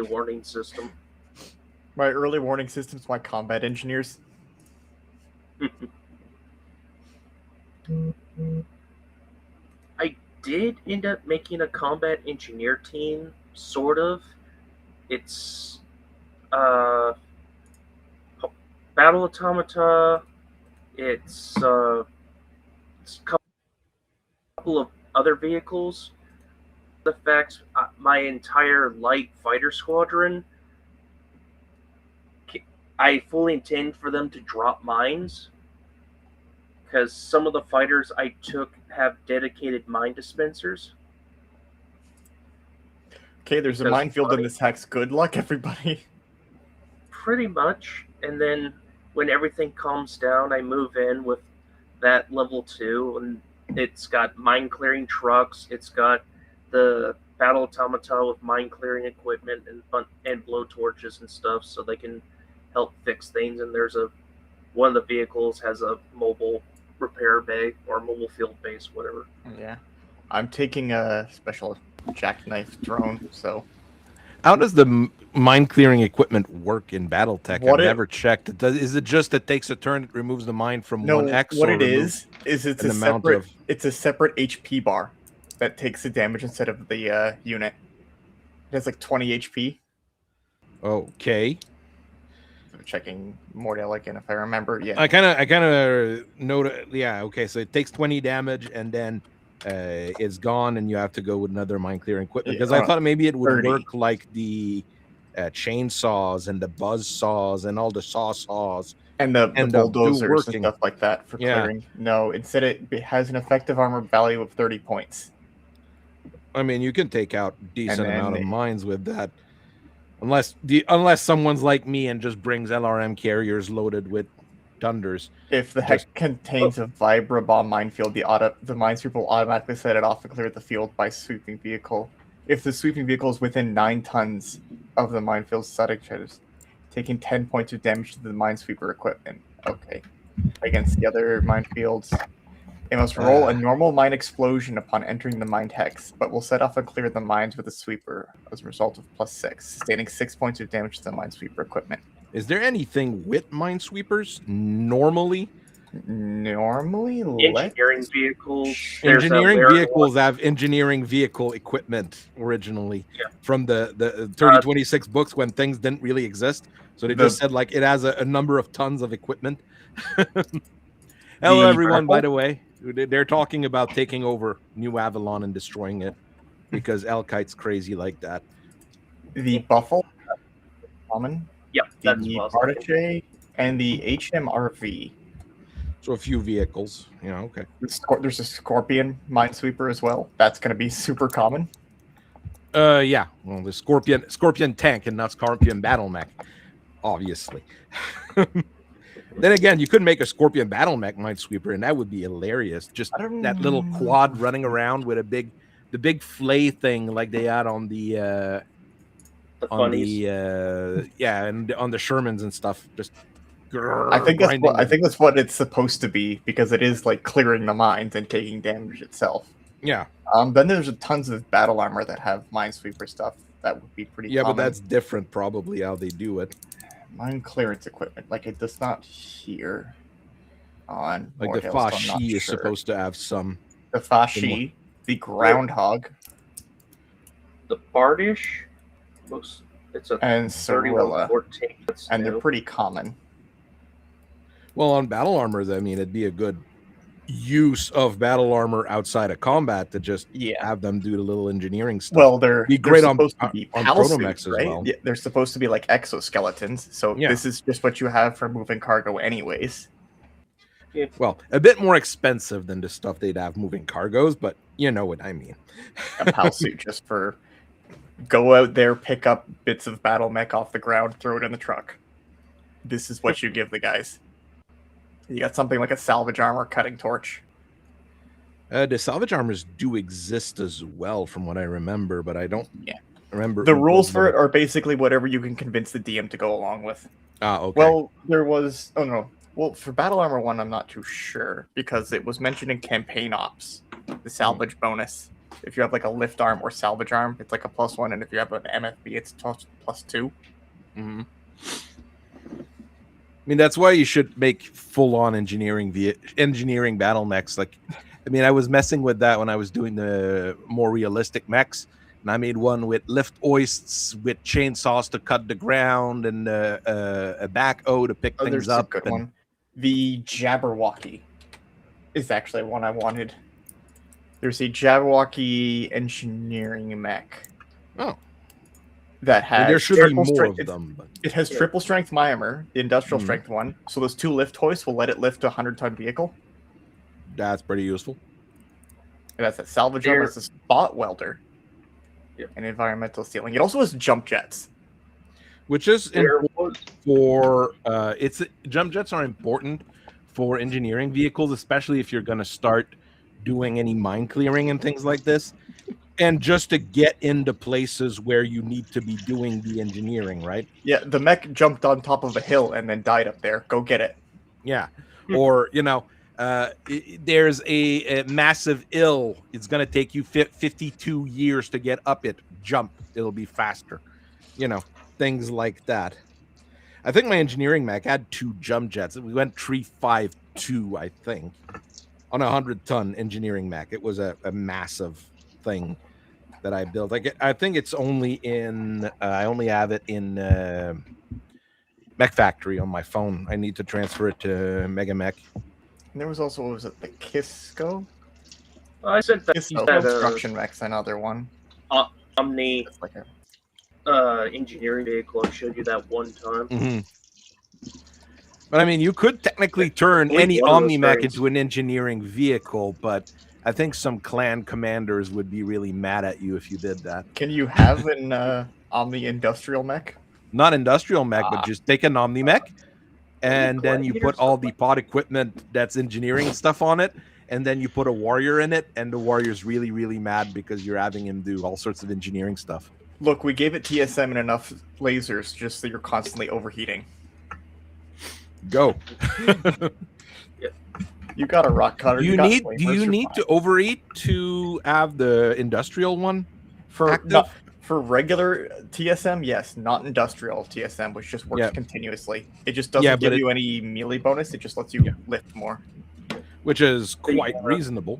warning system. My early warning system's my combat engineers. I did end up making a combat engineer team, sort of. It's uh, Battle Automata. It's a couple of other vehicles. The fact my entire light fighter squadron, I fully intend for them to drop mines because some of the fighters I took have dedicated mine dispensers. Okay, there's a minefield in this hex. Good luck, everybody. Pretty much. And then when everything calms down, I move in with that level 2, and it's got mine clearing trucks. It's got the battle automata with mine clearing equipment and blow torches and stuff, so they can help fix things. And there's one of the vehicles has a mobile repair bay or mobile field base, whatever. Yeah, I'm taking a special jackknife drone. So, how does the mine clearing equipment work in Battletech? I've never checked. Is it just it takes a turn, it removes the mine from one X? What it is it's a separate it's a separate HP bar that takes the damage instead of the unit. It has like 20 HP. Okay. I'm checking Mordell again if I remember. Yeah. I kind of noted. Yeah. Okay. So it takes 20 damage and then it's gone, and you have to go with another mine clearing equipment. Because I thought maybe it would 30. Work like the chainsaws and the buzz saws and all the saws and the bulldozers and stuff like that for clearing. No, instead it has an effective armor value of 30 points. I mean, you can take out decent amount of mines with that, unless someone's like me and just brings LRM carriers loaded with thunders. If the hex contains a Vibra Bomb minefield, the minesweeper will automatically set it off and clear the field by sweeping vehicle. If the sweeping vehicle is within 9 tons of the minefield static charges, taking 10 points of damage to the minesweeper equipment. Okay. Against the other minefields, it must roll a normal mine explosion upon entering the mined hex, but will set off and clear the mines with a sweeper as a result of +6, sustaining 6 points of damage to the minesweeper equipment. Is there anything with minesweepers normally? Engineering vehicles. Engineering vehicles have engineering vehicle equipment originally from the 3026 books when things didn't really exist. So they just said like it has a number of tons of equipment. Hello, everyone. By the way, they're talking about taking over New Avalon and destroying it because Elkite's crazy like that. The Buffalo, common. Yep, that's the Battletech and the HMRV. So a few vehicles, okay. There's a Scorpion minesweeper as well. That's going to be super common. Yeah. Well, the Scorpion tank and not Scorpion battle mech, obviously. Then again, you could make a Scorpion battle mech minesweeper, and that would be hilarious. Just that little quad running around with the big flay thing like they had on the and on the Shermans and stuff. Just I think that's what it's supposed to be, because it is like clearing the mines and taking damage itself. Yeah. Then there's tons of battle armor that have minesweeper stuff. That would be pretty common. But that's different probably how they do it. Mine clearance equipment, like it does not here on like the Fashi is supposed to have some. The Fashi, the Groundhog, the Bardish, it's a and Cirilla, and they're pretty common. Well, on battle armors, I mean, it'd be a good use of battle armor outside of combat to just have them do the little engineering stuff. Well, they're great on protomechs as well. Yeah, they're supposed to be like exoskeletons, so this is just what you have for moving cargo anyways. Well, a bit more expensive than the stuff they'd have moving cargos, but you know what I mean. A PAL suit just for go out there, pick up bits of battle mech off the ground, throw it in the truck. This is what you give the guys. You got something like a salvage armor cutting torch. The salvage armors do exist as well, from what I remember, but I don't remember. The rules for it are basically whatever you can convince the DM to go along with. Okay. Well, there was... Oh, no. Well, for Battle Armor 1, I'm not too sure, because it was mentioned in Campaign Ops, the salvage bonus. If you have like a lift arm or salvage arm, it's like a +1, and if you have an MFB, it's +2. Mm-hmm. I mean, that's why you should make full-on engineering battle mechs. Like, I mean, I was messing with that when I was doing the more realistic mechs, and I made one with lift hoists, with chainsaws to cut the ground, and a backhoe to pick things There's up. a good one. The Jabberwocky is actually one I wanted. There's a Jabberwocky engineering mech. Oh. That has there should be more of them. But... It has triple strength Myomer, the industrial strength one. So those 2 lift hoists will let it lift a 100-ton vehicle. That's pretty useful. It has a salvage arm, it's a spot welder, and environmental sealing. It also has jump jets, which is important for jump jets are important for engineering vehicles, especially if you're going to start doing any mine clearing and things like this. And just to get into places where you need to be doing the engineering, right? Yeah, the mech jumped on top of a hill and then died up there. Go get it. Yeah. Or, there's a massive hill. It's going to take you 52 years to get up it. Jump. It'll be faster. Things like that. I think my engineering mech had 2 jump jets. We went 352, I think, on a 100-ton engineering mech. It was a massive thing that I built. I think it's only in I only have it in Mech Factory on my phone. I need to transfer it to Mega Mech. And there was also, what was it, the Kisco? I said that construction mech's another one. Omni like engineering vehicle. I showed you that one time. Mm-hmm. But I mean, you could technically turn any Omni mech into an engineering vehicle, but I think some clan commanders would be really mad at you if you did that. Can you have an Omni industrial mech? Not industrial mech, but just take an Omni mech, and then you put all the pod equipment that's engineering stuff on it, and then you put a warrior in it, and the warrior's really, really mad because you're having him do all sorts of engineering stuff. Look, we gave it TSM and enough lasers just so you're constantly overheating. Go. You got a rock cutter. Do you need to overeat to have the industrial one for regular TSM? Yes, not industrial TSM, which just works continuously. It just doesn't give you any melee bonus. It just lets you lift more, which is quite reasonable.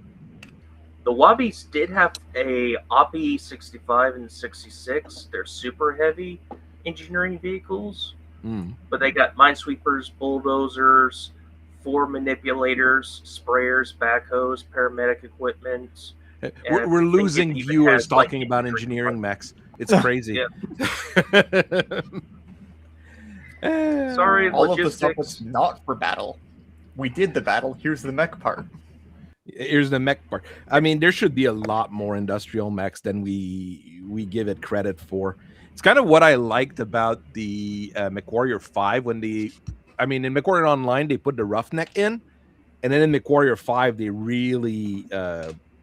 The Wobbies did have a Oppie 65 and 66. They're super heavy engineering vehicles, but they got minesweepers, bulldozers, 4 manipulators, sprayers, backhoes, paramedic equipment. We're losing viewers talking about engineering mechs. It's crazy. Sorry, all of the stuff was not for battle. We did the battle. Here's the mech part. Here's the mech part. I mean, there should be a lot more industrial mechs than we give it credit for. It's kind of what I liked about the MechWarrior 5 in MechWarrior Online, they put the Roughneck in, and then in MechWarrior 5, they really,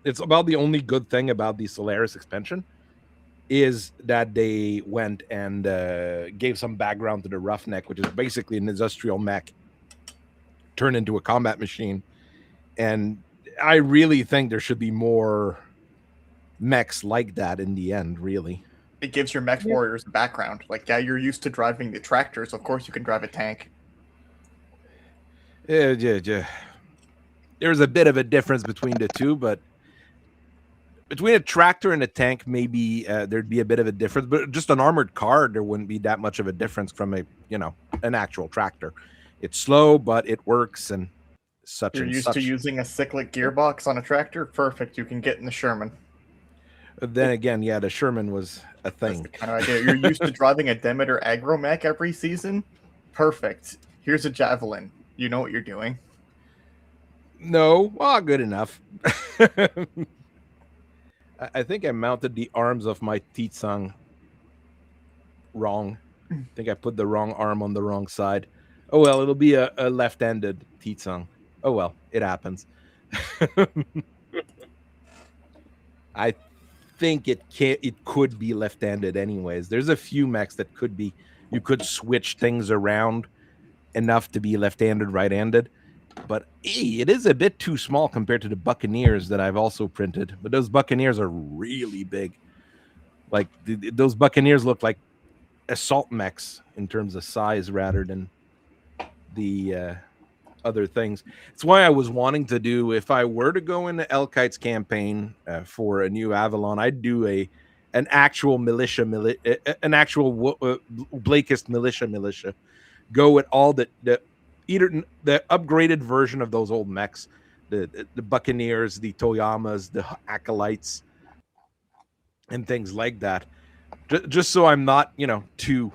it's about the only good thing about the Solaris expansion is that they went and gave some background to the Roughneck, which is basically an industrial mech turned into a combat machine. And I really think there should be more mechs like that in the end, really. It gives your mech warriors a background. Like, you're used to driving the tractors. Of course you can drive a tank. Yeah. There's a bit of a difference between the two, but between a tractor and a tank, maybe there'd be a bit of a difference. But just an armored car, there wouldn't be that much of a difference from an actual tractor. It's slow, but it works and such. You're used to using a cyclic gearbox on a tractor? Perfect. You can get in the Sherman. Then again, the Sherman was a thing. That's the kind of idea. You're used to driving a Demeter agromech every season? Perfect. Here's a Javelin. You know what you're doing. No, good enough. I think I mounted the arms of my Titsang wrong. I think I put the wrong arm on the wrong side. Oh well, it'll be a left-handed Titsang. Oh well, it happens. I think it could be left-handed anyways. There's a few mechs that could be. You could switch things around enough to be left-handed, right-handed. but it is a bit too small compared to the Buccaneers that I've also printed. But those Buccaneers are really big. Like those Buccaneers look like assault mechs in terms of size rather than the other things. It's why I was wanting to do, if I were to go into Elkite's campaign for a new Avalon, I'd do an actual an actual Blakist militia. Go with all the either the upgraded version of those old mechs, the Buccaneers, the Toyamas, the Acolytes, and things like that. Just so I'm not, too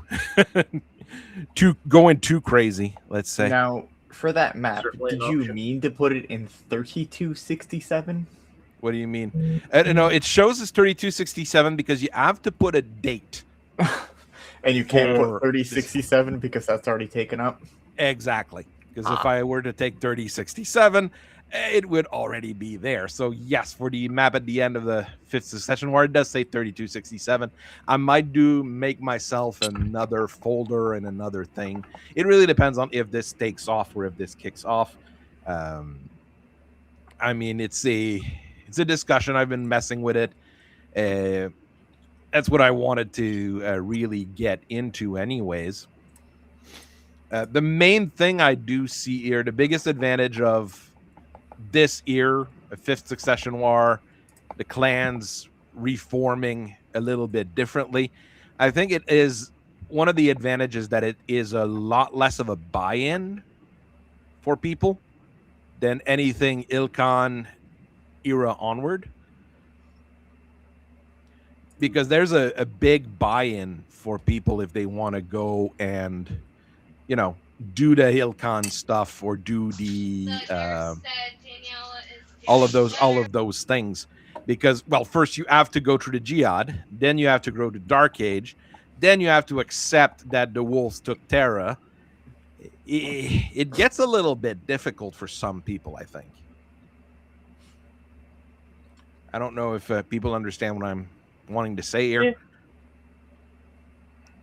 going too crazy, let's say. Now, for that map, Certainly did an you option. mean to put it in 3267? What do you mean? No, it shows as 3267 because you have to put a date. And you can't For put 3067 because that's already taken up? Exactly. Because if I were to take 3067, it would already be there. So yes, for the map at the end of the 5th Succession War, it does say 3267. I might make myself another folder and another thing. It really depends on if this takes off or if this kicks off. I mean, it's a discussion. I've been messing with it. That's what I wanted to really get into anyways. The main thing I do see here, the biggest advantage of this year, a 5th Succession War, the clans reforming a little bit differently, I think it is one of the advantages that it is a lot less of a buy-in for people than anything Ilkhan era onward. Because there's a big buy-in for people if they want to go and, do the Ilkhan stuff or do the all of those things. Because, well, first you have to go through the Jihad, then you have to go to Dark Age, then you have to accept that the wolves took Terra. It gets a little bit difficult for some people, I think. I don't know if people understand what I'm wanting to say here. Yeah.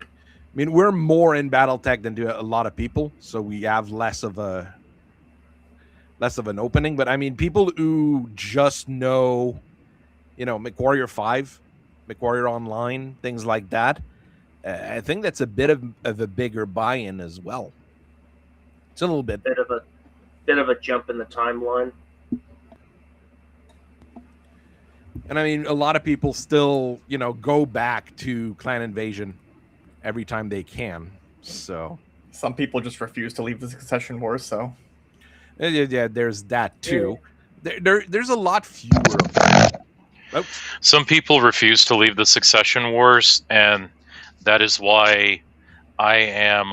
I mean, we're more in Battletech than do a lot of people, so we have less of an opening. But I mean, people who just know, MechWarrior 5, MechWarrior Online, things like that, I think that's a bit of a bigger buy-in as well. It's a little bit Bit of a jump in the timeline. And I mean, a lot of people still, go back to Clan Invasion every time they can. So Some people just refuse to leave the Succession Wars, so. yeah, there's that too. There's a lot fewer of them. Oh. Some people refuse to leave the Succession Wars, and that is why I am.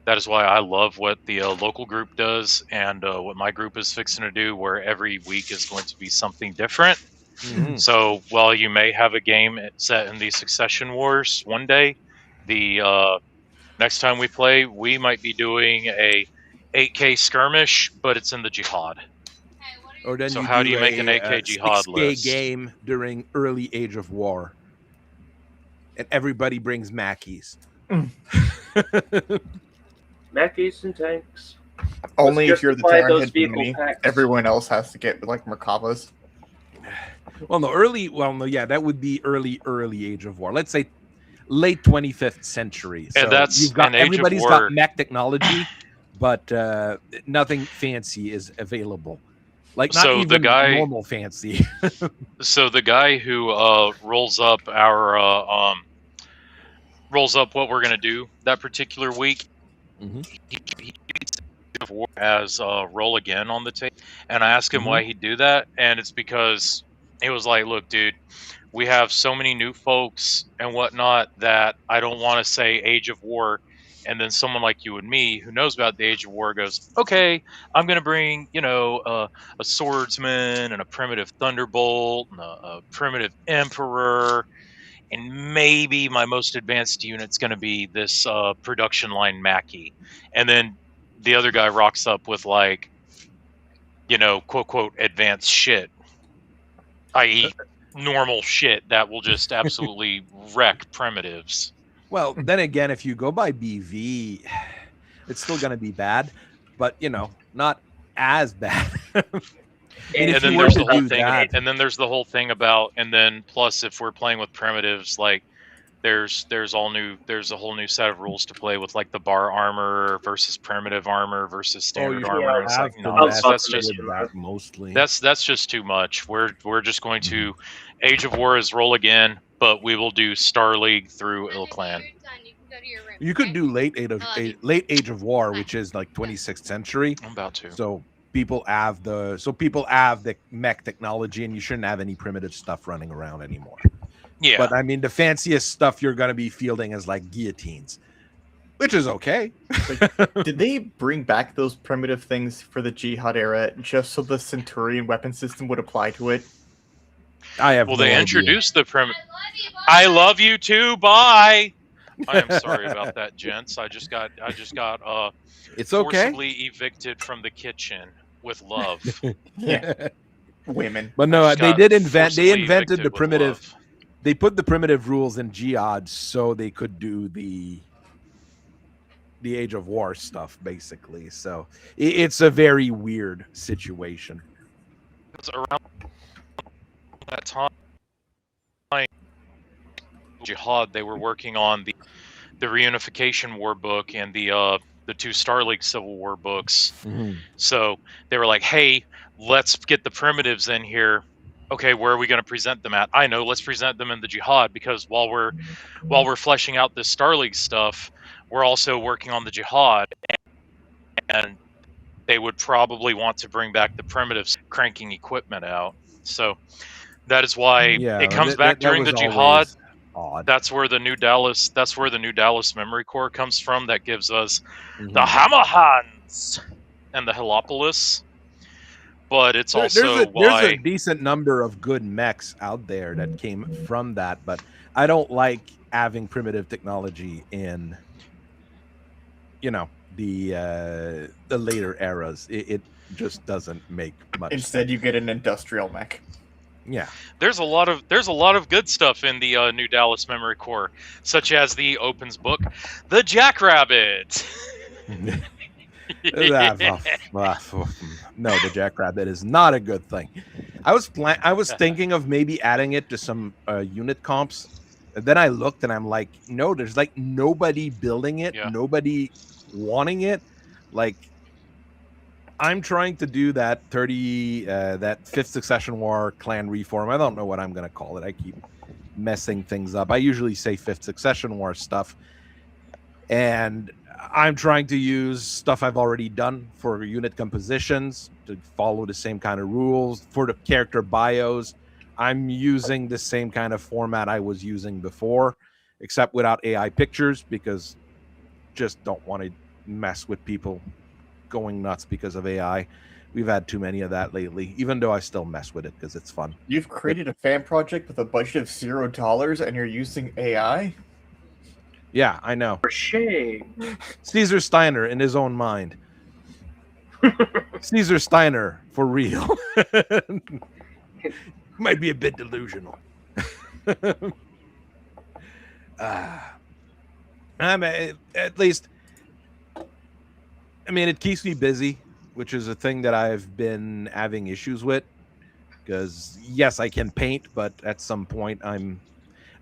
That is why I love what the local group does and what my group is fixing to do, where every week is going to be something different. Mm-hmm. So while you may have a game set in the Succession Wars one day, the next time we play, we might be doing a 8K skirmish, but it's in the Jihad. Or then so how do you make an 8K Jihad 6K list? Game during early Age of War, and everybody brings Mackies. Mackies and tanks. Only if you're the Terran vehicle enemy. packs. Everyone else has to get like Merkavas. That would be early Age of War. Let's say late 25th century. So and that's you've got an Age everybody's of War. got mech technology, but nothing fancy is available. Like not So even the guy- normal fancy. So the guy who rolls up our rolls up what we're gonna do that particular week, Mhm. he as roll again on the tape, and I asked him why he'd do that, and it's because it was like, look, dude, we have so many new folks and whatnot that I don't want to say Age of War, and then someone like you and me who knows about the Age of War goes, okay, I'm gonna bring a swordsman and a primitive thunderbolt and a primitive emperor, and maybe my most advanced unit's going to be this production line Mackie. And then the other guy rocks up with like, quote, quote, advanced shit, i.e. normal shit that will just absolutely wreck primitives. Well, then again, if you go by BV, it's still going to be bad. but not as bad. And if then you were there's to the whole do thing, that, and then there's the whole thing about, and then plus if we're playing with primitives, like there's a whole new set of rules to play with, like the bar armor versus primitive armor versus standard you armor. And it's have like, to no, mess that's to just mention that mostly. that's just too much. We're just going to Age of War is roll again, but we will do Star League through Il Clan. You could do late Age of War, which is like 26th century. I'm about to. So people have the mech technology, and you shouldn't have any primitive stuff running around anymore. Yeah. But I mean, the fanciest stuff you're going to be fielding is like guillotines, which is okay. Did they bring back those primitive things for the Jihad era just so the Centurion weapon system would apply to it? I have. Well, no they idea. introduced the primitive. I love you too. Bye. I am sorry about that, gents. I just got It's okay. forcibly evicted from the kitchen with love. Yeah. Women. But no, they did invent. They forcibly invented evicted the with primitive. love. They put the primitive rules in Jihad so they could do the Age of War stuff, basically. So it's a very weird situation. It's around that time, Jihad, they were working on the Reunification War book and the two Star League Civil War books. Mm-hmm. So they were like, "Hey, let's get the primitives in here. Okay, where are we going to present them at? I know, let's present them in the Jihad, because while we're fleshing out this Star League stuff, we're also working on the Jihad, and they would probably want to bring back the primitives cranking equipment out. So that is why it comes back during the Jihad. Odd. That's where the New Dallas Memory Core comes from. That gives us the Hammer Hands and the Helopolis. But it's also there's a decent number of good mechs out there that came from that, but I don't like having primitive technology in the later eras. It just doesn't make much Instead, sense. you get an industrial mech. Yeah. There's a lot of good stuff in the New Dallas Memory Core, such as the Opens book, The Jackrabbit. No, the Jackrabbit is not a good thing. I was thinking of maybe adding it to some unit comps. And then I looked and I'm like, no, there's like nobody building it, nobody wanting it. Like, I'm trying to do that that Fifth Succession War clan reform. I don't know what I'm gonna call it. I keep messing things up. I usually say Fifth Succession War stuff, and I'm trying to use stuff I've already done for unit compositions to follow the same kind of rules for the character bios. I'm using the same kind of format I was using before, except without AI pictures, because just don't want to mess with people going nuts because of AI. We've had too many of that lately, even though I still mess with it because it's fun. You've created a fan project with a budget of $0 and you're using AI? Yeah, I know. For shame. Caesar Steiner in his own mind. Caesar Steiner for real. Might be a bit delusional. At least, I mean, it keeps me busy, which is a thing that I've been having issues with. Because yes, I can paint, but at some point I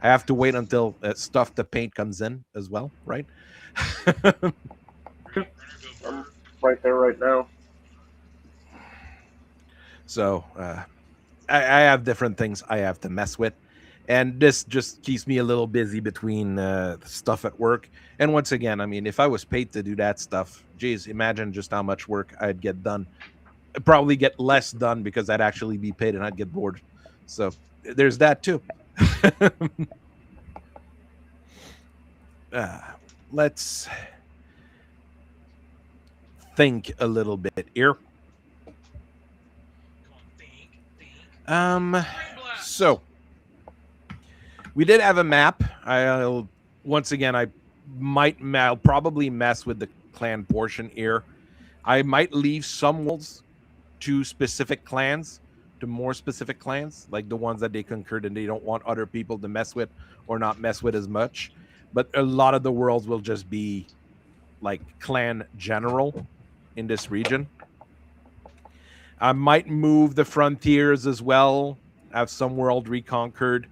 have to wait until stuff to paint comes in as well, right? I'm right there right now. So I have different things I have to mess with, and this just keeps me a little busy between stuff at work. And once again, I mean, if I was paid to do that stuff, geez, imagine just how much work I'd get done. I'd probably get less done because I'd actually be paid and I'd get bored. So there's that too. Let's think a little bit here. So we did have a map. I'll probably mess with the clan portion here. I might leave some worlds to specific clans, to more specific clans, like the ones that they concurred and they don't want other people to mess with or not mess with as much. But a lot of the worlds will just be like clan general, in this region. I might move the frontiers as well, have some world reconquered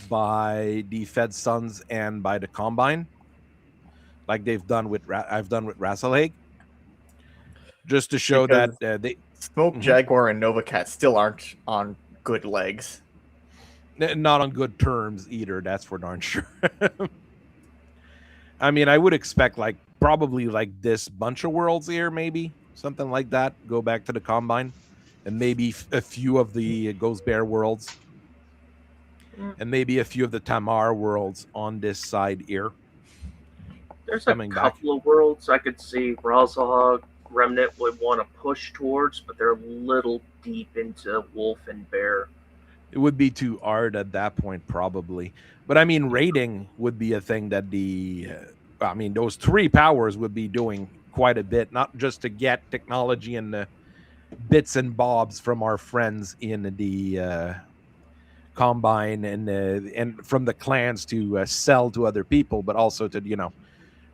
by the Fed Sons and by the Combine, like I've done with Rasalhague, just to show Because that they Smoke Jaguar and Nova Cat still aren't on good legs. Not on good terms either. That's for darn sure. I mean, I would expect probably this bunch of worlds here, maybe something like that. Go back to the Combine, and maybe a few of the Ghost Bear worlds, and maybe a few of the Tamar worlds on this side here. There's a couple of worlds I could see Rasalhague Remnant would want to push towards, but they're a little deep into Wolf and Bear. It would be too hard at that point, probably. But I mean, raiding would be a thing that those three powers would be doing quite a bit, not just to get technology and the bits and bobs from our friends in the Combine and from the clans to sell to other people, but also to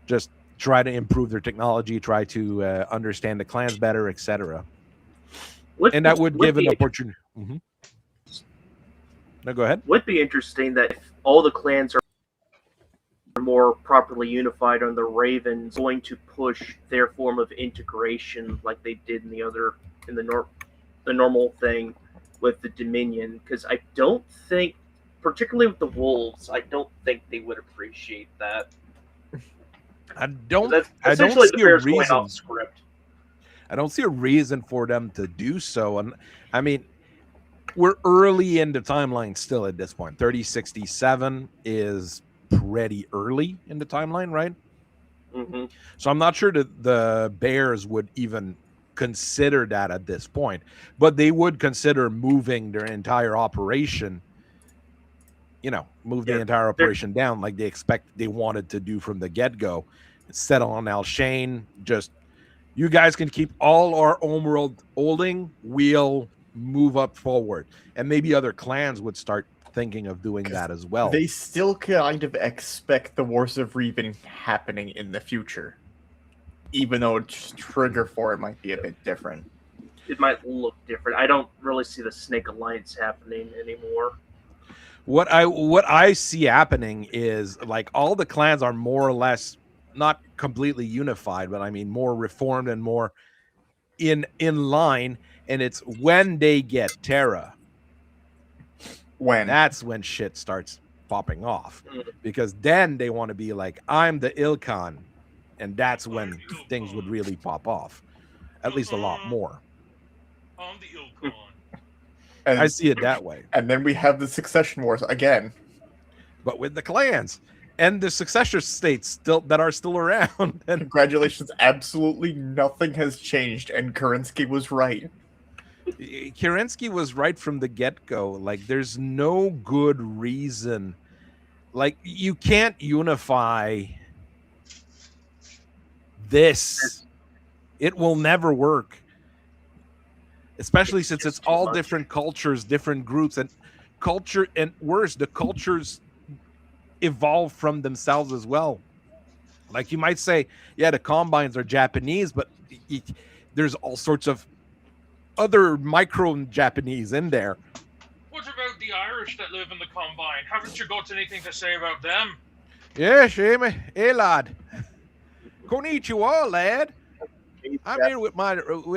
just try to improve their technology, try to understand the clans better, etc. And that would give an opportunity. Mm-hmm. No, go ahead. Would be interesting that if all the clans are more properly unified on the Ravens, going to push their form of integration like they did in the normal thing with the Dominion, because I don't think, particularly with the Wolves, I don't think they would appreciate that. I don't see a reason. I don't see a reason for them to do so. And I mean, we're early in the timeline still at this point. 3067 is pretty early in the timeline, right? Mm-hmm. So I'm not sure that the Bears would even consider that at this point, but they would consider moving their entire operation, the entire operation down like they wanted to do from the get-go. Settle on Alshane, just you guys can keep all our homeworld holding, we'll move up forward. And maybe other clans would start thinking of doing that as well. They still kind of expect the Wars of Reven happening in the future, even though its trigger for it might be a bit different. It might look different. I don't really see the Snake Alliance happening anymore. What I see happening is all the clans are more or less not completely unified, but I mean more reformed and more in line. And it's when they get Terra, that's when shit starts popping off, because then they want to be like, I'm the Ilkhan, and that's when things would really pop off, at least a lot more. I'm the Ilkhan. And, I see it that way. And then we have the succession wars again, but with the clans and the successor states that are still around. And congratulations, absolutely nothing has changed, and Kerensky was right. Kerensky was right from the get-go. There's no good reason. You can't unify this. It will never work. Especially since it's all different cultures, different groups, and culture, and worse, the cultures evolve from themselves as well. You might say, yeah, the Combines are Japanese, but there's all sorts of other micro-Japanese in there. What about the Irish that live in the Combine? Haven't you got anything to say about them? Yes, Amy. Hey, lad. Konnichiwa, lad. I'm here with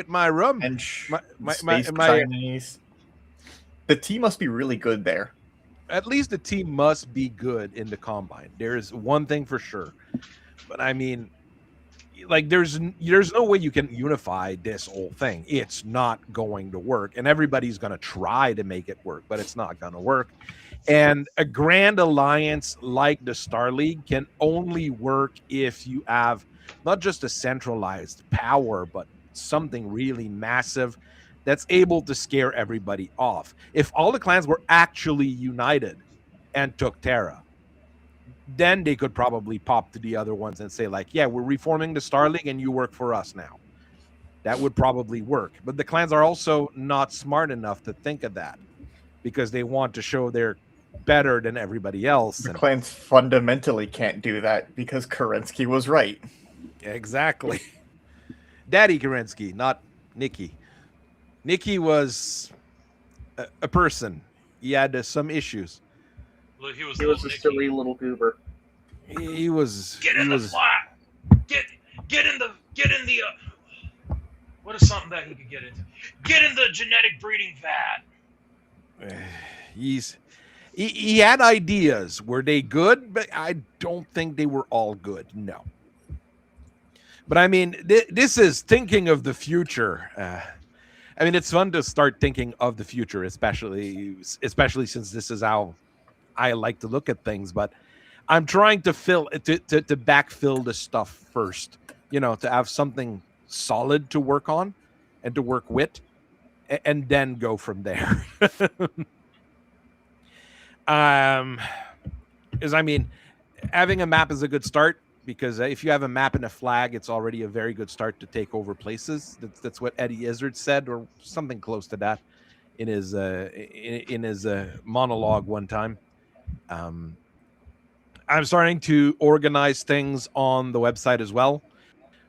my rum. And Chinese. The tea must be really good there. At least the team must be good in the Combine. There's one thing for sure. But I mean, there's no way you can unify this whole thing. It's not going to work. And everybody's going to try to make it work, but it's not going to work. And a grand alliance like the Star League can only work if you have not just a centralized power, but something really massive that's able to scare everybody off. If all the clans were actually united and took Terra, then they could probably pop to the other ones and say yeah, we're reforming the Star League and you work for us now. That would probably work. But the clans are also not smart enough to think of that, because they want to show they're better than everybody else. The clans fundamentally can't do that because Kerensky was right. Exactly. Daddy Kerensky, not Nikki. Nikki was a person. He had some issues. Look, he was He little was a Nicky. silly little goober. He was. Get he in was, the flat. Get in the. What is something that he could get into? Get in the genetic breeding vat. He had ideas. Were they good? But I don't think they were all good. No. But I mean, this is thinking of the future. I mean, it's fun to start thinking of the future, especially since this is how I like to look at things. But I'm trying to backfill the stuff first. To have something solid to work on and to work with, and then go from there. Because I mean, having a map is a good start, because if you have a map and a flag, it's already a very good start to take over places. That's what Eddie Izzard said, or something close to that, in his monologue one time. I'm starting to organize things on the website as well.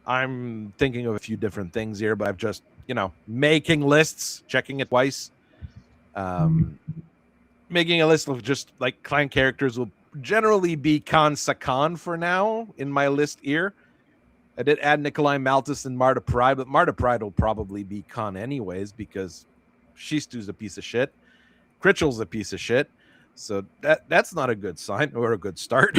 I'm thinking of a few different things here, but I've just making lists, checking it twice. Making a list of just like clan characters will generally be Khan Sakan for now in my list here. I did add Nikolai Maltus and Marta Pride, but Marta Pride will probably be Khan anyways, because Shistu's a piece of shit. Critchel's a piece of shit. So that's not a good sign or a good start.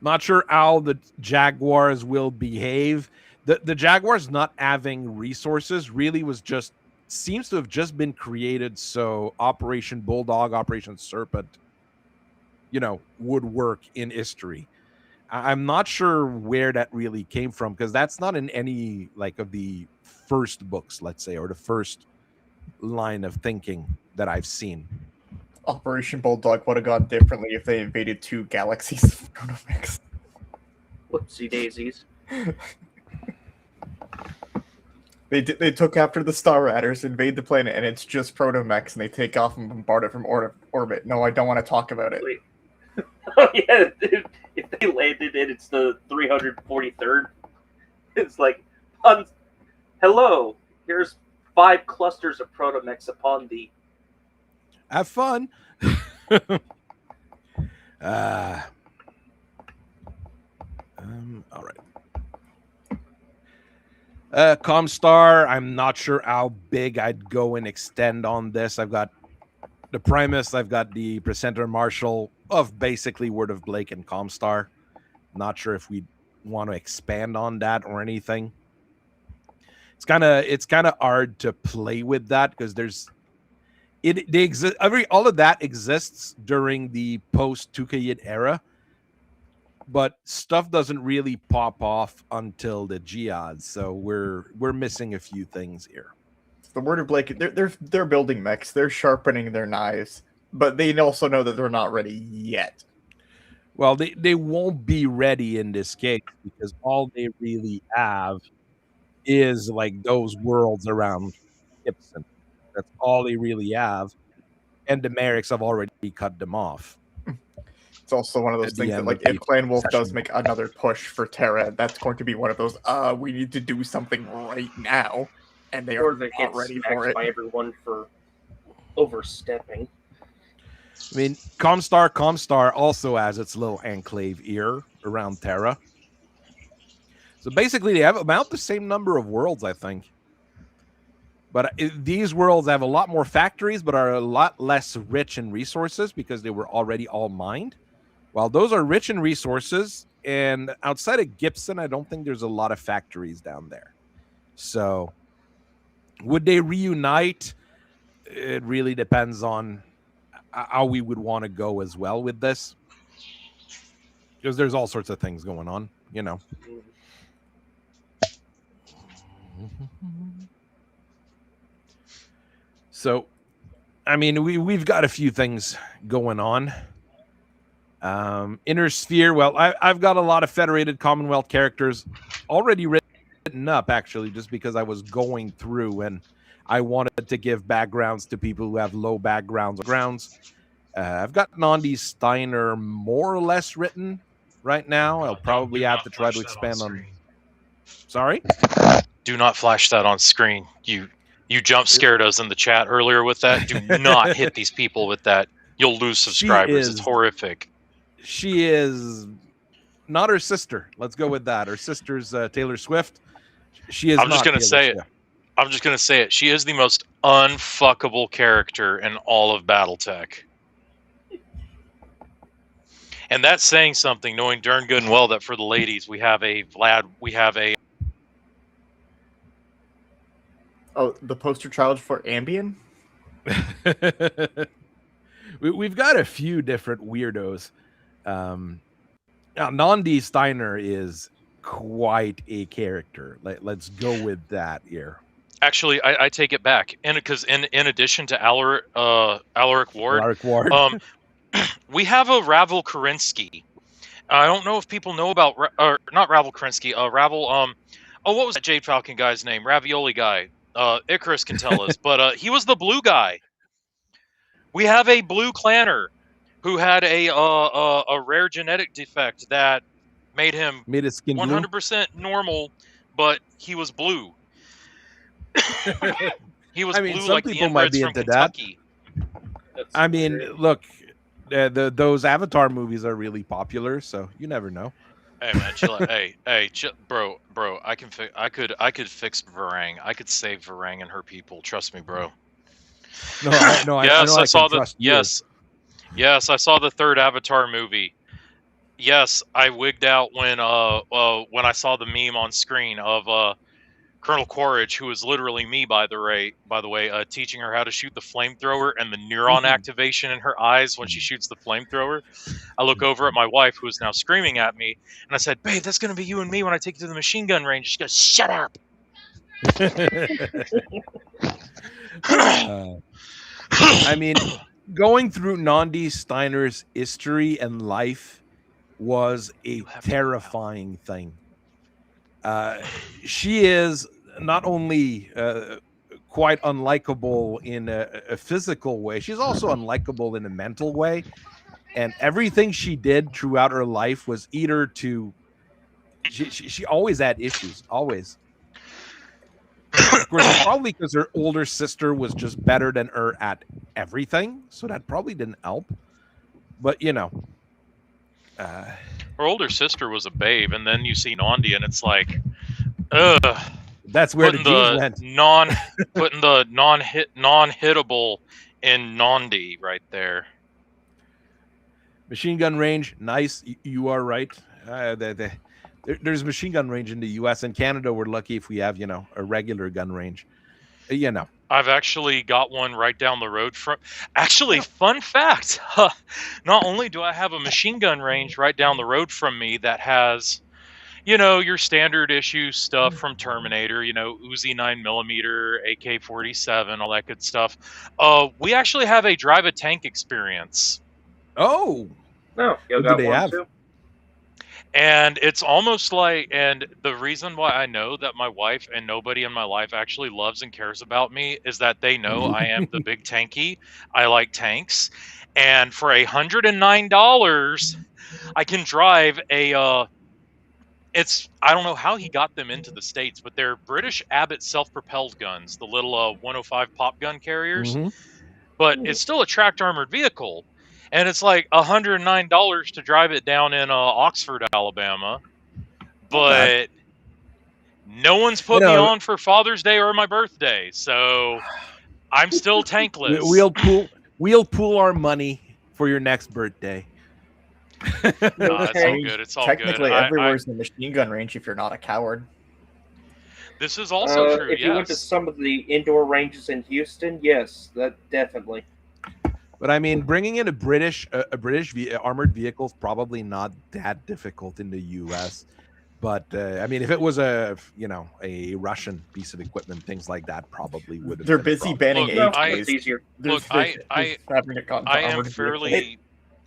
Not sure how the Jaguars will behave. The Jaguars not having resources really seems to have just been created so Operation Bulldog, Operation Serpent, would work in history. I'm not sure where that really came from, because that's not in any of the first books, let's say, or the first line of thinking that I've seen. Operation Bulldog would have gone differently if they invaded 2 galaxies of Protomex. Whoopsie daisies. They took after the Star Raiders, invade the planet, and it's just Protomex, and they take off and bombard it from orbit. No, I don't want to talk about it. Wait. Oh yeah, if they landed and it's the 343rd, it's like, hello, here's 5 clusters of Protomex upon thee. Have fun. All right. Comstar, I'm not sure how big I'd go and extend on this. I've got the Primus, I've got the Presenter Marshal of basically Word of Blake and Comstar. Not sure if we want to expand on that or anything. It's kind of hard to play with that, because all of that exists during the post Tukayid era, but stuff doesn't really pop off until the Jihad. So we're missing a few things here. The Word of Blake, they're building mechs, they're sharpening their knives, but they also know that they're not ready yet. Well, they won't be ready in this case, because all they really have is those worlds around Gibson. That's all they really have, and the Merrics have already cut them off. It's also one of those things that, if Clan Wolf does make another push for Terra, that's going to be one of those, we need to do something right now, and they are not ready for it. By everyone for overstepping. I mean, Comstar also has its little enclave here around Terra. So basically, they have about the same number of worlds, I think. But these worlds have a lot more factories, but are a lot less rich in resources, because they were already all mined. While those are rich in resources, and outside of Gibson, I don't think there's a lot of factories down there. So would they reunite? It really depends on how we would want to go as well with this, because there's all sorts of things going on, So, I mean, we've got a few things going on. Inner Sphere, well, I've got a lot of Federated Commonwealth characters already written up, actually, just because I was going through and I wanted to give backgrounds to people who have low backgrounds. I've got Nandi Steiner more or less written right now. I'll probably have to try to expand on. Sorry? Do not flash that on screen. You jump scared us in the chat earlier with that. Do not hit these people with that. You'll lose subscribers. It's horrific. She is not her sister. Let's go with that. Her sister's Taylor Swift. She is. I'm just gonna say it. I'm just gonna say it. She is the most unfuckable character in all of BattleTech. And that's saying something, knowing darn good and well that for the ladies we have a Oh, the poster child for Ambien? We've got a few different weirdos. Now, Nandi Steiner is quite a character. Let's go with that here. Actually, I take it back, and because in addition to Alaric Ward, we have a Ravel Karinsky. I don't know if people know about, or not Ravel Karinsky. Ravel. What was that Jade Falcon guy's name? Ravioli guy. Icarus can tell us, but he was the blue guy. We have a blue clanner who had a rare genetic defect that made him 100% normal, but he was blue. He was blue like the inbreds from Kentucky. I mean, look, those Avatar movies are really popular, so you never know. Hey man, chill out. hey, bro. I could fix Varang. I could save Varang and her people. Trust me, bro. I saw the I saw the third Avatar movie. Yes, I wigged out when I saw the meme on screen of Colonel Quaritch, who is literally me, by the way, teaching her how to shoot the flamethrower and the neuron activation in her eyes when she shoots the flamethrower. I look over at my wife, who is now screaming at me, and I said, "Babe, that's going to be you and me when I take you to the machine gun range." She goes, "Shut up." I mean, going through Nandi Steiner's history and life was a terrifying thing. She is not only quite unlikable in a physical way, she's also unlikable in a mental way. And everything she did throughout her life was either to... She always had issues, always. Of course, probably because her older sister was just better than her at everything, so that probably didn't help. But, you know... her older sister was a babe, and then you see Nandi, and it's like... Ugh. That's where the genes went. Putting the non-hittable in Nandi right there. Machine gun range, nice. You are right. There's machine gun range in the U.S. and Canada. We're lucky if we have, a regular gun range. I've actually got one right down the road from. Actually, fun fact: not only do I have a machine gun range right down the road from me that has, your standard issue stuff from Terminator, Uzi 9mm, AK-47, all that good stuff. We actually have a drive a tank experience. Oh, no, what do they have? Too? And it's almost like, and the reason why I know that my wife and nobody in my life actually loves and cares about me is that they know I am the big tanky. I like tanks. And for $109, I can drive a, I don't know how he got them into the States, but they're British Abbott self-propelled guns, the little 105 pop gun carriers. Mm-hmm. But it's still a tracked armored vehicle. And it's like $109 to drive it down in Oxford, Alabama. But no one's put me on for Father's Day or my birthday. So I'm still tankless. We'll pool our money for your next birthday. No, it's all good. It's all Technically, everywhere's the machine gun range if you're not a coward. This is also true, If you went to some of the indoor ranges in Houston, yes, that definitely. But I mean, bringing in a British armored vehicle is probably not that difficult in the U.S. But I mean, if it was a Russian piece of equipment, things like that probably would have. They're busy banning it's easier.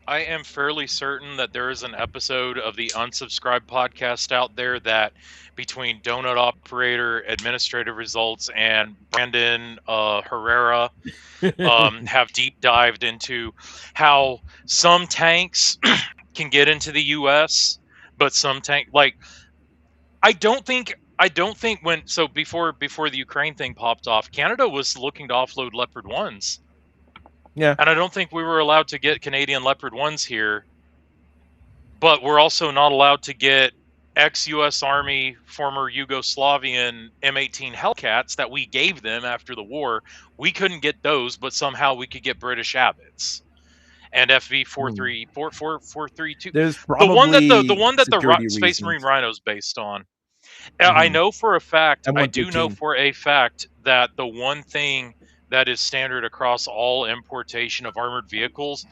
I am fairly certain that there is an episode of the Unsubscribed podcast out there that, between Donut Operator, Administrative Results, and Brandon Herrera, have deep dived into how some tanks can get into the U.S., but some I don't think I don't think before the Ukraine thing popped off, Canada was looking to offload Leopard 1s. Yeah. And I don't think we were allowed to get Canadian Leopard 1s here. But we're also not allowed to get ex-US Army, former Yugoslavian M18 Hellcats that we gave them after the war. We couldn't get those, but somehow we could get British Abbots and FV 432. There's The one that probably the one that the security Space reasons. Marine Rhino's based on. I know for a fact, I do know M113. for a fact that the one thing that is standard across all importation of armored vehicles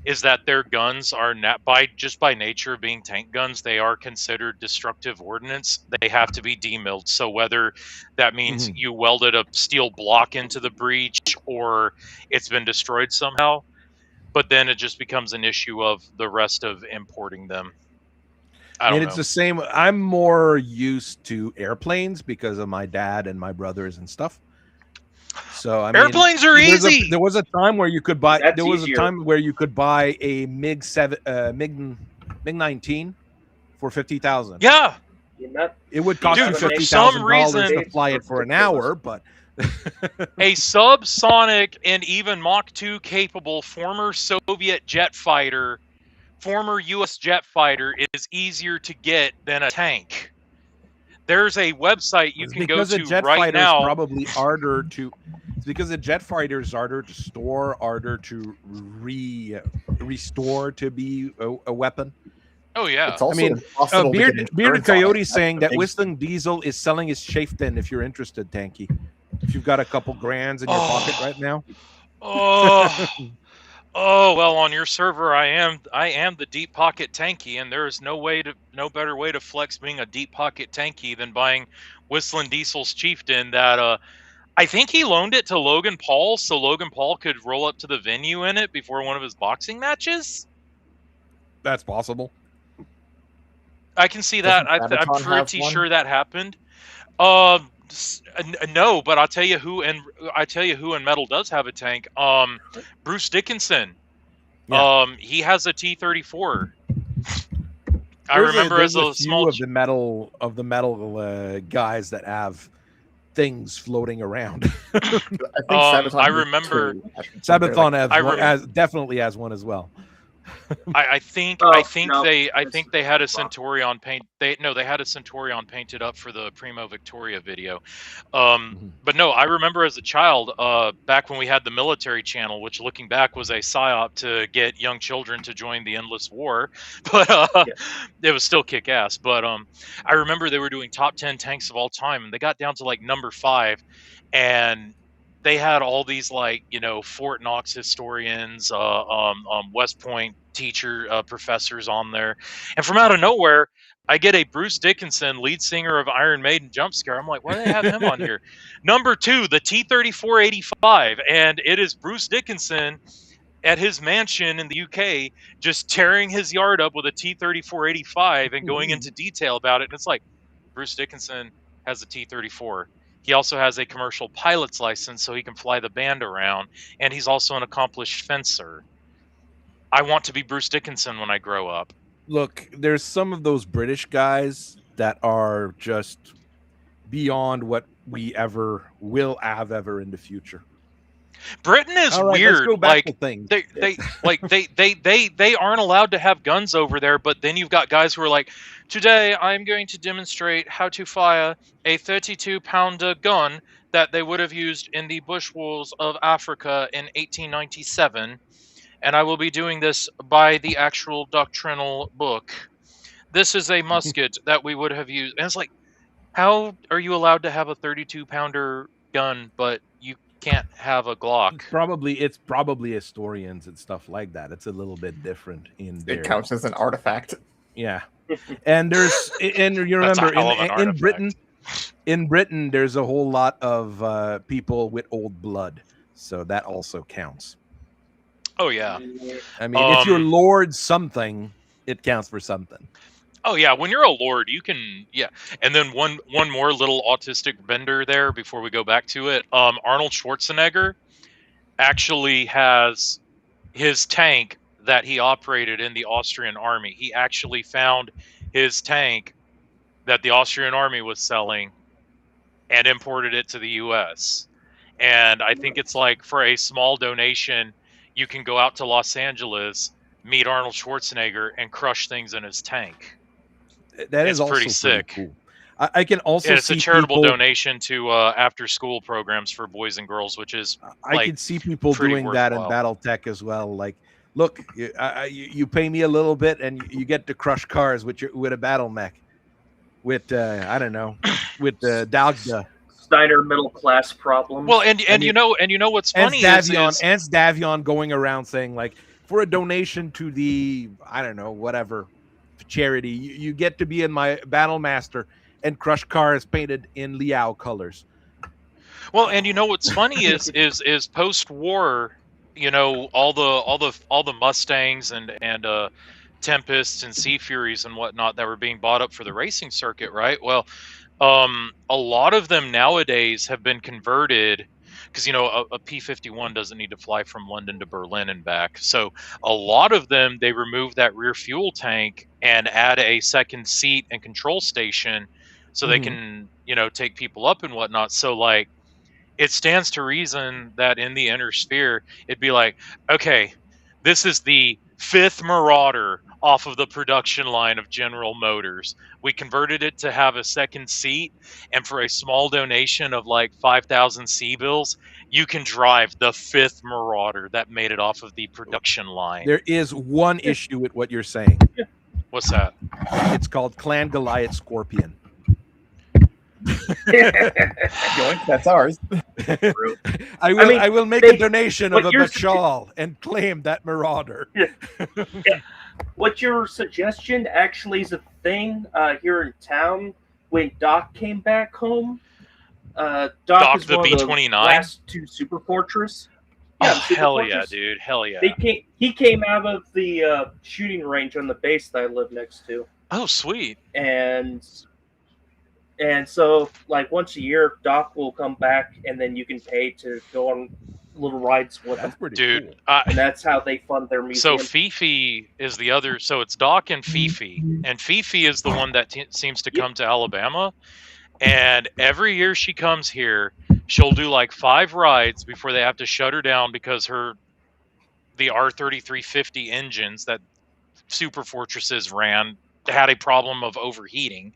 is that their guns are not by nature of being tank guns, they are considered destructive ordnance. They have to be demilled. So whether that means you welded a steel block into the breech or it's been destroyed somehow, but then it just becomes an issue of the rest of importing them. I don't know. It's the same. I'm more used to airplanes because of my dad and my brothers and stuff. So I mean, airplanes are easy. There was a time where you could buy. That's there was easier. a time where you could buy a MiG 19 for $50,000. Yeah, it would cost Dude, you for $50,000 some to fly it for an hour, but a subsonic and even Mach 2 capable former Soviet jet fighter, former U.S. jet fighter is easier to get than a tank. There's a website you can go to right now. Probably harder to. It's because the jet fighter is harder to store, harder to restore to be a weapon. Oh yeah. It's also impossible to get Bearded insurance on Coyote it. saying that That's the Whistling Diesel is selling his Chieftain if you're interested, Tanky. If you've got a couple grands in your pocket right now. Oh well, on your server, I am the deep pocket tanky, and there is no better way to flex being a deep pocket tanky than buying Whistling Diesel's Chieftain. That I think he loaned it to Logan Paul, so Logan Paul could roll up to the venue in it before one of his boxing matches. That's possible. I can see that. I'm pretty sure that happened. No, but I'll tell you who in metal does have a tank. Bruce Dickinson. Yeah. He has a T-34. I There's remember as a a small few of the metal guys that have things floating around. I remember Sabathon definitely has one as well. I think they had a Centurion paint. They had a Centurion painted up for the Primo Victoria video. But no, I remember as a child, back when we had the military channel, which looking back was a psyop to get young children to join the endless war, but it was still kick ass. But I remember they were doing top 10 tanks of all time, and they got down to like number 5, and they had all these Fort Knox historians, West Point professors on there, and from out of nowhere, I get a Bruce Dickinson, lead singer of Iron Maiden, jump scare. I'm like, why do they have him on here? Number 2, the T-34-85, and it is Bruce Dickinson at his mansion in the UK, just tearing his yard up with a T-34-85 and going into detail about it. And it's like, Bruce Dickinson has a T-34. He also has a commercial pilot's license, so he can fly the band around, and he's also an accomplished fencer. I want to be Bruce Dickinson when I grow up. Look, there's some of those British guys that are just beyond what we ever will have ever in the future. Britain is weird. Let's go back to things. They aren't allowed to have guns over there, but then you've got guys who are like, today I'm going to demonstrate how to fire a 32-pounder gun that they would have used in the bush wars of Africa in 1897, and I will be doing this by the actual doctrinal book. This is a musket that we would have used. And it's like, how are you allowed to have a 32-pounder gun, but you can't have a Glock? It's probably historians and stuff like that. It's a little bit different in there. It counts as an artifact. Yeah. And you remember in Britain there's a whole lot of people with old blood, so that also counts. Oh yeah. I mean, if you're Lord something, it counts for something. Oh yeah, when you're a lord, you can And then one more little autistic bender there before we go back to it. Arnold Schwarzenegger actually has his tank that he operated in the Austrian army. He actually found his tank that the Austrian army was selling and imported it to the US. And I think it's like for a small donation, you can go out to Los Angeles, meet Arnold Schwarzenegger, and crush things in his tank. That It's is also pretty sick. cool. I can also And it's see a charitable people, donation to after-school programs for boys and girls, which is I can see people pretty doing that in worthwhile. BattleTech as well. Like, look, you pay me a little bit, and you get to crush cars with a battle mech. With I don't know, with Dagda. Steiner middle class problems. Well, and you know what's funny is Davion going around saying like, for a donation to the I don't know whatever charity, you get to be in my Battle Master and crush cars painted in Liao colors. Well, and you know what's funny is post-war, you know, all the Mustangs and Tempests and Sea Furies and whatnot that were being bought up for the racing circuit, right? Well, a lot of them nowadays have been converted because, you know, a P-51 doesn't need to fly from London to Berlin and back. So a lot of them, they remove that rear fuel tank and add a second seat and control station so they can, you know, take people up and whatnot. So like, it stands to reason that in the inner sphere, it'd be like, okay, this is the 5th Marauder off of the production line of General Motors. We converted it to have a second seat, and for a small donation of like 5,000 C-bills, you can drive the 5th Marauder that made it off of the production line. There is one issue with what you're saying. What's that? It's called Clan Goliath Scorpion. That's ours. I will make a donation of a Bachal and claim that Marauder. Yeah. What your suggestion actually is a thing here in town. When Doc came back home, Doc is the one B-29? of the last 2 Super Fortress. Yeah, Super hell Fortress. yeah, dude. Hell yeah. He came out of the shooting range on the base that I live next to. Oh, sweet. And so, like, once a year, Doc will come back, and then you can pay to go on little rides with him. Dude, and that's how they fund their museum. So Fifi is the other. So it's Doc and Fifi, and Fifi is the one that seems to come to Alabama. And every year she comes here, she'll do like 5 rides before they have to shut her down because the R3350 engines that Super Fortresses ran had a problem of overheating.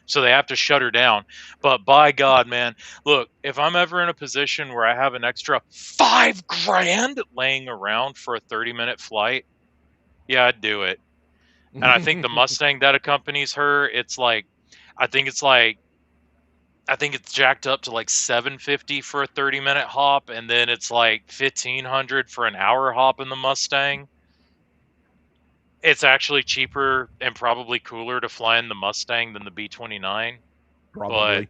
So they have to shut her down. But by God, man, look, if I'm ever in a position where I have an extra $5,000 laying around for a 30-minute flight, yeah, I'd do it. And I think the Mustang that accompanies her, I think it's jacked up to like $750 for a 30-minute hop, and then it's like $1,500 for an hour hop in the Mustang. It's actually cheaper and probably cooler to fly in the Mustang than the B-29. Probably.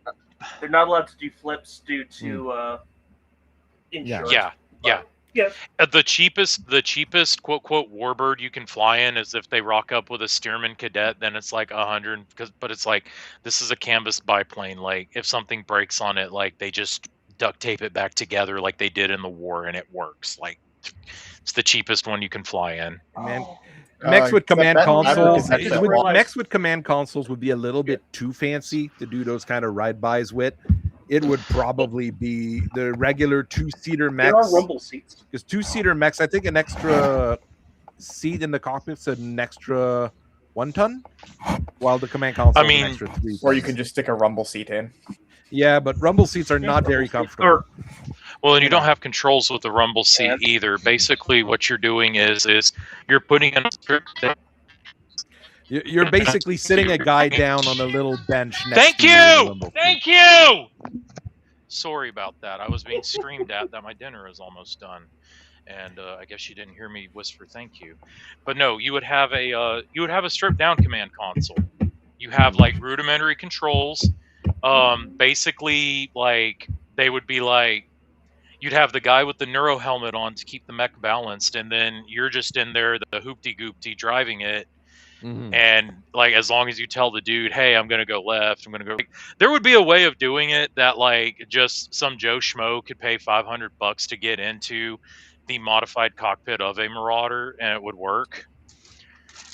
But they're not allowed to do flips due to insurance. Yeah. The cheapest quote quote warbird you can fly in is if they rock up with a Stearman Cadet, then it's like $100. But it's like, this is a canvas biplane. Like, if something breaks on it, like they just duct tape it back together like they did in the war, and it works. Like, it's the cheapest one you can fly in. Man, mechs with command consoles. Mechs Mechs with command consoles would be a little bit too fancy to do those kind of ride-bys with. It would probably be the regular 2-seater mechs. There are rumble seats. Because 2-seater mechs, I think an extra seat in the cockpit's an extra 1 ton, while the command console is an extra 3 tons. Or you can just stick a rumble seat in. Yeah, but rumble seats are not very comfortable. Well, and you don't have controls with the rumble seat either. Basically, what you're doing is you're putting in a strip. You're basically sitting a guy down on a little bench next Thank to you! Thank you! Sorry about that. I was being screamed at that my dinner is almost done. And I guess you didn't hear me whisper thank you. But no, you would have a stripped down command console. You have like rudimentary controls. Basically, like, they would be like, you'd have the guy with the neuro helmet on to keep the mech balanced, and then you're just in there, the hoopty-goopty, driving it. Mm-hmm. And like, as long as you tell the dude, hey, I'm gonna go left, I'm gonna go, like, there would be a way of doing it that like just some Joe Schmo could pay $500 to get into the modified cockpit of a Marauder, and it would work.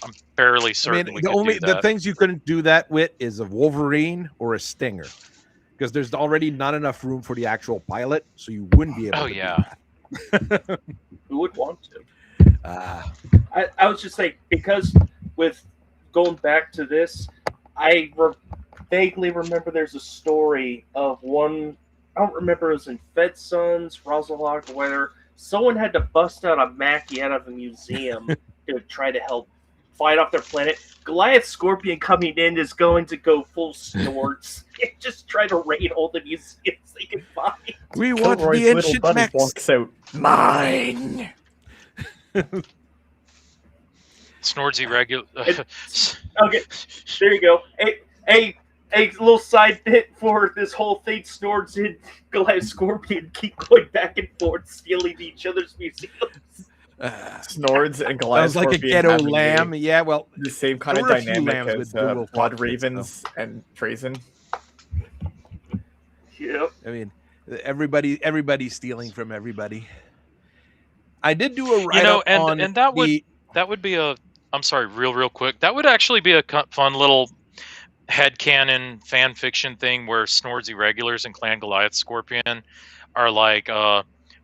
I'm fairly I certain mean, we the could only do that. the things you couldn't do that with is a Wolverine or a Stinger, because there's already not enough room for the actual pilot, so you wouldn't be able Oh to yeah. do that. Who would want to? I was just saying, because with going back to this, vaguely remember there's a story of one. I don't remember it was in Fed Sons, Rosalog, or whether someone had to bust out a Mackie out of a museum to try to help fight off their planet. Goliath Scorpion coming in is going to go full snorts and just try to raid all the museums they can find. We want Kilroy's the little ancient buddy mechs. walks out. Mine. Snordsy regular. Okay, there you go. A little side bit for this whole thing. Snords and Goliath Scorpion keep going back and forth, stealing each other's museums. Snords and That Goliath was like a Scorpion ghetto having lamb. Yeah, well, the same kind there of were a few dynamic lambs as with dual Blood cockpits, Ravens and Trazen. Yep. I mean, everybody's stealing from everybody. I did do a write up on and that would be a. I'm sorry, real quick. That would actually be a fun little headcanon fan fiction thing where Snords Irregulars and Clan Goliath Scorpion are like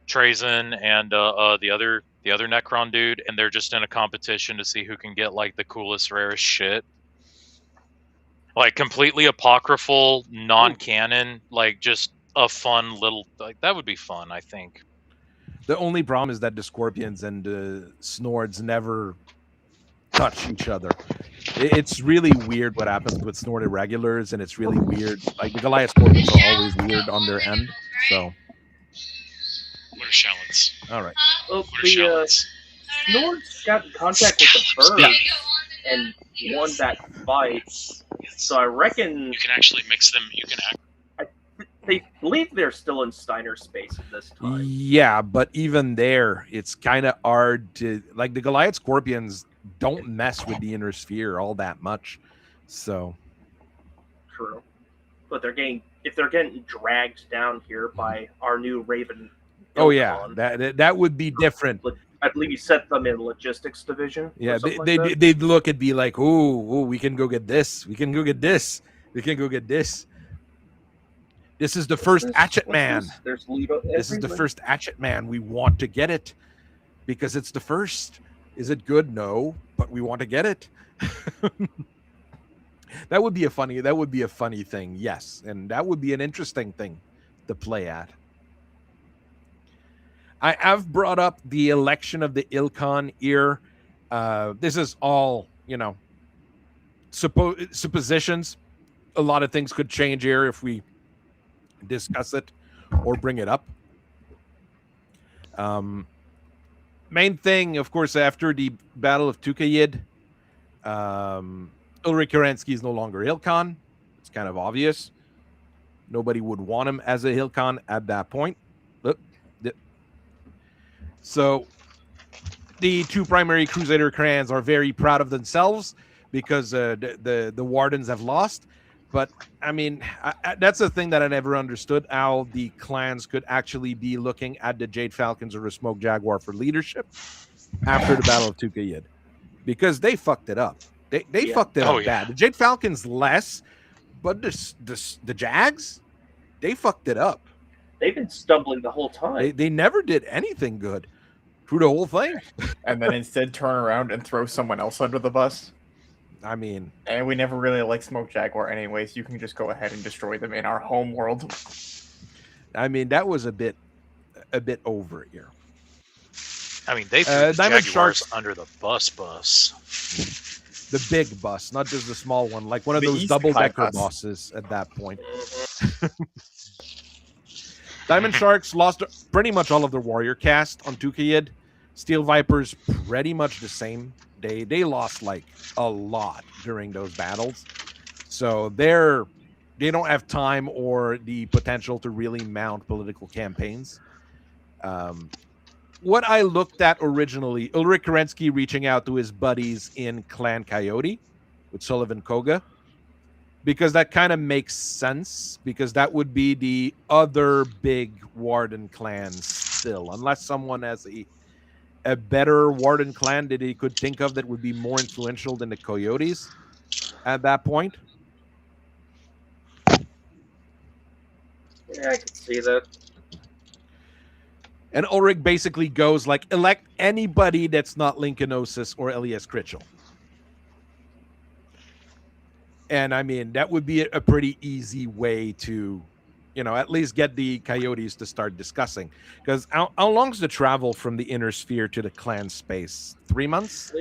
Trazen and the other Necron dude, and they're just in a competition to see who can get like the coolest, rarest shit. Like completely apocryphal, non-canon, like just a fun little like that would be fun, I think. The only problem is that the Scorpions and the Snords never touch each other. It's really weird what happens with Snort Irregulars, and it's really weird. Like the Goliath Scorpions are always weird on their end. So, What are shallots? all right. Well, What are the shallots? Snords got in contact with the birds and won that fight. So I reckon You can actually mix them. You can they believe they're still in Steiner space at this time. Yeah, but even there, it's kind of hard to like the Goliath Scorpions don't mess with the inner sphere all that much. So True, but if they're getting dragged down here by our new Raven. oh yeah, Ilkon, that would be different. I believe you set them in logistics division. Yeah, or something they like that. they'd look and be like, "Ooh, we can go get this. We can go get this. We can go get this. This is the first Hatchet Man. There's Lido This is the everywhere. first Hatchet Man. We want to get it because it's the first. Is it good? No, but we want to get it." That would be a funny thing. Yes, and that would be an interesting thing to play at. I have brought up the election of the Ilkon here. This is all, suppositions. A lot of things could change here if we discuss it or bring it up. Main thing, of course, after the Battle of Tukayid, Ulrich Kerensky is no longer Ilkon. It's kind of obvious. Nobody would want him as a Ilkon at that point. So the two primary Crusader clans are very proud of themselves because the Wardens have lost. But I mean, that's the thing that I never understood, how the clans could actually be looking at the Jade Falcons or the Smoke Jaguar for leadership after the Battle of Tukayid, because they fucked it up. They fucked it up bad. The Jade Falcons less, but the Jags, they fucked it up. They've been stumbling the whole time. They never did anything good through the whole thing. And then instead turn around and throw someone else under the bus. I mean, and we never really like Smoke Jaguar anyways. You can just go ahead and destroy them in our home world. I mean, that was a bit over here. I mean, they threw the Diamond Jaguars Sharks under the bus. The big bus, not just the small one, like one of The those East double-decker High bus. buses at that point. Diamond Sharks lost pretty much all of their warrior cast on Tukayid. Steel Vipers, pretty much the same. They lost like a lot during those battles. So they don't have time or the potential to really mount political campaigns. What I looked at originally, Ulrich Kerensky reaching out to his buddies in Clan Coyote with Sullivan Koga, because that kind of makes sense, because that would be the other big Warden clan still, unless someone has a better Warden clan that he could think of that would be more influential than the Coyotes at that point. Yeah, I could see that. And Ulrich basically goes like, elect anybody that's not Lincolnosis or Elias Critchell. And I mean, that would be a pretty easy way to, at least get the Coyotes to start discussing. Because how long's the travel from the inner sphere to the clan space? 3 months?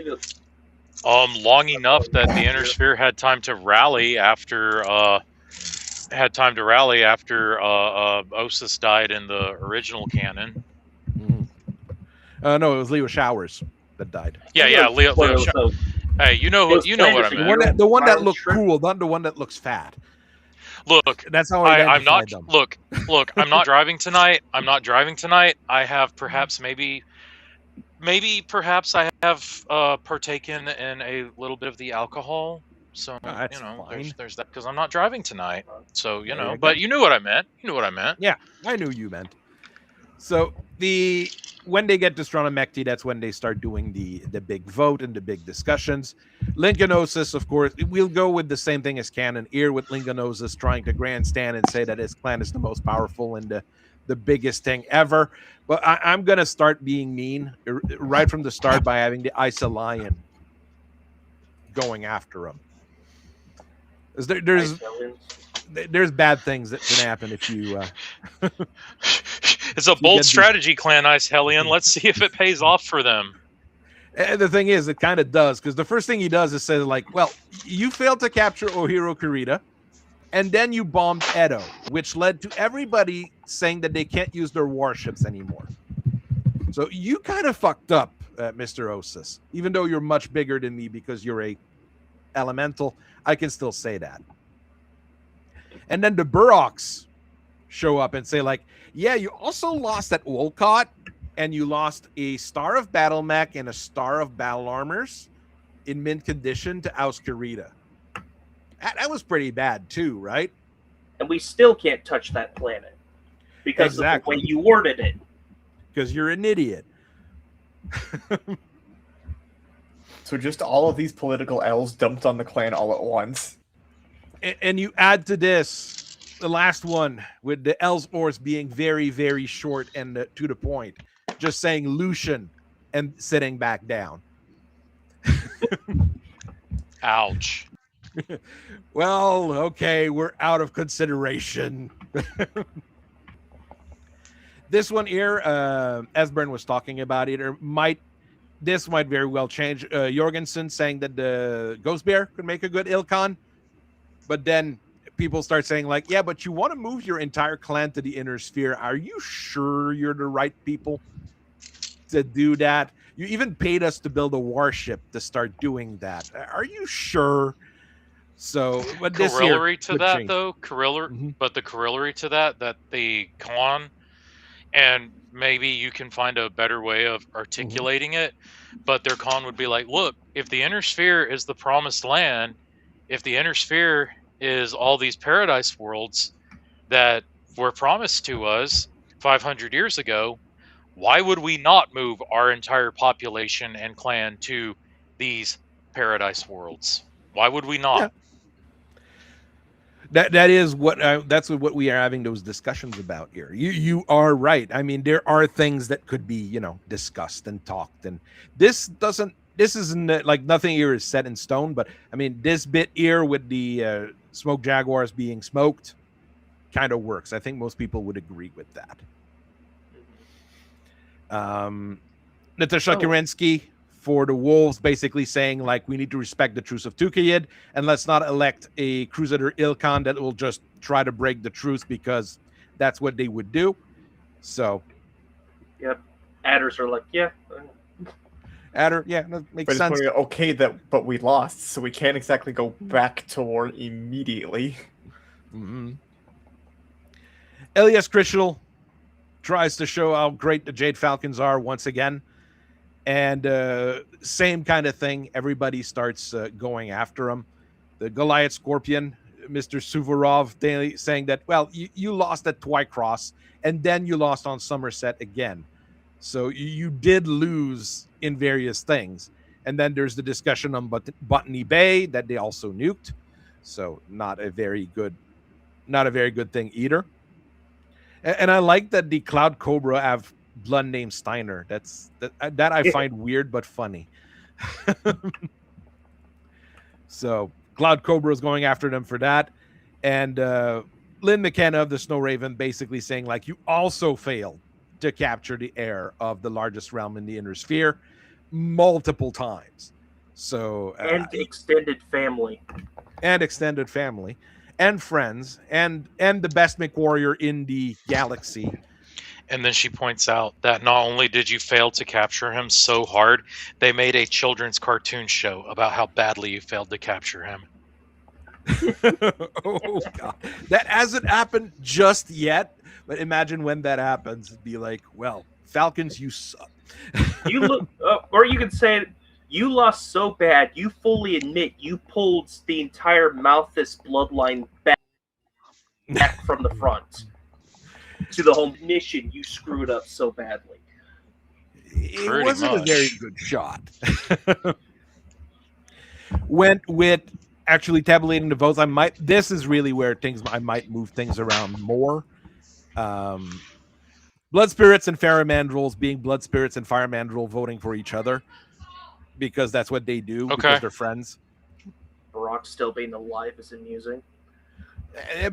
Long enough that the inner sphere had time to rally after Osis died in the original canon. No, it was Leo Showers that died. Yeah, Leo Showers. Hey, you know what I meant. The one that looked cool, not the one that looks fat. Look, that's how I'm not. them. Look. I'm not driving tonight. I have perhaps I have partaken in a little bit of the alcohol. So there's that because I'm not driving tonight. So but you knew what I meant. Yeah, I knew you meant. So when they get to Stronomecti, that's when they start doing the big vote and the big discussions. Lincolnosis, of course, we'll go with the same thing as canon here, with Lincolnosis trying to grandstand and say that his clan is the most powerful and the biggest thing ever. But I'm going to start being mean right from the start by having the Isa Lion going going him. There's bad things that can happen if you... It's a bold strategy, Clan Ice Hellion. Let's see if it pays off for them. And the thing is, it kind of does, because the first thing he does is say, like, well, you failed to capture Ohiro Kurita, and then you bombed Edo, which led to everybody saying that they can't use their warships anymore. So you kind of fucked up, Mr. Osis. Even though you're much bigger than me because you're a elemental, I can still say that. And then the Burrocks show up and say, like, yeah, you also lost at Wolcott, and you lost a Star of Battle Mech and a Star of Battle Armors in mint condition to Auscarita. That was pretty bad too, right? And we still can't touch that planet because of the way you worded it. Because you're an idiot. So just all of these political L's dumped on the clan all at once. And you add to this the last one with the Ellsworths being very, very short and to the point. Just saying Lucian and sitting back down. Ouch. Well, okay, we're out of consideration. This one here, Esbern was talking about it, this might very well change. Jorgensen saying that the Ghost Bear could make a good Ilkhan, but then people start saying, like, yeah, but you want to move your entire clan to the inner sphere. Are you sure you're the right people to do that? You even paid us to build a warship to start doing that. Are you sure? So, but this corollary to that, change. Though, but the corollary to that the Khan, and maybe you can find a better way of articulating it, but their Khan would be like, look, if the inner sphere is the promised land, if the inner sphere is all these paradise worlds that were promised to us 500 years ago, why would we not move our entire population and clan to these paradise worlds? Why would we not? Yeah. That is that's what we are having those discussions about here. You are right. I mean, there are things that could be, discussed and talked, and this isn't like nothing here is set in stone, but I mean, this bit here with the smoke jaguars being smoked kind of works. I think most people would agree with that. Natasha Kerensky for the Wolves basically saying, like, we need to respect the truce of Tukayid and let's not elect a Crusader Ilkhan that will just try to break the truce, because that's what they would do. So yep, adders are like, yeah, Adder, yeah, that makes sense. Okay, but we lost, so we can't exactly go back to war immediately. Mm-hmm. Elias Critchell tries to show how great the Jade Falcons are once again. And same kind of thing. Everybody starts going after him. The Goliath Scorpion, Mr. Suvorov, saying that, well, you lost at Twycross, and then you lost on Somerset again. So you did lose in various things. And then there's the discussion on Botany Bay that they also nuked. So not a very good thing either. And I like that the Cloud Cobra have blood name Steiner. That I find weird but funny. So Cloud Cobra is going after them for that. And Lynn McKenna of the Snow Raven basically saying, like, you also failed to capture the heir of the largest realm in the Inner Sphere multiple times. So and extended family. And extended family. And friends. And the best McWarrior in the galaxy. And then she points out that not only did you fail to capture him so hard, they made a children's cartoon show about how badly you failed to capture him. Oh God, that hasn't happened just yet. But imagine when that happens. It'd be like, well, Falcons, you suck. You look, or you could say, you lost so bad. You fully admit you pulled the entire Malthus bloodline back from the front to the whole mission. You screwed up so badly. It wasn't a very good shot. Went with actually tabulating the votes. This is really where I might move things around more. Blood Spirits and Faramandrels being Blood Spirits and Faramandrel voting for each other because that's what they do, because they're friends. Baroque still being alive is amusing.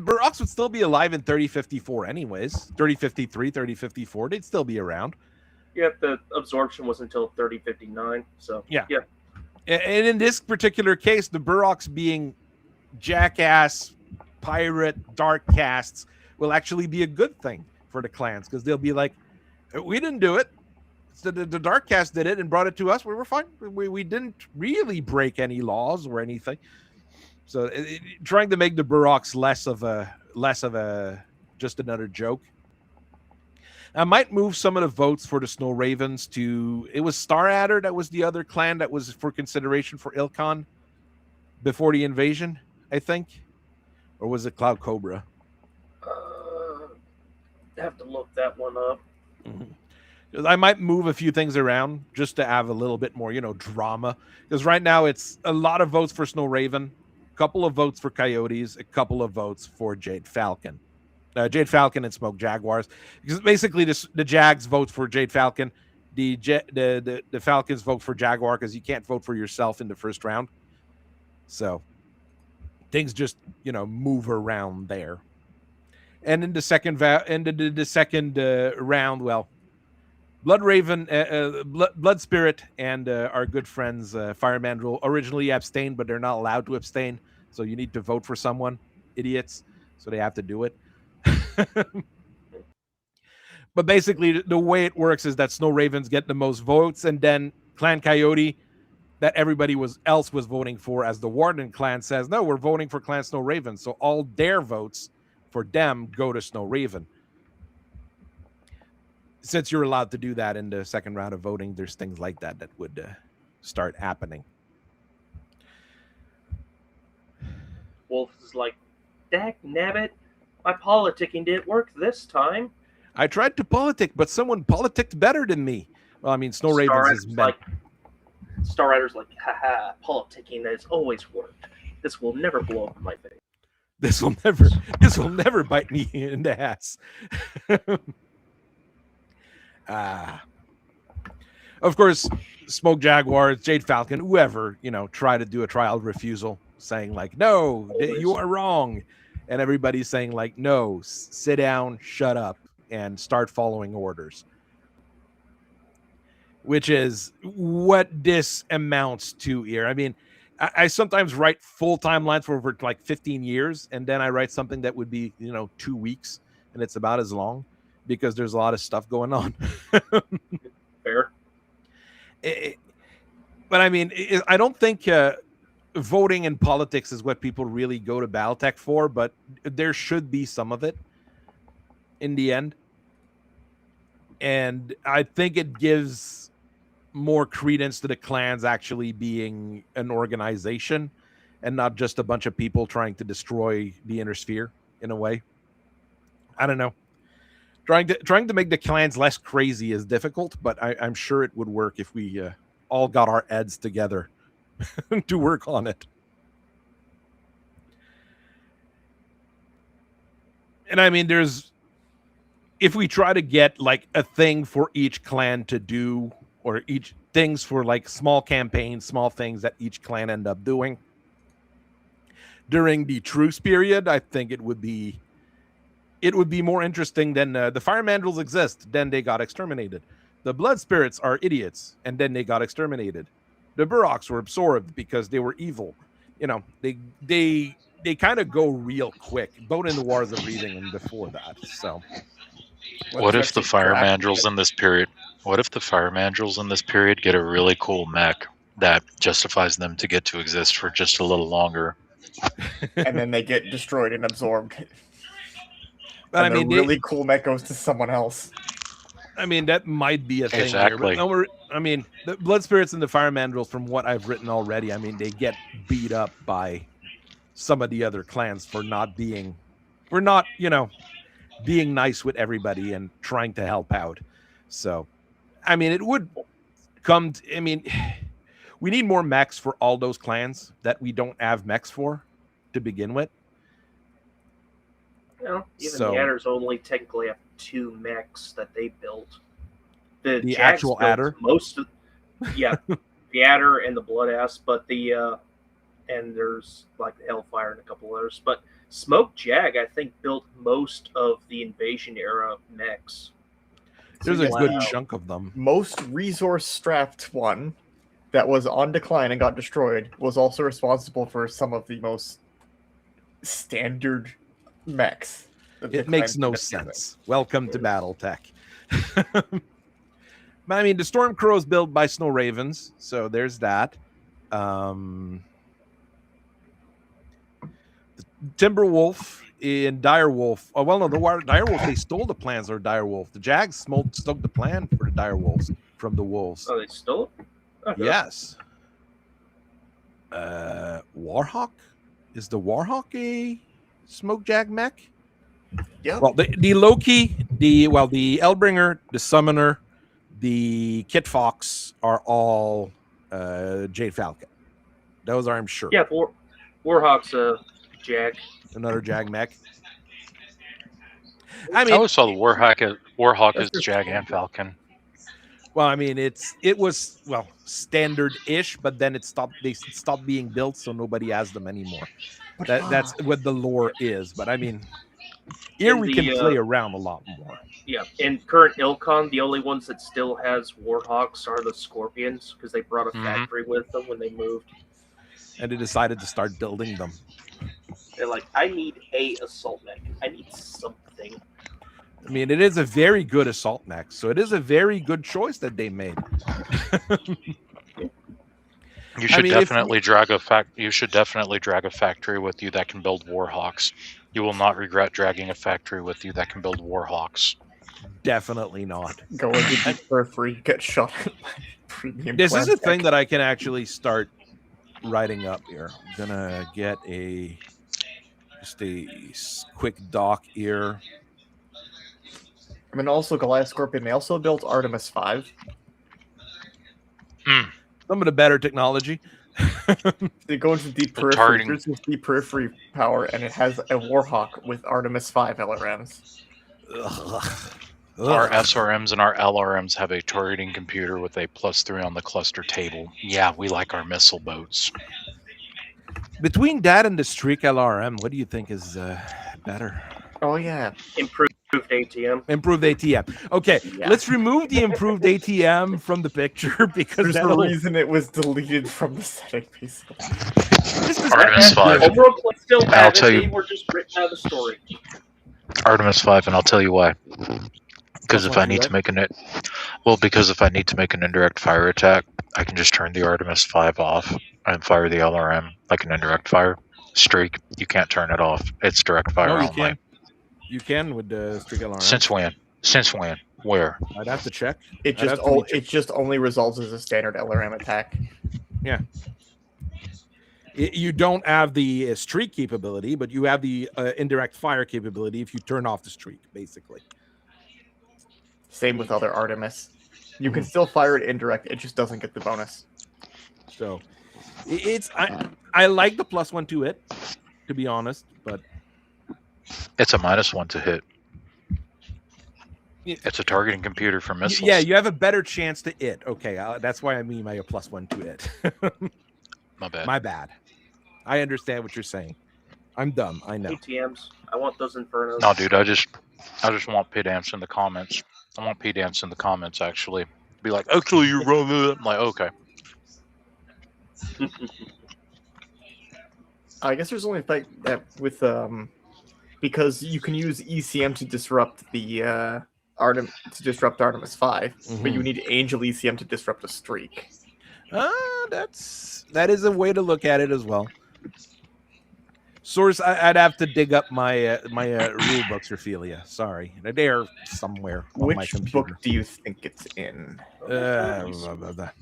Baroque would still be alive in 3054 anyways. 3053, 3054, they'd still be around. Yeah, the absorption was until 3059, so yeah. And in this particular case, the Burrocks being jackass, pirate, dark casts will actually be a good thing for the clans, because they'll be like, we didn't do it. So the dark cast did it and brought it to us. We were fine. We didn't really break any laws or anything. So trying to make the Burrocks less of a just another joke. I might move some of the votes for the Snow Ravens to, it was Star Adder that was the other clan that was for consideration for Ilkhan before the invasion, I think. Or was it Cloud Cobra? I have to look that one up. Mm-hmm. I might move a few things around just to have a little bit more, drama. Because right now it's a lot of votes for Snow Raven, a couple of votes for Coyotes, a couple of votes for Jade Falcon. Jade Falcon and Smoke Jaguars, because basically the Jags vote for Jade Falcon, the Falcons vote for Jaguar, because you can't vote for yourself in the first round. So things just move around there. And in the second round, well, Blood Raven, Blood Spirit, and our good friends Firemandrel originally abstained, but they're not allowed to abstain. So you need to vote for someone, idiots. So they have to do it. But basically, the way it works is that Snow Ravens get the most votes, and then Clan Coyote, that everybody else was voting for as the Warden clan, says, no, we're voting for Clan Snow Raven. So all their votes for them go to Snow Raven. Since you're allowed to do that in the second round of voting, there's things like that would start happening. Wolf is like, dag nabbit, my politicking didn't work this time. I tried to politic, but someone politicked better than me. Well, I mean, Snow Ravens is meant. Star Rider's like, haha, politicking has always worked. This will never blow up in my face. This will never bite me in the ass. Of course, Smoke Jaguars, Jade Falcon, whoever, try to do a trial refusal, saying like, no, you are wrong. And everybody's saying like, no, sit down, shut up, and start following orders. Which is what this amounts to here. I mean, I sometimes write full timelines for over like 15 years, and then I write something that would be, 2 weeks, and it's about as long because there's a lot of stuff going on. Fair. But I mean, I don't think voting and politics is what people really go to Battletech for, but there should be some of it in the end. And I think it gives more credence to the clans actually being an organization and not just a bunch of people trying to destroy the Inner Sphere in a way. I don't know. Trying to make the clans less crazy is difficult, but I'm sure it would work if we all got our heads together to work on it. And I mean, if we try to get like a thing for each clan to do, or each things for like small campaigns, small things that each clan end up doing during the truce period, I think it would be more interesting than the fire mandrels exist, then they got exterminated. The blood spirits are idiots, and then they got exterminated. The Buroks were absorbed because they were evil. You know, they kind of go real quick, both in the Wars of Breathing and before that. So, What if the fire mandrels in this period? What if the fire mandrels in this period get a really cool mech that justifies them to get to exist for just a little longer? And then they get destroyed and absorbed. But and I mean, really cool mech goes to someone else. I mean, that might be a thing Exactly. here. But I mean, the blood spirits and the fire mandrels, from what I've written already, I mean, they get beat up by some of the other clans for not, you know, being nice with everybody and trying to help out. So, I mean, it would come I mean, we need more mechs for all those clans that we don't have mechs for to begin with. You know, even the Adders only technically have 2 mechs that they built. The Jags actual Adder? Most of, the Adder and the Bloodass, but and there's like the Hellfire and a couple others. But Smoke Jag, I think, built most of the Invasion era mechs. There's a good chunk of them. Most resource-strapped one that was on decline and got destroyed was also responsible for some of the most standard mechs. It makes no sense. Welcome to Battletech. But I mean, the Storm Crow is built by Snow Ravens, so there's that. The Timberwolf and Direwolf. Oh, well, no, the Direwolf, they stole the plans of Direwolf. The Jags stole the plan for the Direwolves from the Wolves. Oh, they stole it? Okay. Yes. Warhawk? Is the Warhawk a Smoke Jag mech? Yeah. Well, the Loki, the Elbringer, the Summoner, the Kit Fox are all Jade Falcon. Those are, I'm sure. Yeah, Warhawk's a Jag. Another Jag mech. I mean, I always saw the Warhawk as Jag and Falcon. Well, I mean, it was standard-ish, but then they stopped being built, so nobody has them anymore. That's what the lore is. But I mean, here we can play around a lot more. Yeah, in current Ilcon, the only ones that still has Warhawks are the Scorpions, because they brought a factory with them when they moved. And they decided to start building them. They're like, I need a assault mech. I need something. I mean, it is a very good assault mech, so it is a very good choice that they made. You should definitely drag a factory with you that can build Warhawks. You will not regret dragging a factory with you that can build Warhawks. Definitely not. Go into deep periphery, get shot. Premium this is a thing that I can actually start writing up here. I'm gonna get just a quick doc here. I mean, also Goliath Scorpion. They also built Artemis 5. Some of the better technology. They go into deep periphery. There's this deep periphery power, and it has a Warhawk with Artemis 5 LRMs. Our SRMs and our LRMs have a targeting computer with a +3 on the cluster table. Yeah, we like our missile boats. Between that and the Streak LRM, what do you think is better? Oh, yeah. Improved ATM. Improved ATM. Okay, let's remove the improved ATM from the picture because there's no reason it was deleted from the setting piece. Artemis 5. I'll tell you. We're just written out of the story. Artemis 5, and I'll tell you why. Because if I need to make because if I need to make an indirect fire attack, I can just turn the Artemis 5 off and fire the LRM like an indirect fire. Streak, you can't turn it off. It's direct fire only. Can. You can with the Streak LRM. Since when? Where? I'd have to check. It just only resolves as a standard LRM attack. Yeah. You don't have the streak capability, but you have the indirect fire capability if you turn off the streak, basically. Same with other Artemis. You can still fire it indirect, it just doesn't get the bonus. So I like the +1 to hit, to be honest, but It's a -1 to hit. Yeah. It's a targeting computer for missiles. Yeah, you have a better chance to hit. Okay, that's why I mean by a +1 to hit. My bad. My bad. I understand what you're saying. I'm dumb. I know. ATMs. I want those Infernos. No, dude, I just want P-Dance in the comments. I want P-Dance in the comments, actually. Be like, actually, you're wrong. I'm like, okay. I guess there's only a fact that with because you can use ECM to disrupt the Artemis 5, but you need Angel ECM to disrupt a streak. That is a way to look at it as well. Source, I'd have to dig up my rule books, Ophelia. Sorry, they're somewhere on my Which computer. book do you think it's in? To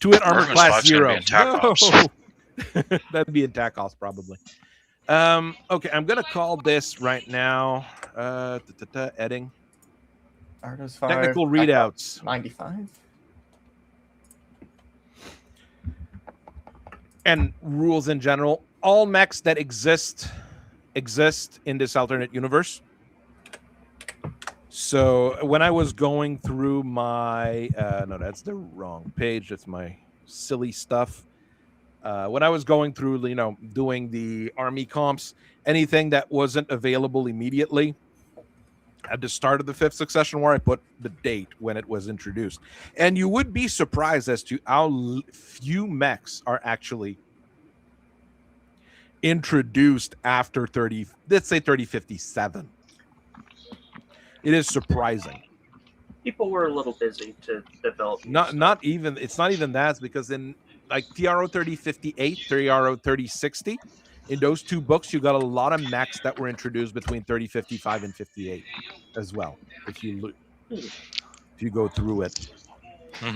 hit armor class 0. No. That'd be in TACOS probably. Okay, I'm gonna call this right now. Edding. Artemis 5, Technical readouts. 95. And rules in general. All mechs that exist in this alternate universe. So when I was going through my no, that's the wrong page. That's my silly stuff. When I was going through, doing the army comps, anything that wasn't available immediately at the start of the 5th Succession War, I put the date when it was introduced. And you would be surprised as to how few mechs are actually introduced after 3057. It is surprising. People were a little busy to develop. It's not even that, because in like TRO 3058, TRO 3060, in those two books, you got a lot of mechs that were introduced between 3055 and 58 as well. If you go through it,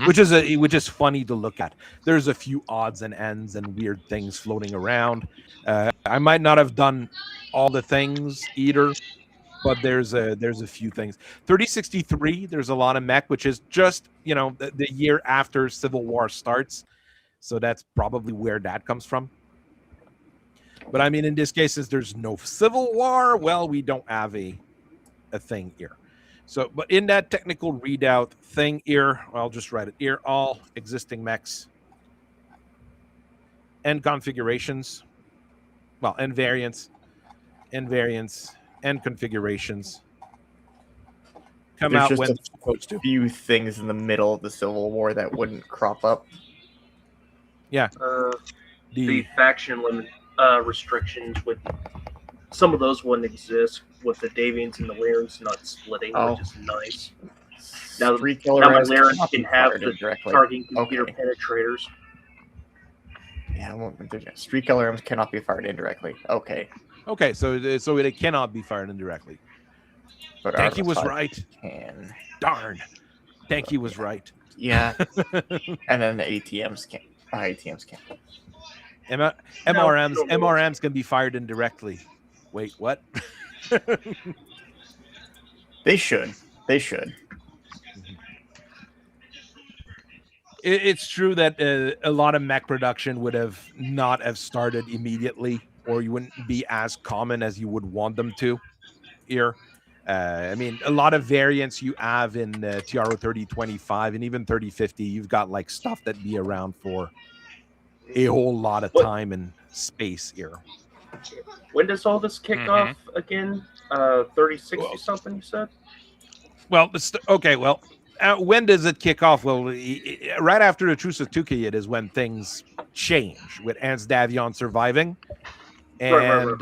which is funny to look at. There's a few odds and ends and weird things floating around. I might not have done all the things either, but there's a few things. 3063, there's a lot of mech, which is just the year after Civil War starts. So that's probably where that comes from. But I mean, in this case, since there's no Civil War, well, we don't have a thing here. So, but in that technical readout thing here, I'll just write it here, all existing mechs and configurations, well, and variants, and configurations come There's out just when they're supposed to. Few things in the middle of the Civil War that wouldn't crop up. Yeah. The faction limit restrictions with some of those wouldn't exist with the Davians and the Lyrans not splitting, which is nice. Now my Lyran can have the targeting computer penetrators. Yeah, Street Killer Arms cannot be fired indirectly. Okay, so it cannot be fired indirectly. But Tanky was right. Can. Darn. Tanky was right. Yeah. And then the ATMs can't. ATMs can't. MRMs can be fired indirectly. Wait, what? They should. It's true that a lot of mech production would have not have started immediately, or you wouldn't be as common as you would want them to here. I mean, a lot of variants you have in TRO 3025 and even 3050, you've got like stuff that be around for a whole lot of time and space here. When does all this kick off again? 3060 something, you said? Well, okay, well, when does it kick off? Well, right after the Truce of Tukayid is when things change, with Ants Davion surviving. And right.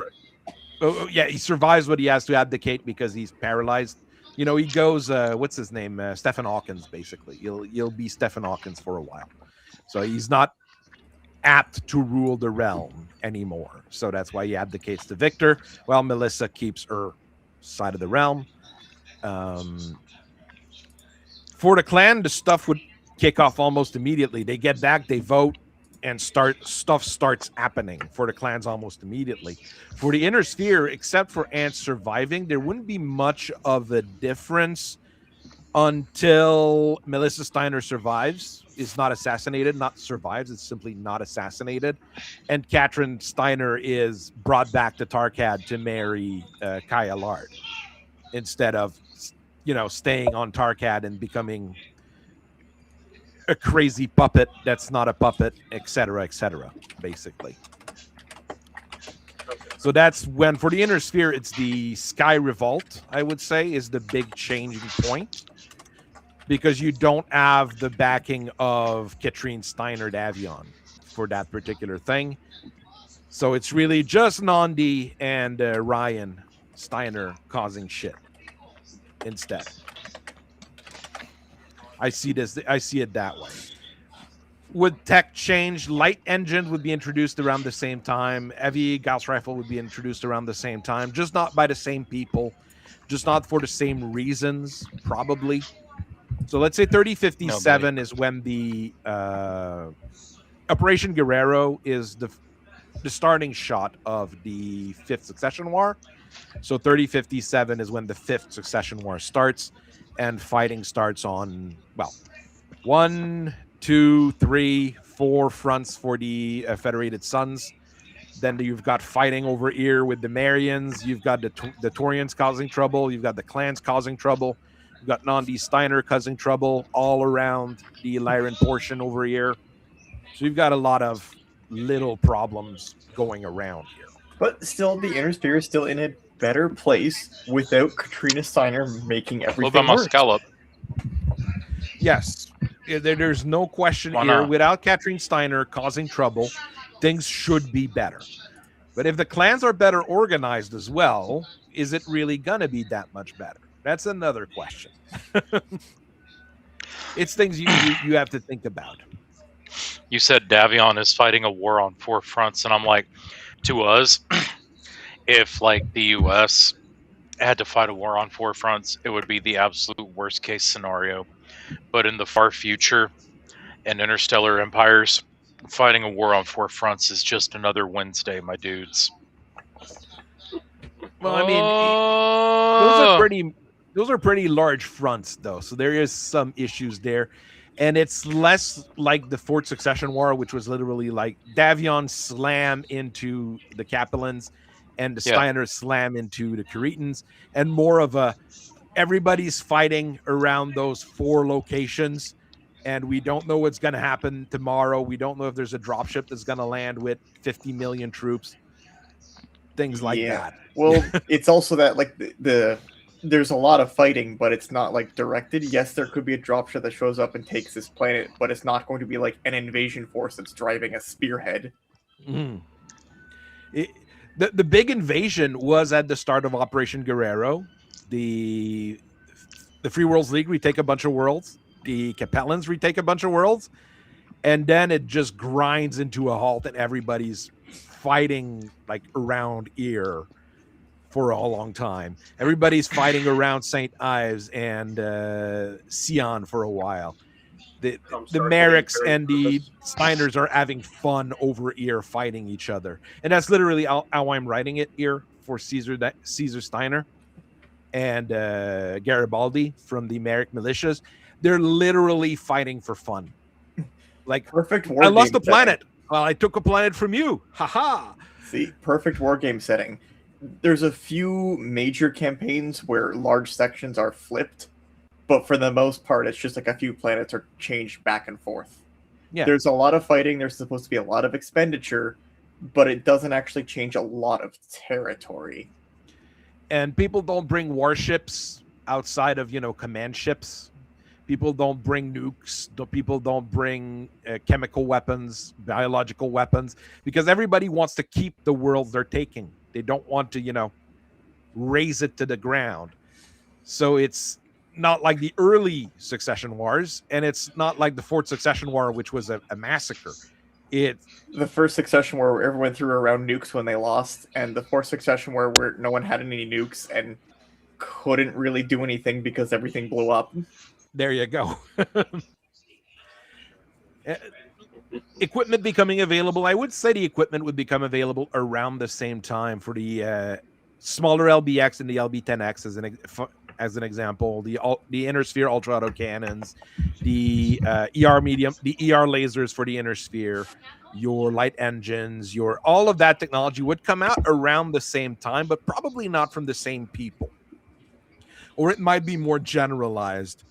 Oh, yeah, he survives, but he has to abdicate because he's paralyzed. He goes, what's his name? Stephen Hawkins, basically. He'll be Stephen Hawkins for a while. So he's not apt to rule the realm anymore. So that's why he abdicates to Victor, while Melissa keeps her side of the realm. For the clan, the stuff would kick off almost immediately. They get back, they vote, and stuff starts happening for the clans almost immediately. For the Inner Sphere, except for Ants surviving, there wouldn't be much of a difference until Melissa Steiner survives, is not assassinated, not survives, it's simply not assassinated. And Katrin Steiner is brought back to Tarkad to marry Kaya Lard instead of, staying on Tarkad and becoming a crazy puppet that's not a puppet, etc., basically. Okay. So that's when, for the Inner Sphere, it's the Sky Revolt, I would say, is the big changing point. Because you don't have the backing of Katrine Steiner Davion for that particular thing. So it's really just Nandi and Ryan Steiner causing shit instead. I see it that way. Would tech change? Light engine would be introduced around the same time. Heavy Gauss rifle would be introduced around the same time, just not by the same people, just not for the same reasons, probably. So let's say 3057 is when the Operation Guerrero is the starting shot of the Fifth Succession War. So 3057 is when the Fifth Succession War starts, and fighting starts on, 1, 2, 3, 4 fronts for the Federated Sons. Then you've got fighting over here with the Marians. You've got the Torians causing trouble. You've got the clans causing trouble. You've got Nandi Steiner causing trouble all around the Lyran portion over here. So you've got a lot of little problems going around here. But still, the Inner Sphere is still in a better place without Katrina Steiner making everything What about my worse. scallop? Yes, there's no question Why here. not? Without Katrine Steiner causing trouble, things should be better. But if the clans are better organized as well, is it really going to be that much better? That's another question. It's things you have to think about. You said Davion is fighting a war on 4 fronts, and I'm like, to us, if like the U.S. had to fight a war on 4 fronts, it would be the absolute worst case scenario. But in the far future, and interstellar empires, fighting a war on 4 fronts is just another Wednesday, my dudes. Well, I mean, those are pretty large fronts, though. So there is some issues there. And it's less like the Fourth Succession War, which was literally like Davion slam into the Capellans and the Steiners slam into the Curetans, and more of a everybody's fighting around those 4 locations, and we don't know what's going to happen tomorrow. We don't know if there's a dropship that's going to land with 50 million troops, things like that. Well, it's also that like there's a lot of fighting, but it's not like directed. Yes, there could be a dropship that shows up and takes this planet, but it's not going to be like an invasion force that's driving a spearhead. Mm. The big invasion was at the start of Operation Guerrero. The Free Worlds League retake a bunch of worlds. The Capellans retake a bunch of worlds. And then it just grinds into a halt, and everybody's fighting like around here for a long time. Everybody's fighting around St. Ives and Sion for a while. The Merricks and the Steiners are having fun over here fighting each other. And that's literally how I'm writing it here for Caesar Steiner and Garibaldi from the Merrick militias. They're literally fighting for fun. Like, perfect war I lost game a planet. setting. Well, I took a planet from you. Haha. See, perfect war game setting. There's a few major campaigns where large sections are flipped, but for the most part, it's just like a few planets are changed back and forth. Yeah. There's a lot of fighting. There's supposed to be a lot of expenditure, but it doesn't actually change a lot of territory. And people don't bring warships outside of, command ships. People don't bring nukes. People don't bring chemical weapons, biological weapons, because everybody wants to keep the world they're taking. They don't want to, raise it to the ground. So it's not like the early Succession Wars, and it's not like the Fourth Succession War, which was a massacre. It's the First Succession War where everyone threw around nukes when they lost, and the Fourth Succession War where no one had any nukes and couldn't really do anything because everything blew up. There you go. Equipment becoming available. I would say the equipment would become available around the same time for the smaller LBX and the LB10X as an example, the inner sphere ultra auto cannons, the ER medium, the ER lasers for the inner sphere, your light engines, your all of that technology would come out around the same time, but probably not from the same people. Or it might be more generalized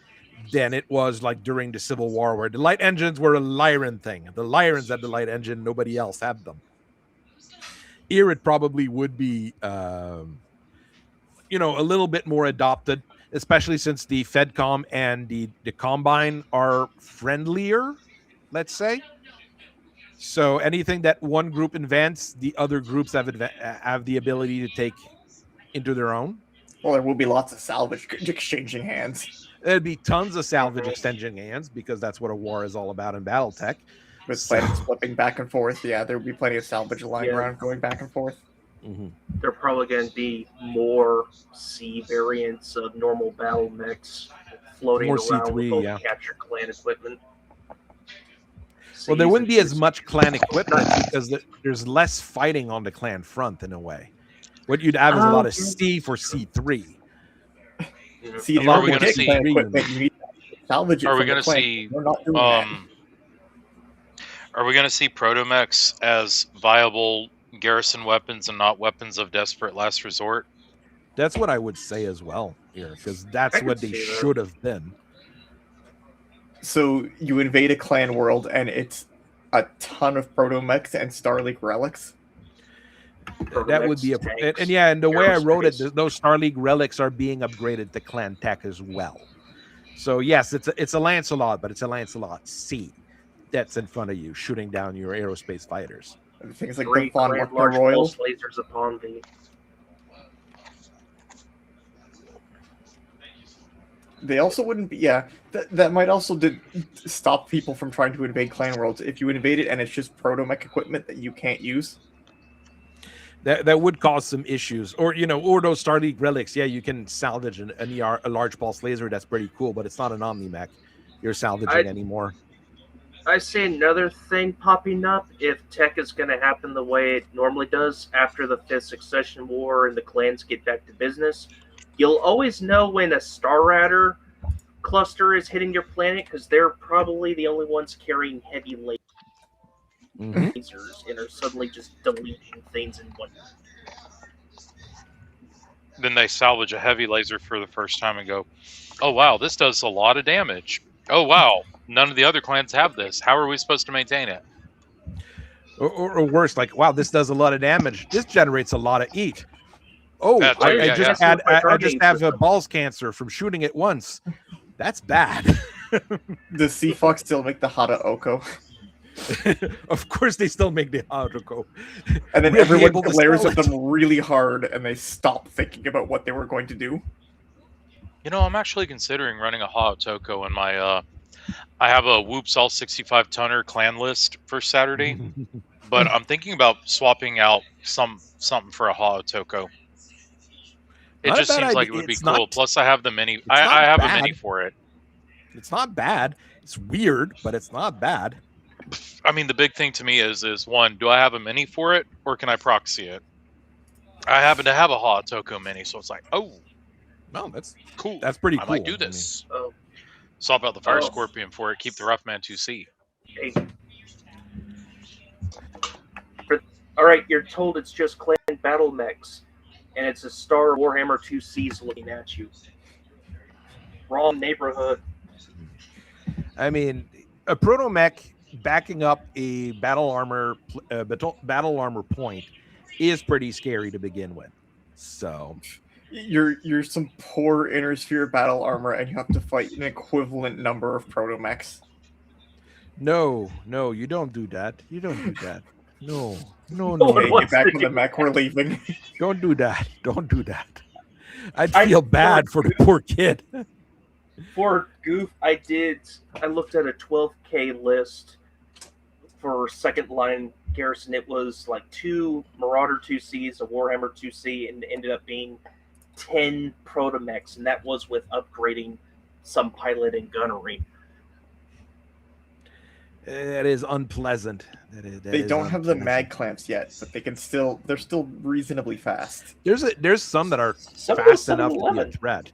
than it was like during the Civil War, where the light engines were a Lyran thing. The Lyrans had the light engine, nobody else had them. Here it probably would be a little bit more adopted, especially since the Fedcom and the Combine are friendlier, let's say. So anything that one group invents, the other groups have the ability to take into their own. Well, there will be lots of salvage exchanging hands. There'd be tons of salvage exchanging hands because that's what a war is all about in Battletech. With planets flipping back and forth, yeah, there would be plenty of salvage lying around going back and forth. Mm-hmm. There are probably going to be more C variants of normal battle mechs floating More around C3, with all yeah. the capture clan equipment. Well, there Cs wouldn't and be as Cs. much clan equipment because there's less fighting on the clan front in a way. What you'd have is a lot of C for C3. See, A lot Are we more gonna kit see- equipment, you need to salvage it Are we from the gonna clan. see, We're not doing that. Are we going to see protomechs as viable garrison weapons and not weapons of desperate last resort? That's what I would say as well here, because that's I could what they see that. should have been. So you invade a clan world, and it's a ton of protomechs and Starleague relics. That would be a Tanks, and the way I wrote it, aerospace. those Starleague relics are being upgraded to clan tech as well. So yes, it's a Lancelot, but it's a Lancelot C that's in front of you, shooting down your aerospace fighters. And things like 3 the Von grand Muckner large Royal. pulse lasers upon the. They also wouldn't be, yeah. That might also stop people from trying to invade clan worlds. If you invade it and it's just protomech equipment that you can't use. That would cause some issues, or those Starleague relics. Yeah, you can salvage an ER, a large pulse laser. That's pretty cool, but it's not an Omni-Mech you're salvaging anymore. I see another thing popping up. If tech is going to happen the way it normally does after the 5th Succession War and the clans get back to business, you'll always know when a Star Radar cluster is hitting your planet because they're probably the only ones carrying heavy lasers and are suddenly just deleting things in one. Then they salvage a heavy laser for the first time and go, oh wow, this does a lot of damage. Oh wow, none of the other clans have this. How are we supposed to maintain it? Or worse, like, wow, this does a lot of damage. This generates a lot of heat. Oh, That's I right, just yeah. I just have a balls cancer from shooting it once. That's bad. Does Sea Fox still make the Hada Oko? Of course, they still make the Haruko. And then We'll be everyone able to glares sell at them really hard and they stop thinking about what they were going to do. I'm actually considering running a Haotoko in my I have a Whoops all 65 tonner clan list for Saturday, but I'm thinking about swapping out something for a Haotoko. It Not a just bad seems like idea. it would be It's cool. not- Plus, I have the mini. not I have a bad. mini for it. It's not bad. It's weird, but it's not bad. I mean, the big thing to me is one: do I have a mini for it, or can I proxy it? I happen to have a Haotoko mini, so it's like, oh, No, that's cool. that's pretty I cool. might do this. Oh, Swap out the Fire Oh. Scorpion for it. Keep the Roughman 2C. hey. All right, you're told it's just clan battle mechs, and it's a Star Warhammer 2Cs looking at you. Wrong neighborhood. I mean, a proto-mech backing up a battle armor point is pretty scary to begin with. So You're some poor inner sphere battle armor and you have to fight an equivalent number of protomechs. no, you don't do that. You don't do that. No, No no. one Okay, wants get back to to the do mech, we're leaving. Don't do that. Don't do that. I'd feel bad for the poor kid. For goof, I looked at a 12K list for second line garrison. It was like 2 Marauder 2Cs, a Warhammer 2C, and it ended up being 10 protomechs, and that was with upgrading some pilot and gunnery. That is unpleasant. They don't have the mag clamps yet, but they're still reasonably fast. There's some that are Some of fast those enough to be a 711. threat.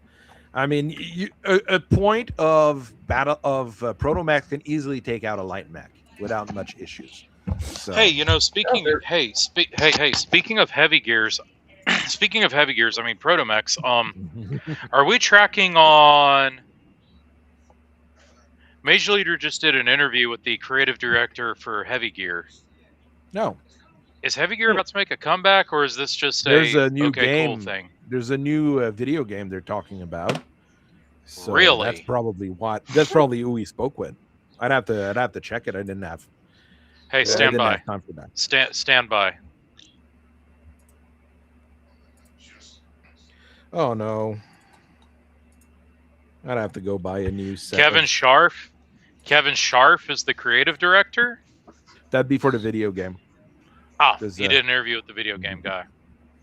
I mean, a point of battle of protomech can easily take out a light mech without much issues. So Hey, speaking. they're- Speaking of heavy gears. Speaking of heavy gears, I mean Protomechs. Are we tracking on? Major Leader just did an interview with the creative director for Heavy Gear. no, Is Heavy Gear about to make a comeback, or is this just there's a new okay, game. cool thing? There's a new video game they're talking about. So Really? that's probably what. That's probably who he spoke with. I'd have to check it. I didn't have. Hey, I stand didn't by. have time for that. Stand by. Oh no. I'd have to go buy a new set. Kevin Scharf. Kevin Scharf is the creative director. That'd be for the video game. Ah, Does, he did an interview with the video game guy.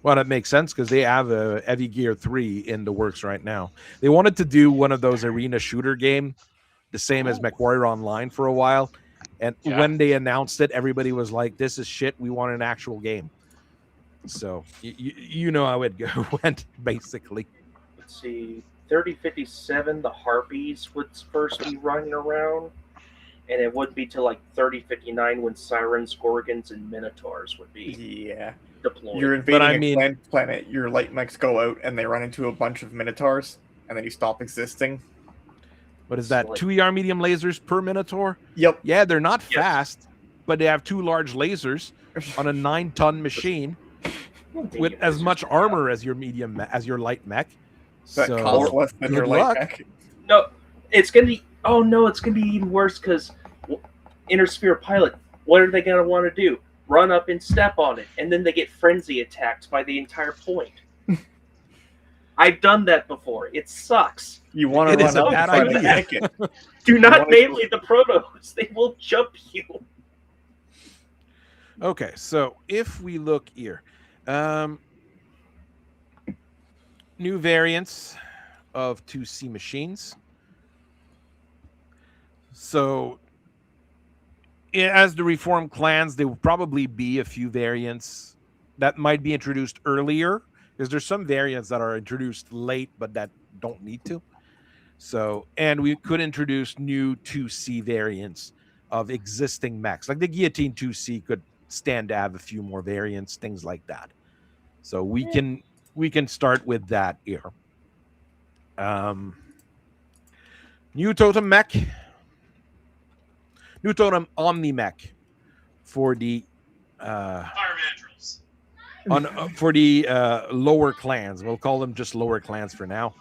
Well, that makes sense because they have a Heavy Gear 3 in the works right now. They wanted to do one of those arena shooter game, the same as MechWarrior Online for a while. And when they announced it, everybody was like, this is shit. We want an actual game. So you know how it went, basically. let's see, 3057, the Harpies would first be running around, and it would be to like 3059 when Sirens, Gorgons, and Minotaurs would be Yeah. deployed. You're invading I a mean- planet, your light mechs go out, and they run into a bunch of Minotaurs, and then you stop existing. What is that? Slick. 2 ER medium lasers per Minotaur? Yep. Yeah, they're not Yes. fast, but they have 2 large lasers on a 9-ton machine with as much armor as your light mech. That So costs less than your good light luck. mech. No, it's gonna be. Oh no, it's gonna be even worse because Intersphere Pilot. What are they gonna want to do? Run up and step on it, and then they get frenzy attacked by the entire point. I've done that before. It sucks. You want It to is run a up bad and try to idea. hack it. Do You not wanna- melee the Protos. They will jump you. Okay, so if we look here, new variants of 2C machines. So, as the reformed clans, there will probably be a few variants that might be introduced earlier, because there's some variants that are introduced late but that don't need to. So, and we could introduce new 2C variants of existing mechs, like the Guillotine 2C could stand to have a few more variants, things like that. So we can start with that here. New Totem Mech, new Totem Omni Mech for the Fire mandrels. for the lower clans. We'll call them just lower clans for now.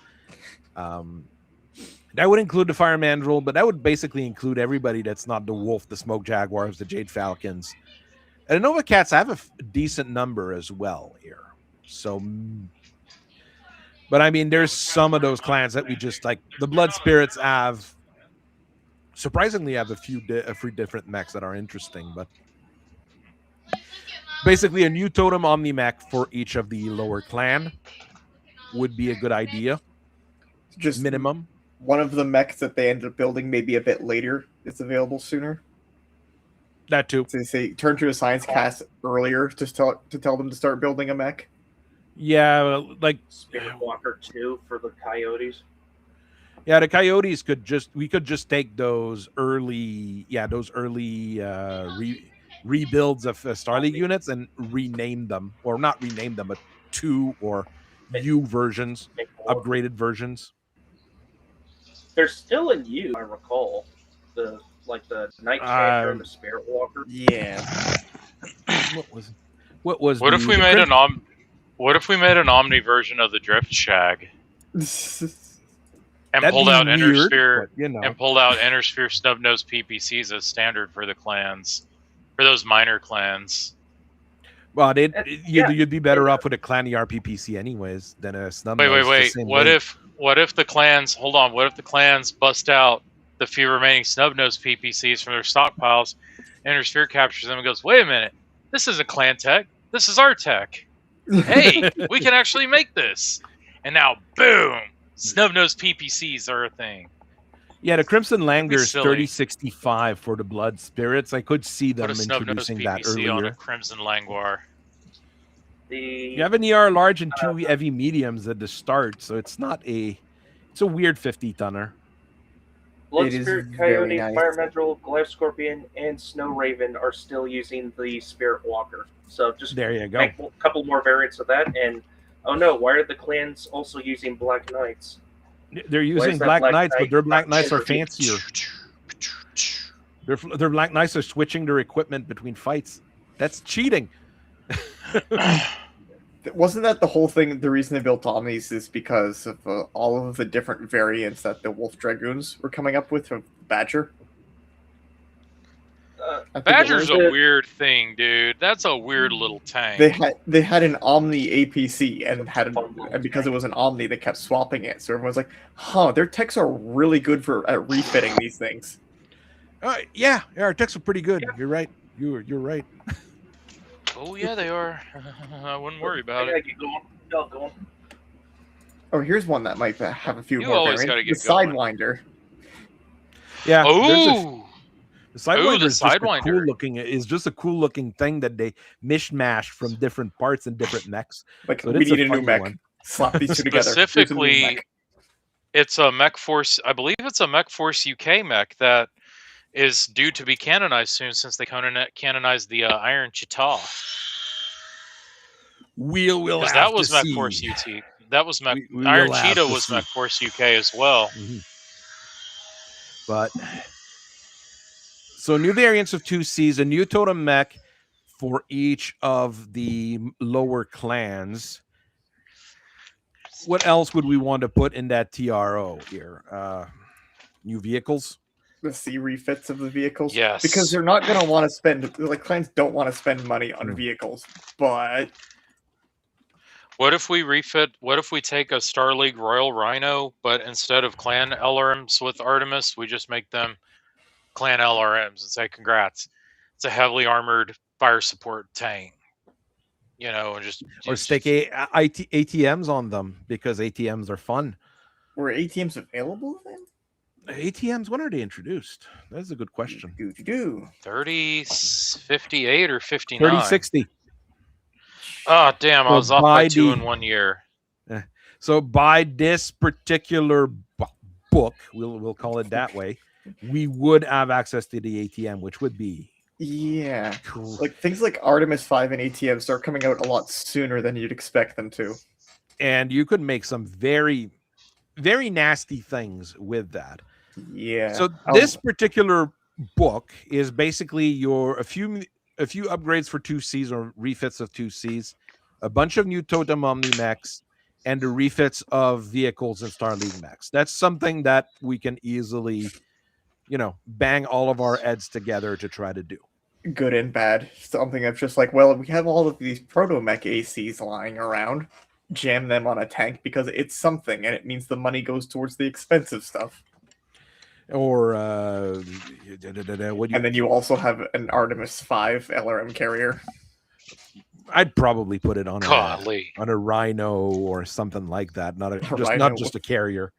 That would include the Fire Mandrill, but that would basically include everybody that's not the Wolf, the Smoke Jaguars, the Jade Falcons. And the Nova Cats have a decent number as well here. So, but I mean, there's some of those clans that we just like. The Blood Spirits surprisingly have a few different mechs that are interesting, but basically a new Totem Omni mech for each of the lower clan would be a good idea. Just Minimum. one of the mechs that they ended up building maybe a bit later is available sooner. That too. So they say turn to a science cast earlier to tell them to start building a mech. Yeah, like Spirit Walker 2 for the Coyotes. yeah, the Coyotes we could just take those early rebuilds of Starleague units and rename them, or not rename them, but 2 or U versions, Make more. upgraded versions. They're still in use, I recall. The Night Chanter and the Spirit Walker. Yeah. What was What the- if we the made Crim- What if we made an Omni version of the Drift Shag and That'd pulled be out weird, Intersphere but, you know. and pulled out Intersphere snub nose PPCs as standard for the clans, for those minor clans? Well, Yeah. you'd be better off with a clan ERPPC anyways than a snub. Wait. nose the same What way. if the clans? Hold on. What if the clans bust out the few remaining snub nose PPCs from their stockpiles? Intersphere captures them and goes, "Wait a minute, this isn't clan tech. This is our tech. Hey, we can actually make this." And now, boom! Snub nose PPCs are a thing. Yeah, the Crimson Langers silly. 3065 for the Blood Spirits. I could see them Put a snub nose introducing that PPC on a earlier. Crimson Languar. The You have an ER large and 2 heavy mediums at the start, so it's not It's a weird 50-tonner. Blood It is Spirit, very Coyote, nice. Fire Mental, Goliath Scorpion, and Snow Raven are still using the Spirit Walker. So just There you go. make a couple more variants of that. And oh no, why are the clans also using Black Knights? They're Why using is that Black Black Knights, but Knight their Black not Knights are super good? fancier. Their Black Knights are switching their equipment between fights. That's cheating. Wasn't that the whole thing? The reason they built Omnis is because of all of the different variants that the Wolf Dragoons were coming up with from Badger. I think it Badger's was. a weird thing, dude. That's a weird little tank. They had an Omni APC and and because it was an Omni, they kept swapping it. So everyone's like, "Huh, their techs are really good at refitting these things." Yeah, our techs are pretty good. You're right. You're right. Oh yeah, they are. I wouldn't worry about I it. gotta get going. Y'all going. Oh, here's one that might have a few You more always variants. gotta The get going. Sidewinder. Yeah. Oh, The Sidewinder the is just a Sidewinder. cool looking. Is just a cool looking thing that they mishmash from different parts and different mechs. Like, So we it's a need a new funny mech. one. Slap these two together. Here's a new specifically, mech. it's a Mech Force. I believe it's a Mech Force UK mech that is due to be canonized soon, since they canonized the Iron Cheetah. We'll Because have that was to Mech see. Force UT. That was Mech. We Iron will have Cheetah to was see. Mech Force UK as well. Mhm. But so new variants of 2Cs, a new totem mech for each of the lower clans. What else would we want to put in that TRO here? New vehicles. The C refits of the vehicles. Yes. Because they're not going to want to spend, like, clans don't want to spend money on vehicles. But What if we refit? What if we take a Star League Royal Rhino, but instead of clan LRMs with Artemis, we just make them clan LRMs and say, "Congrats, it's a heavily armored fire support tank." You know, and just Or stick ATMs on them, because ATMs are fun. were ATMs available then? ATMs, when are they introduced? That's a good question. 3058 or 59. 3060. Oh damn! I was off by 2 in 1 year. So by this particular book, we'll call it that way, we would have access to the ATM, which would be cool. Like things like Artemis 5 and ATM start coming out a lot sooner than you'd expect them to. And you could make some very, very nasty things with that. Yeah. So this particular book is basically a few upgrades for 2Cs or refits of 2Cs, a bunch of new Totem Omni mechs, and the refits of vehicles and Star League mechs. That's something that we can easily, bang all of our heads together to try to do. Good and bad. Something that's just like, well, we have all of these proto mech ACs lying around. Jam them on a tank because it's something, and it means the money goes towards the expensive stuff. Or and then you also have an Artemis 5 LRM carrier. I'd probably put it on a Rhino or something like that, not just a carrier.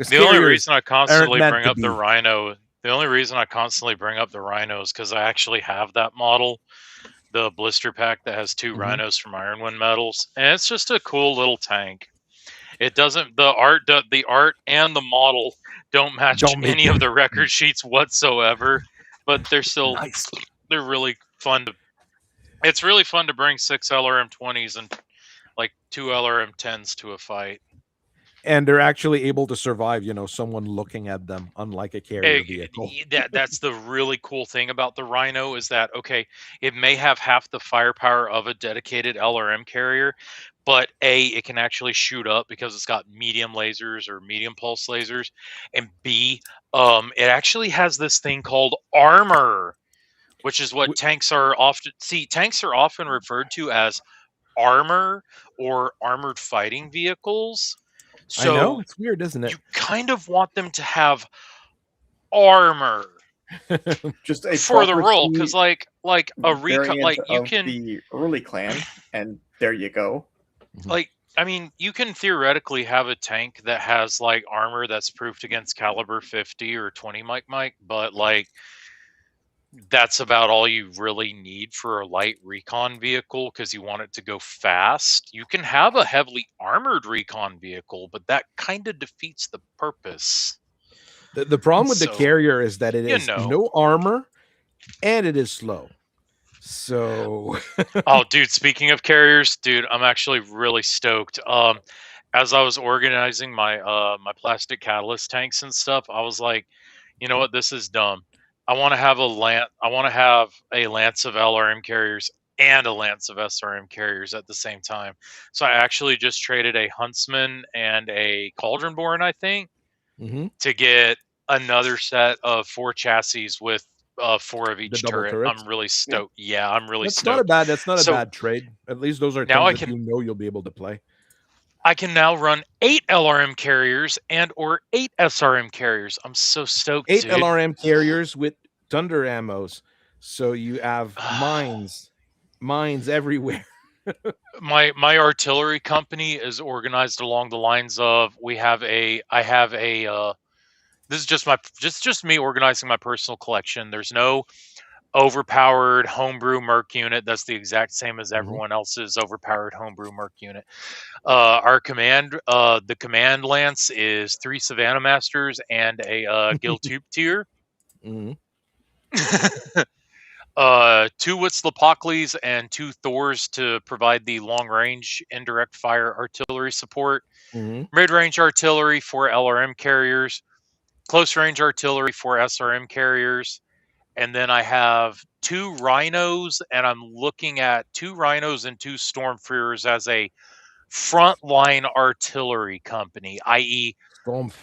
The only reason I constantly bring up the Rhino, is because I actually have that model, the blister pack that has 2 rhinos from Ironwind Metals, and it's just a cool little tank. It doesn't. The art and the model don't match any of the record sheets whatsoever, but they're still nice. They're really fun to. It's really fun to bring 6 LRM-20s and like 2 LRM-10s to a fight. And they're actually able to survive, someone looking at them, unlike a carrier vehicle. That's the really cool thing about the Rhino is that, okay, it may have half the firepower of a dedicated LRM carrier, but A, it can actually shoot up because it's got medium lasers or medium pulse lasers, and B, it actually has this thing called armor, which is what tanks are often referred to as armor or armored fighting vehicles. So I know, it's weird, isn't it? You kind of want them to have armor, just a for the role, because like a recon, like you can the early clan, and there you go. Like, I mean, you can theoretically have a tank that has like armor that's proofed against caliber 50 or 20 Mike, but like that's about all you really need for a light recon vehicle because you want it to go fast. You can have a heavily armored recon vehicle, but that kind of defeats the purpose. The problem with the So, carrier is that it you is know. no armor and it is slow. So Oh, dude, speaking of carriers, dude, I'm actually really stoked. As I was organizing my my plastic catalyst tanks and stuff, I was like, you know what, this is dumb. I want to have a lance of LRM carriers and a lance of SRM carriers at the same time. So I actually just traded a Huntsman and a Cauldronborn, I think, Mhm. to get another set of 4 chassis with 4 of The each double turret. turrets. I'm really stoked. Yeah, I'm really That's not a stoked. bad. That's not a So bad trade. At least those are now things that you know you'll be able to play. I can now run 8 LRM carriers and or 8 SRM carriers. I'm so stoked, 8 dude. LRM carriers with thunder ammos, so you have mines everywhere. My artillery company is organized along the lines of this is just me organizing my personal collection. There's no overpowered homebrew merc unit that's the exact same as everyone else's overpowered homebrew merc unit. Our command, the command lance is 3 Savannah Masters and a Gil Tube tier. Mhm. 2 Witzlapokles and 2 Thors to provide the long range indirect fire artillery support. Mhm. Mid range artillery for LRM carriers. Close range artillery for SRM carriers. And then I have 2 Rhinos, and I'm looking at 2 Rhinos and 2 Stormfears as a frontline artillery company, i.e.,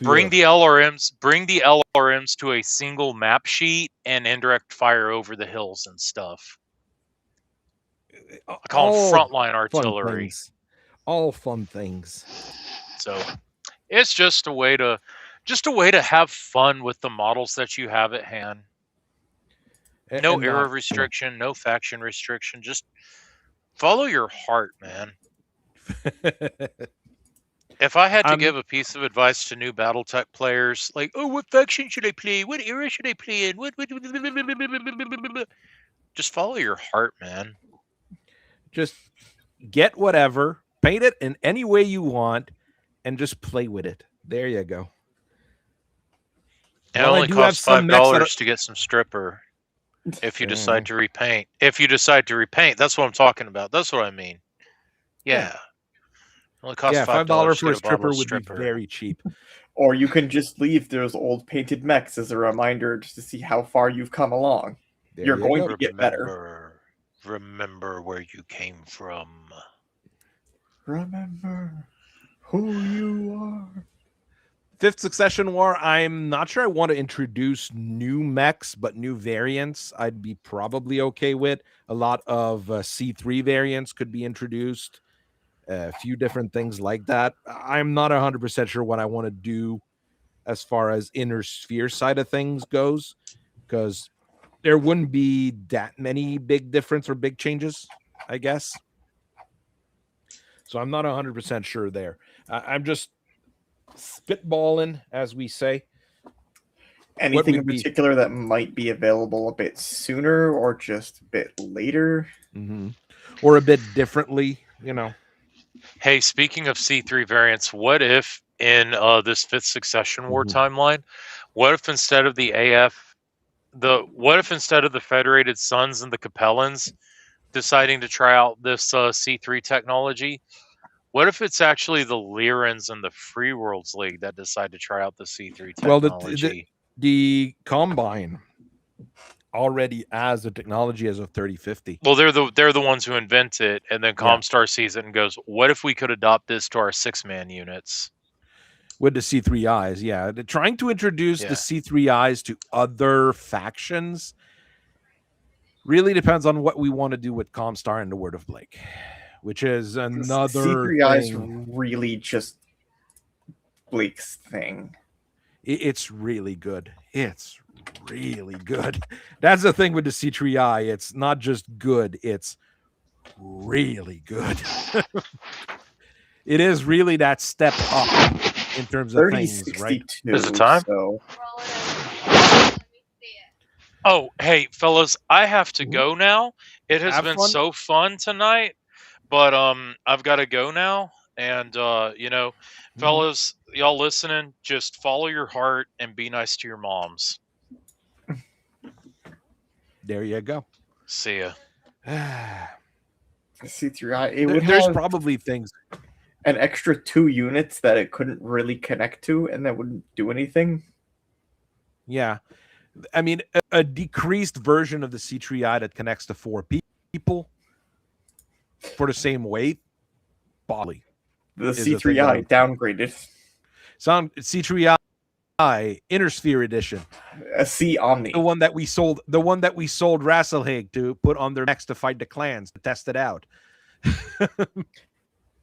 bring the LRMs to a single map sheet and indirect fire over the hills and stuff. I call them frontline artillery. All fun things. So it's just a way to have fun with the models that you have at hand. No And era not, restriction, no faction restriction. Just follow your heart, man. If I had to give a piece of advice to new Battletech players, like, oh, what faction should I play? What era should I play in? Just follow your heart, man. Just get whatever, paint it in any way you want, and just play with it. There you go. It only costs $5 to get some stripper. If you decide to repaint. That's what I'm talking about. That's what I mean. Yeah. Only costs $5 for a stripper would be very cheap. Or you can just leave those old painted mechs as a reminder just to see how far you've come along. You're going to get better. Remember where you came from. Remember who you are. 5th Succession War, I'm not sure I want to introduce new mechs, but new variants I'd be probably okay with. A lot of C3 variants could be introduced. A few different things like that. I'm not 100% sure what I want to do as far as inner sphere side of things goes, because there wouldn't be that many big difference or big changes, I guess. So I'm not 100% sure there. I'm just spitballing, as we say. Anything in particular that might be available a bit sooner or just a bit later? Or a bit differently, you know. Hey, speaking of C3 variants, what if in this 5th Succession War timeline, what if instead of the Federated Suns and the Capellans deciding to try out this C3 technology, what if it's actually the Lyrans and the Free Worlds League that decide to try out the C3 technology? Well, the Combine already has the technology as of 3050. Well, they're the ones who invent it, and then Comstar sees it and goes, "What if we could adopt this to our 6-man units?" With the C3Is, yeah. They're trying to introduce the C3Is to other factions really depends on what we want to do with Comstar and the Word of Blake, which is another C3Is thing. really just Blake's thing. It's really good. It's really good. That's the thing with the C3I. It's not just good, it's really good. It is really that step up in terms of things, right? Is it time? So. Oh, hey, fellas, I have to go now. It has Have been fun. so fun tonight, but I've got to go now. And fellas, y'all listening, just follow your heart and be nice to your moms. There you go. See ya. C3I, it would There's have probably things. an extra 2 units that it couldn't really connect to, and that wouldn't do anything. Yeah. I mean, a decreased version of the C3I that connects to 4 people for the same weight, probably. The Is the thing that C3I I'm- downgraded. Sound C3I Inner Sphere Edition. A C Omni. The one that we sold Rasselhag to put on their necks to fight the clans to test it out.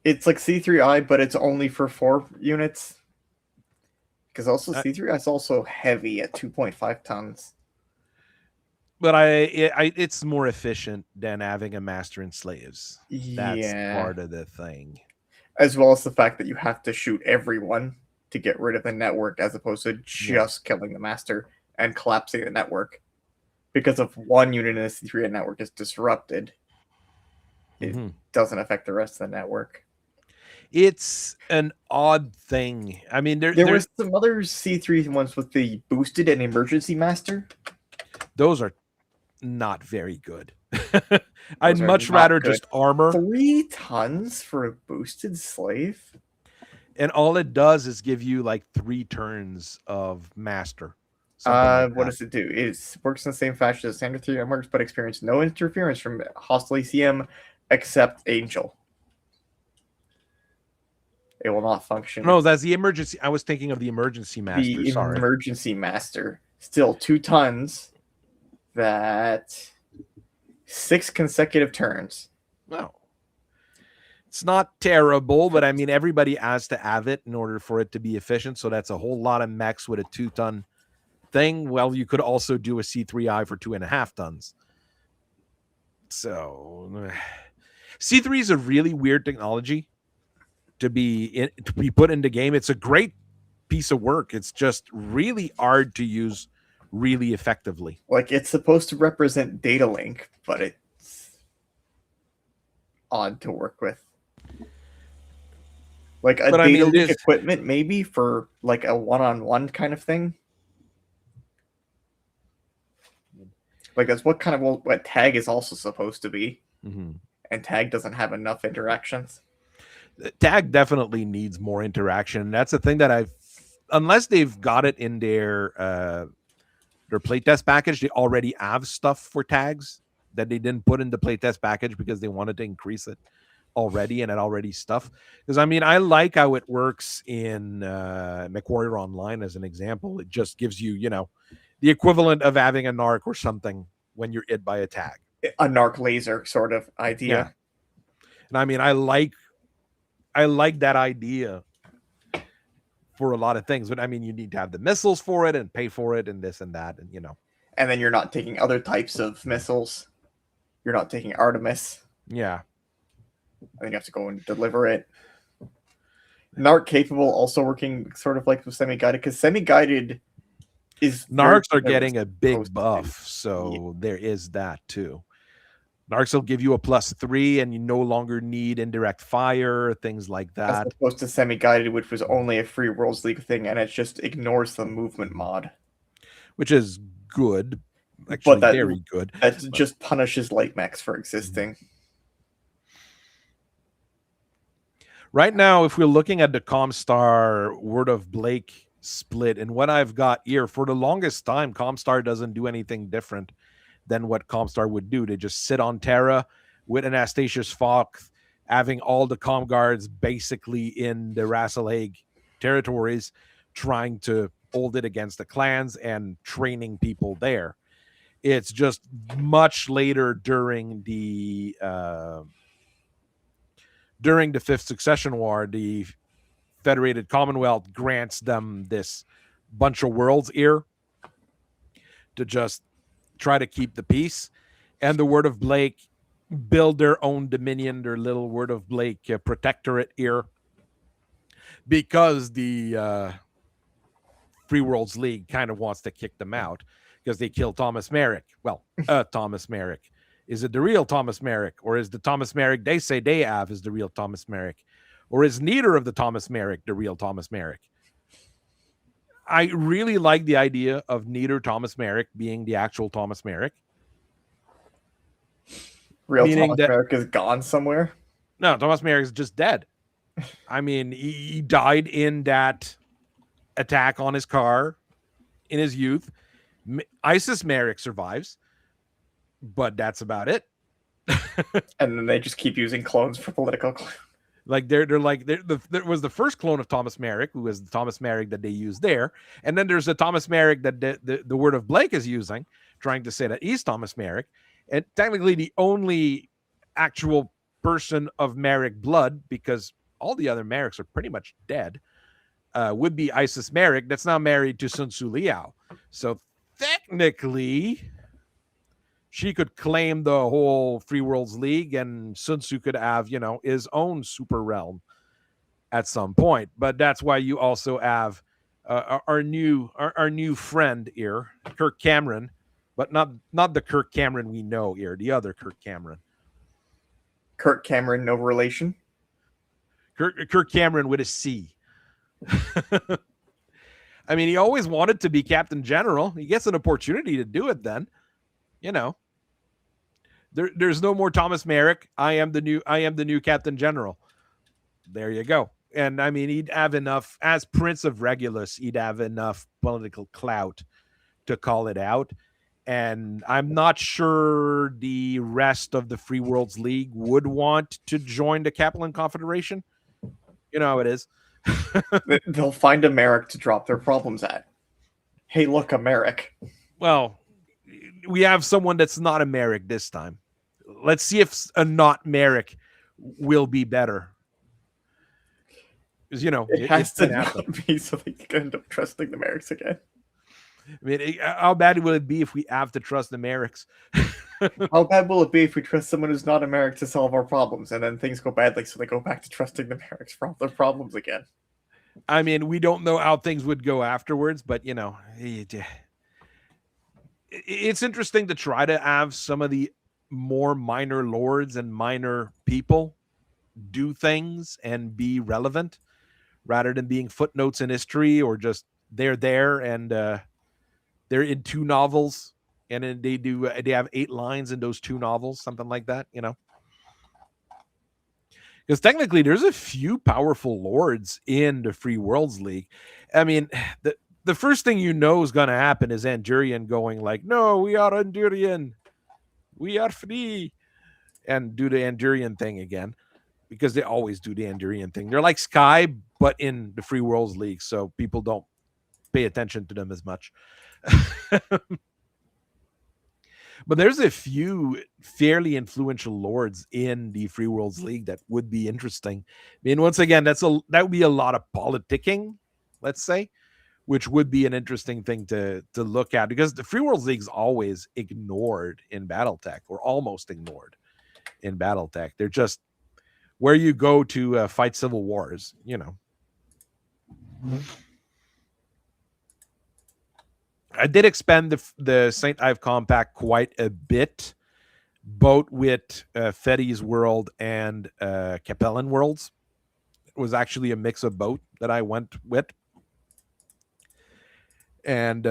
It's like C3I, but it's only for 4 units. Because also C3I is also heavy at 2.5 tons. But it's more efficient than having a master and slaves. That's part of the thing. As well as the fact that you have to shoot everyone to get rid of the network, as opposed to just killing the master and collapsing the network. Because if one unit in the C3I network is disrupted, it doesn't affect the rest of the network. It's an odd thing. I mean, there was some other C3 ones with the boosted and emergency master. Those are not very good. I'd much rather just armor. 3 tons for a boosted slave? And all it does is give you like 3 turns of master. Like what does it do? It works in the same fashion as standard 3M works, but experience no interference from hostile ACM except Angel. It will not function. No, that's the emergency. I was thinking of the emergency master. The emergency master. Still 2 tons. That 6 consecutive turns. No. It's not terrible, but I mean, everybody has to have it in order for it to be efficient. So that's a whole lot of mechs with a 2-ton thing. Well, you could also do a C3I for 2.5 tons. So C3 is a really weird technology to be put into game. It's a great piece of work. It's just really hard to use really effectively. Like, it's supposed to represent data link, but it's odd to work with. Like a data link equipment, maybe for like a one-on-one kind of thing. Like that's what tag is also supposed to be. And tag doesn't have enough interactions. Tag definitely needs more interaction. That's the thing that unless they've got it in their playtest package, they already have stuff for tags that they didn't put in the playtest package because they wanted to increase it already, and it already stuff. Because I mean, I like how it works in MechWarrior Online as an example. It just gives you, the equivalent of having a narc or something when you're hit by a tag. A narc laser sort of idea. Yeah. And I mean, I like that idea for a lot of things, but I mean, you need to have the missiles for it and pay for it and this and that, and And then you're not taking other types of missiles. You're not taking Artemis. Yeah. And then you have to go and deliver it. Narc capable also working sort of like with semi-guided, because semi-guided is... Narcs are getting a big buff, so there is that too. Narcs will give you a +3, and you no longer need indirect fire, things like that. As opposed to semi-guided, which was only a Free Worlds League thing, and it just ignores the movement mod. Which is good. Actually, very good. That just punishes light mechs for existing. Right now, if we're looking at the Comstar Word of Blake split, and what I've got here, for the longest time, Comstar doesn't do anything different than what Comstar would do. They just sit on Terra with an Astatius Fox, having all the Com Guards basically in the Rasselhag territories, trying to hold it against the clans and training people there. It's just much later during the 5th Succession War, the Federated Commonwealth grants them this bunch of worlds here to just try to keep the peace, and the Word of Blake build their own dominion, their little Word of Blake protectorate here, because the Free Worlds League kind of wants to kick them out, because they killed Thomas Merrick. Well, Thomas Merrick. Is it the real Thomas Merrick, or is the Thomas Merrick they say they have is the real Thomas Merrick, or is neither of the Thomas Merrick the real Thomas Merrick? I really like the idea of neither Thomas Merrick being the actual Thomas Merrick. Real Meaning Thomas that- Merrick is gone somewhere. No, Thomas Merrick is just dead. I mean, he died in that attack on his car in his youth. Isis Merrick survives, but that's about it. And then they just keep using clones for political. Like there was the first clone of Thomas Merrick, who was the Thomas Merrick that they used there, and then there's the Thomas Merrick that the Word of Blake is using, trying to say that he's Thomas Merrick, and technically the only actual person of Merrick blood, because all the other Merricks are pretty much dead, would be Isis Merrick, that's now married to Sun Tzu Liao. So technically, she could claim the whole Free Worlds League, and Sun Tzu could have, his own super realm at some point. But that's why you also have our new friend here, Kirk Cameron, but not the Kirk Cameron we know here, the other Kirk Cameron. Kirk Cameron, no relation. Kirk Cameron with a C. I mean, he always wanted to be Captain General. He gets an opportunity to do it then. There's no more Thomas Merrick. I am the new Captain General. There you go. And I mean, he'd have enough as Prince of Regulus. He'd have enough political clout to call it out. And I'm not sure the rest of the Free Worlds League would want to join the Kaplan Confederation. You know how it is. They'll find a Merrick to drop their problems at. Hey, look, a Merrick. Well, we have someone that's not a Merrick this time. Let's see if a not Merrick will be better. Because, It has to not be, so they can end up trusting the Merricks again. I mean, how bad will it be if we have to trust the Merricks? How bad will it be if we trust someone who's not a Merrick to solve our problems, and then things go badly, so they go back to trusting the Merricks for all their problems again? I mean, we don't know how things would go afterwards, but, it's interesting to try to have some of the more minor lords and minor people do things and be relevant rather than being footnotes in history, or just they're there and they're in 2 novels and then they have 8 lines in those 2 novels, something like that, because technically there's a few powerful lords in the Free Worlds League. I mean, the first thing is going to happen is Andurian going like, no, we are Andurian, we are free, and do the Andurian thing again, because they always do the Andurian thing. They're like Sky, but in the Free Worlds League, so people don't pay attention to them as much. But there's a few fairly influential lords in the Free Worlds League that would be interesting. I mean, once again, that would be a lot of politicking, let's say, which would be an interesting thing to look at, because the Free Worlds League's always ignored in Battletech, or almost ignored in Battletech. They're just where you go to fight civil wars, I did expand the St. Ive Compact quite a bit, both with Fetty's World and Capellan Worlds. It was actually a mix of both that I went with. And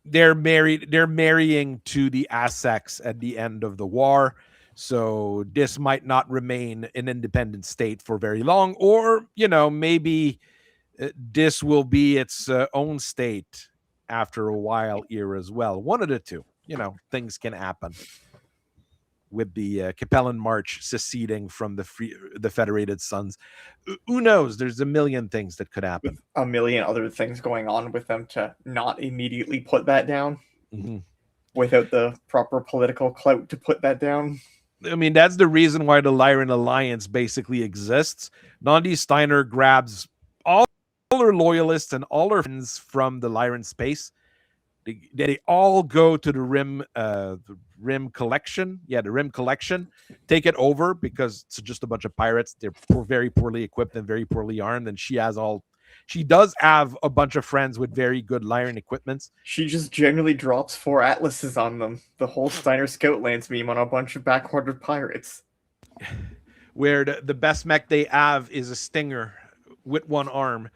they're marrying to the Aztecs at the end of the war. So this might not remain an independent state for very long, or, maybe this will be its own state after a while here as well. One of the two, things can happen with the Capellan March seceding from the Federated Sons. Who knows? There's a million things that could happen. With a million other things going on with them to not immediately put that down without the proper political clout to put that down. I mean, that's the reason why the Lyran Alliance basically exists. Nandi Steiner grabs all her loyalists and all her friends from the Lyran space. They all go to the Rim collection. Yeah, the Rim collection. Take it over, because it's just a bunch of pirates. They're very poorly equipped and very poorly armed, and she has all She does have a bunch of friends with very good Lyran equipments. She just generally drops 4 atlases on them. The whole Steiner Scoutlands meme on a bunch of backordered pirates. Where the best mech they have is a Stinger with one arm.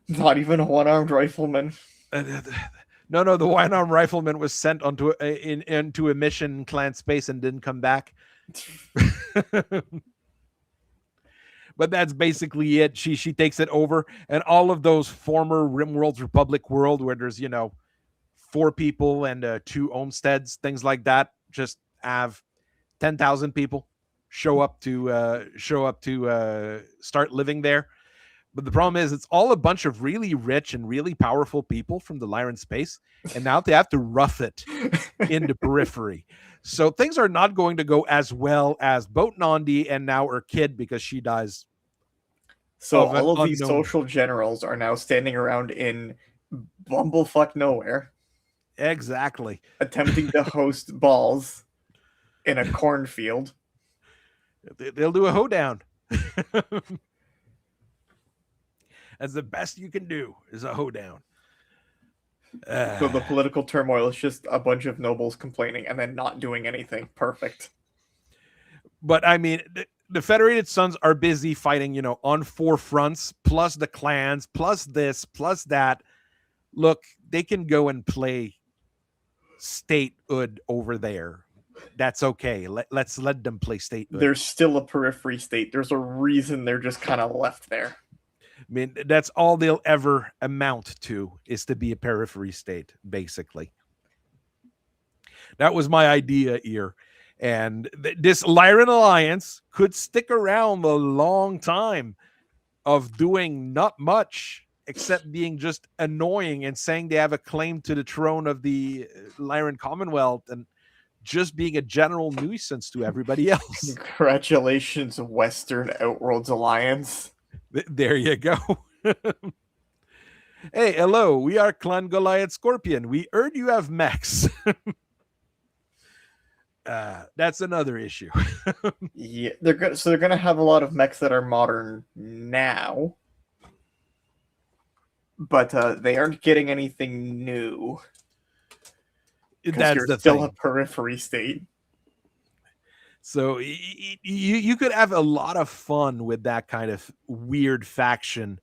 Not even a one-armed rifleman. No, the one-armed rifleman was sent into a mission in Clan Space and didn't come back. But that's basically it. She takes it over, and all of those former RimWorld's Republic world where there's 4 people and 2 homesteads, things like that, just have 10,000 people show up to start living there. But the problem is, it's all a bunch of really rich and really powerful people from the Lyran space, and now they have to rough it into periphery. So things are not going to go as well as Boat Nandi and now her kid, because she dies. So all of these social generals are now standing around in bumblefuck nowhere. Exactly. Attempting to host balls in a cornfield. They'll do a hoedown. That's the best you can do, is a hoedown. So the political turmoil is just a bunch of nobles complaining and then not doing anything. Perfect. But I mean, the Federated Sons are busy fighting, on 4 fronts, plus the clans, plus this, plus that. Look, they can go and play statehood over there. That's okay. Let's let them play statehood. They're still a periphery state. There's a reason they're just kind of left there. I mean, that's all they'll ever amount to, is to be a periphery state, basically. That was my idea here. And this Lyran Alliance could stick around a long time of doing not much except being just annoying and saying they have a claim to the throne of the Lyran Commonwealth and just being a general nuisance to everybody else. Congratulations, Western Outworlds Alliance. There you go. Hey, hello. We are Clan Goliath Scorpion. We heard you have mechs. That's another issue. Yeah, they're gonna have a lot of mechs that are modern now, but they aren't getting anything new. That's you're the still thing. A periphery state. So you could have a lot of fun with that kind of weird faction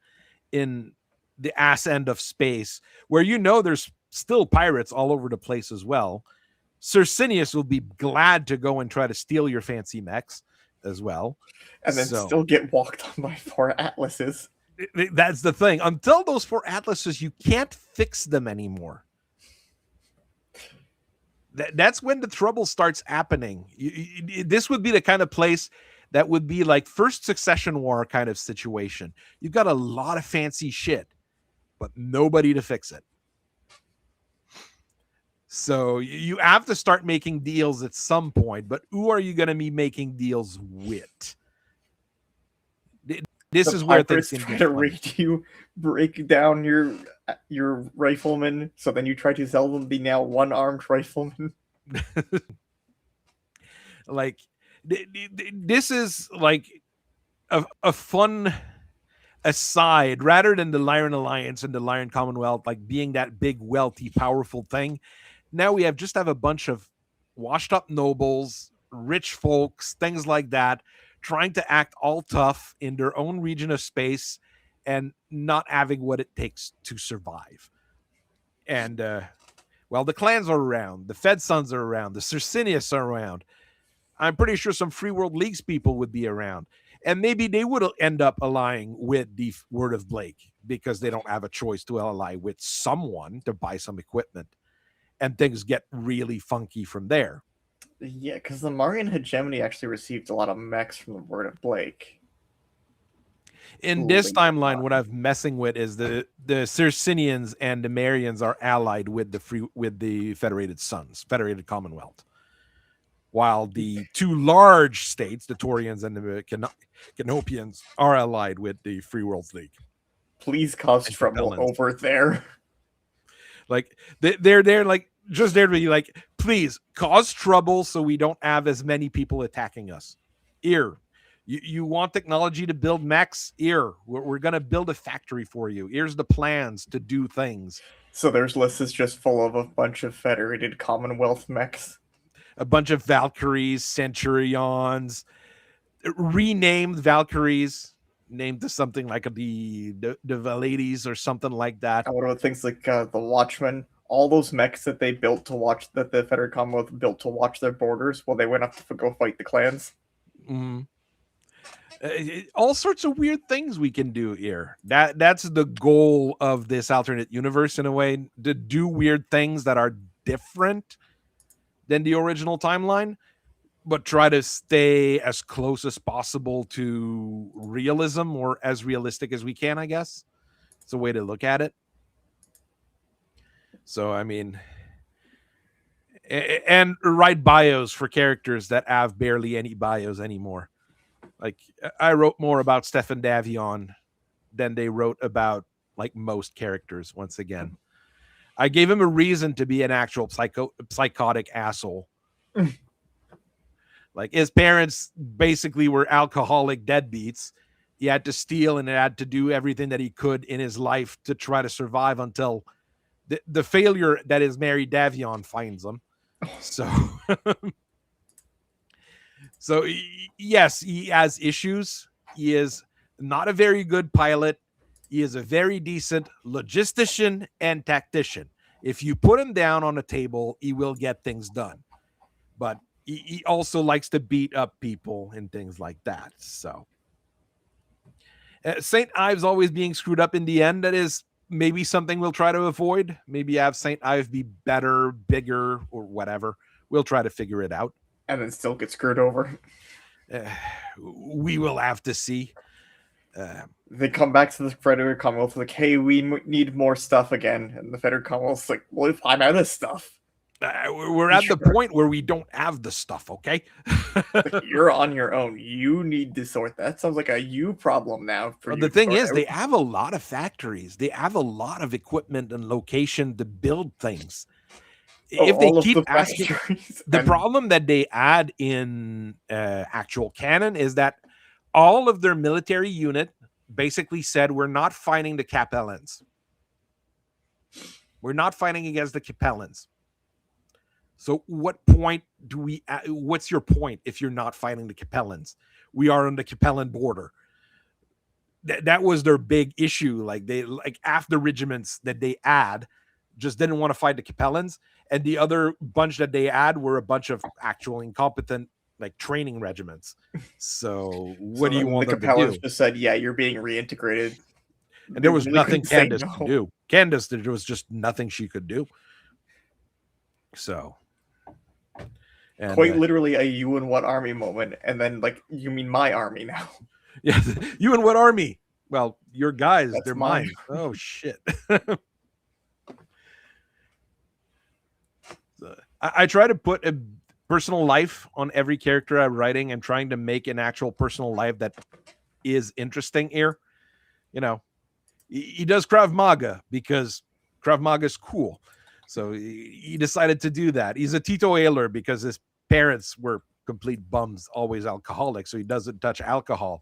in the ass end of space, where there's still pirates all over the place as well. Cercinius will be glad to go and try to steal your fancy mechs as well. And then still get walked on by 4 atlases. That's the thing. Until those 4 atlases, you can't fix them anymore. That's when the trouble starts happening. This would be the kind of place that would be like First Succession War kind of situation. You've got a lot of fancy shit, but nobody to fix it. So you have to start making deals at some point, but who are you going to be making deals with? This is where things can try to raid you, break down your rifleman, so then you try to sell them the now 1-armed rifleman. Like, this is like a fun aside, rather than the Lyran Alliance and the Lyran Commonwealth like being that big, wealthy, powerful thing. Now we have a bunch of washed up nobles, rich folks, things like that, trying to act all tough in their own region of space and not having what it takes to survive. And, the clans are around, the Fed Sons are around, the Cercinius are around. I'm pretty sure some Free World Leagues people would be around. And maybe they would end up allying with the Word of Blake because they don't have a choice to ally with someone to buy some equipment. And things get really funky from there. Yeah, because the Marian hegemony actually received a lot of mechs from the Word of Blake. In this timeline, what I'm messing with is the Cercinians and the Marians are allied with the Federated Sons, Federated Commonwealth, while the 2 large states, the Taurians and the Canopians, are allied with the Free Worlds League. Please cause trouble over there. Like they're like just there to be like, please cause trouble so we don't have as many people attacking us. Here, You want technology to build mechs? Here, we're going to build a factory for you. Here's the plans to do things. So their list is just full of a bunch of federated Commonwealth mechs. A bunch of Valkyries, Centurions, renamed Valkyries, named to something like the Valades or something like that. And what about things like the Watchmen? All those mechs that they built to watch, that the Federated Commonwealth built to watch their borders while they went up to go fight the clans. Mm. All sorts of weird things we can do here. That's the goal of this alternate universe, in a way, to do weird things that are different than the original timeline, but try to stay as close as possible to realism, or as realistic as we can, I guess. It's a way to look at it. So, I mean, and write bios for characters that have barely any bios anymore. Like, I wrote more about Stefan Davion than they wrote about, like, most characters. Once again, I gave him a reason to be an actual psychotic asshole. Like, his parents basically were alcoholic deadbeats. He had to steal and had to do everything that he could in his life to try to survive until the failure that is Mary Davion finds him. So, so yes, he has issues. He is not a very good pilot. He is a very decent logistician and tactician. If you put him down on a table, he will get things done. But he also likes to beat up people and things like that. So, St. Ives always being screwed up in the end, that is maybe something we'll try to avoid. Maybe have St. Ives be better, bigger, or whatever. We'll try to figure it out. And then still get screwed over. We will have to see. They come back to the Federated Commonwealth like, hey, we need more stuff again. And the Federated Commonwealth's like, well, if I'm out of stuff. We're at the point where we don't have the stuff, okay? Like, you're on your own. You need to sort that. Sounds like a you problem now. For the thing is, they have a lot of factories. They have a lot of equipment and location to build things. If they keep asking, the problem that they add in actual canon is that all of their military unit basically said, we're not fighting the Capellans. We're not fighting against the Capellans. So what point what's your point if you're not fighting the Capellans? We are on the Capellan border. That was their big issue. Like, they, like, half the regiments that they add just didn't want to fight the Capellans. And the other bunch that they add were a bunch of actual incompetent, like, training regiments. So what do you want them to do? The Capellans just said, yeah, you're being reintegrated. And there was nothing Candace could do. Candace, there was just nothing she could do. So, and, quite literally a you and what army moment. And then, like, you mean my army now? Yeah, you and what army? Well, your guys, That's they're mine. Oh, shit. I try to put a personal life on every character I'm writing. I'm trying to make an actual personal life that is interesting here. You know, he does Krav Maga because Krav Maga is cool. So he decided to do that. He's a teetotaler because his parents were complete bums, always alcoholics. So he doesn't touch alcohol.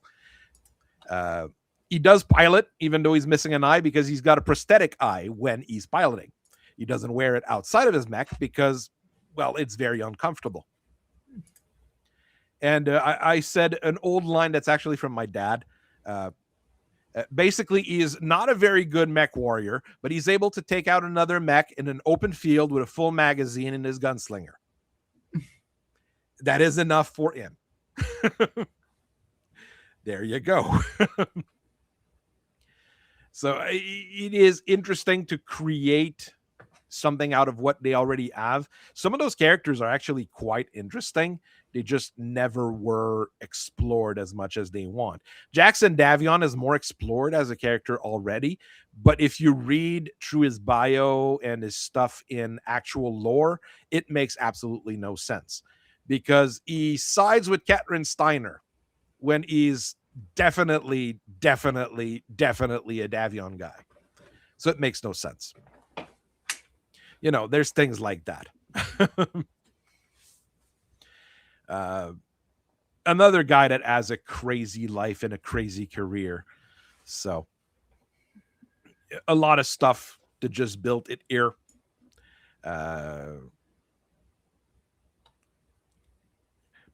He does pilot, even though he's missing an eye, because he's got a prosthetic eye when he's piloting. He doesn't wear it outside of his mech because, well, it's very uncomfortable. And I said an old line that's actually from my dad. Basically, he is not a very good mech warrior, but he's able to take out another mech in an open field with a full magazine in his gunslinger. That is enough for him. There you go. So it is interesting to create something out of what they already have. Some of those characters are actually quite interesting. They just never were explored as much as they want. Jackson Davion is more explored as a character already, but if you read through his bio and his stuff in actual lore, it makes absolutely no sense because he sides with Catherine Steiner when he's definitely a Davion guy. So it makes no sense. You know, there's things like that. another guy that has a crazy life and a crazy career. So a lot of stuff to just build it here.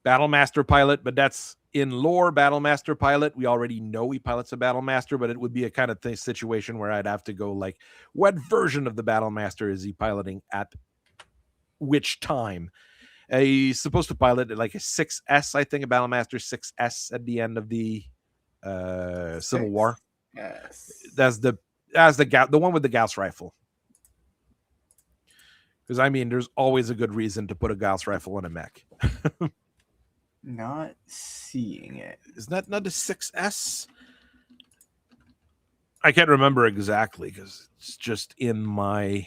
Battlemaster pilot, but that's in lore. Battlemaster pilot, we already know he pilots a Battlemaster, but it would be a kind of situation where I'd have to go like, what version of the Battlemaster is he piloting at which time? He's supposed to pilot like a 6S, I think, a Battlemaster 6S at the end of the Civil War. Yes, That's the one with the Gauss rifle. Because I mean, there's always a good reason to put a Gauss rifle in a mech. not seeing it. Is that not the 6S? I can't remember exactly because it's just in my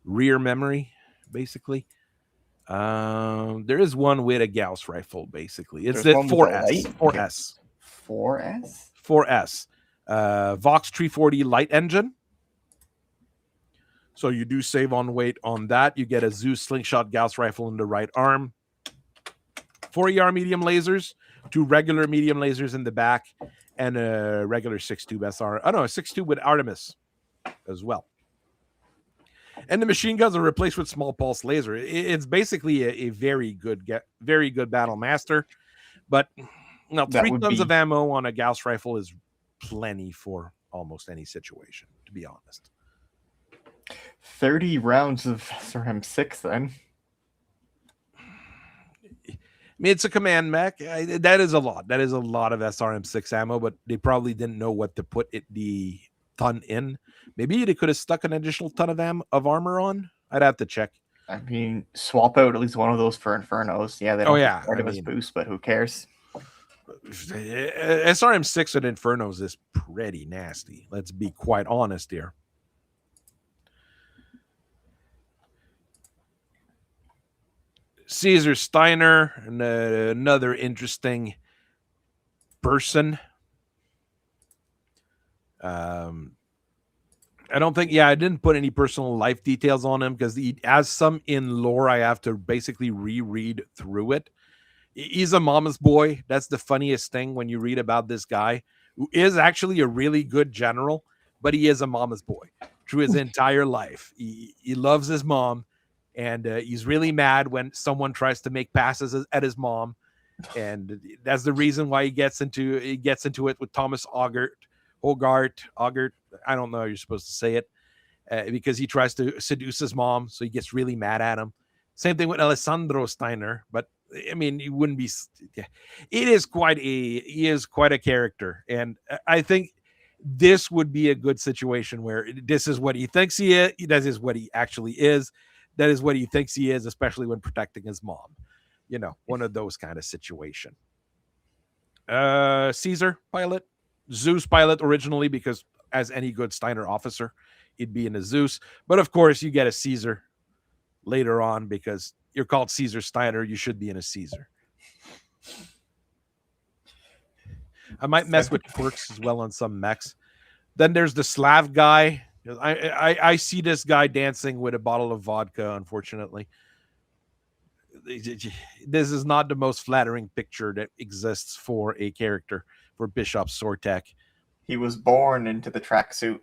rear memory, basically. There is one with a Gauss rifle, basically. It's the 4S. 4S. 4S? 4S. Vox 340 light engine. So you do save on weight on that. You get a Zeus slingshot Gauss rifle in the right arm. 4 ER medium lasers, 2 regular medium lasers in the back, and a regular 6-tube SR. Oh no, a 6-tube with Artemis as well. And the machine guns are replaced with small pulse laser. It's basically a very good battle master. But 3 tons of ammo on a Gauss rifle is plenty for almost any situation, to be honest. 30 rounds of SRM-6 then. I mean, it's a command mech. That is a lot. That is a lot of SRM-6 ammo, but they probably didn't know what to put the ton in. Maybe they could have stuck an additional ton of armor on. I'd have to check. I mean, swap out at least one of those for Infernos. Yeah, they don't have part of his boost, but who cares? SRM-6 and Infernos is pretty nasty. Let's be quite honest here. Caesar Steiner, another interesting person. I don't think, I didn't put any personal life details on him because he has some in lore. I have to basically reread through it. He's a mama's boy. That's the funniest thing when you read about this guy who is actually a really good general, but he is a mama's boy through his entire life. He loves his mom. And he's really mad when someone tries to make passes at his mom, and that's the reason why he gets into it with Thomas Hogarth. I don't know how you're supposed to say it, because he tries to seduce his mom, so he gets really mad at him. Same thing with Alessandro Steiner, but I mean, he wouldn't be. He is quite a character, and I think this would be a good situation where this is what he thinks he is. That is what he actually is. That is what he thinks he is, especially when protecting his mom. One of those kind of situation. Caesar pilot, Zeus pilot originally, because as any good Steiner officer, he'd be in a Zeus. But of course, you get a Caesar later on because you're called Caesar Steiner. You should be in a Caesar. I might mess with quirks as well on some mechs. Then there's the Slav guy. I see this guy dancing with a bottle of vodka, unfortunately. This is not the most flattering picture that exists for a character, for Bishop Sortek. He was born into the tracksuit.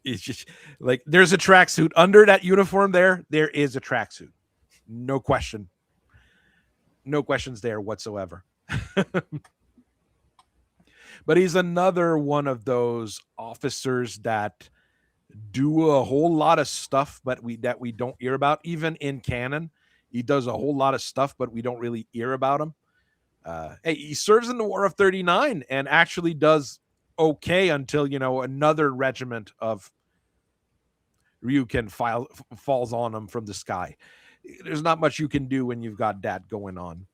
It's just like there's a tracksuit under that uniform there. There is a tracksuit. No question. No questions there whatsoever. But he's another one of those officers that do a whole lot of stuff, but we don't hear about. Even in canon, he does a whole lot of stuff, but we don't really hear about him. Hey, he serves in the War of 39 and actually does okay until another regiment of Ryukin falls on him from the sky. There's not much you can do when you've got that going on.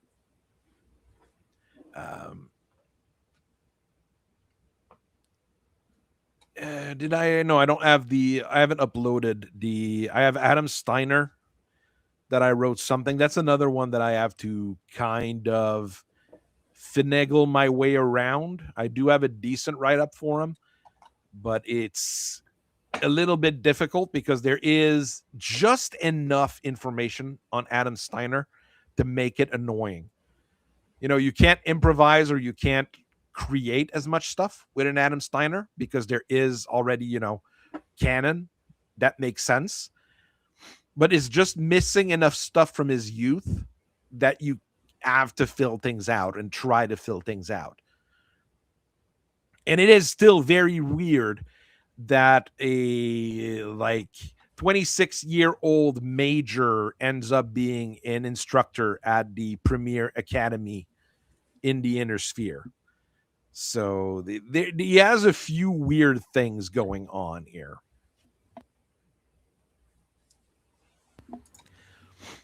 Did I? No, I don't have I haven't uploaded I have Adam Steiner that I wrote something. That's another one that I have to kind of finagle my way around. I do have a decent write-up for him, but it's a little bit difficult because there is just enough information on Adam Steiner to make it annoying. You can't improvise or you can't create as much stuff with an Adam Steiner because there is already, canon that makes sense. But it's just missing enough stuff from his youth that you have to fill things out and try to fill things out. And it is still very weird that a 26-year-old major ends up being an instructor at the premier academy in the inner sphere. So he has a few weird things going on here.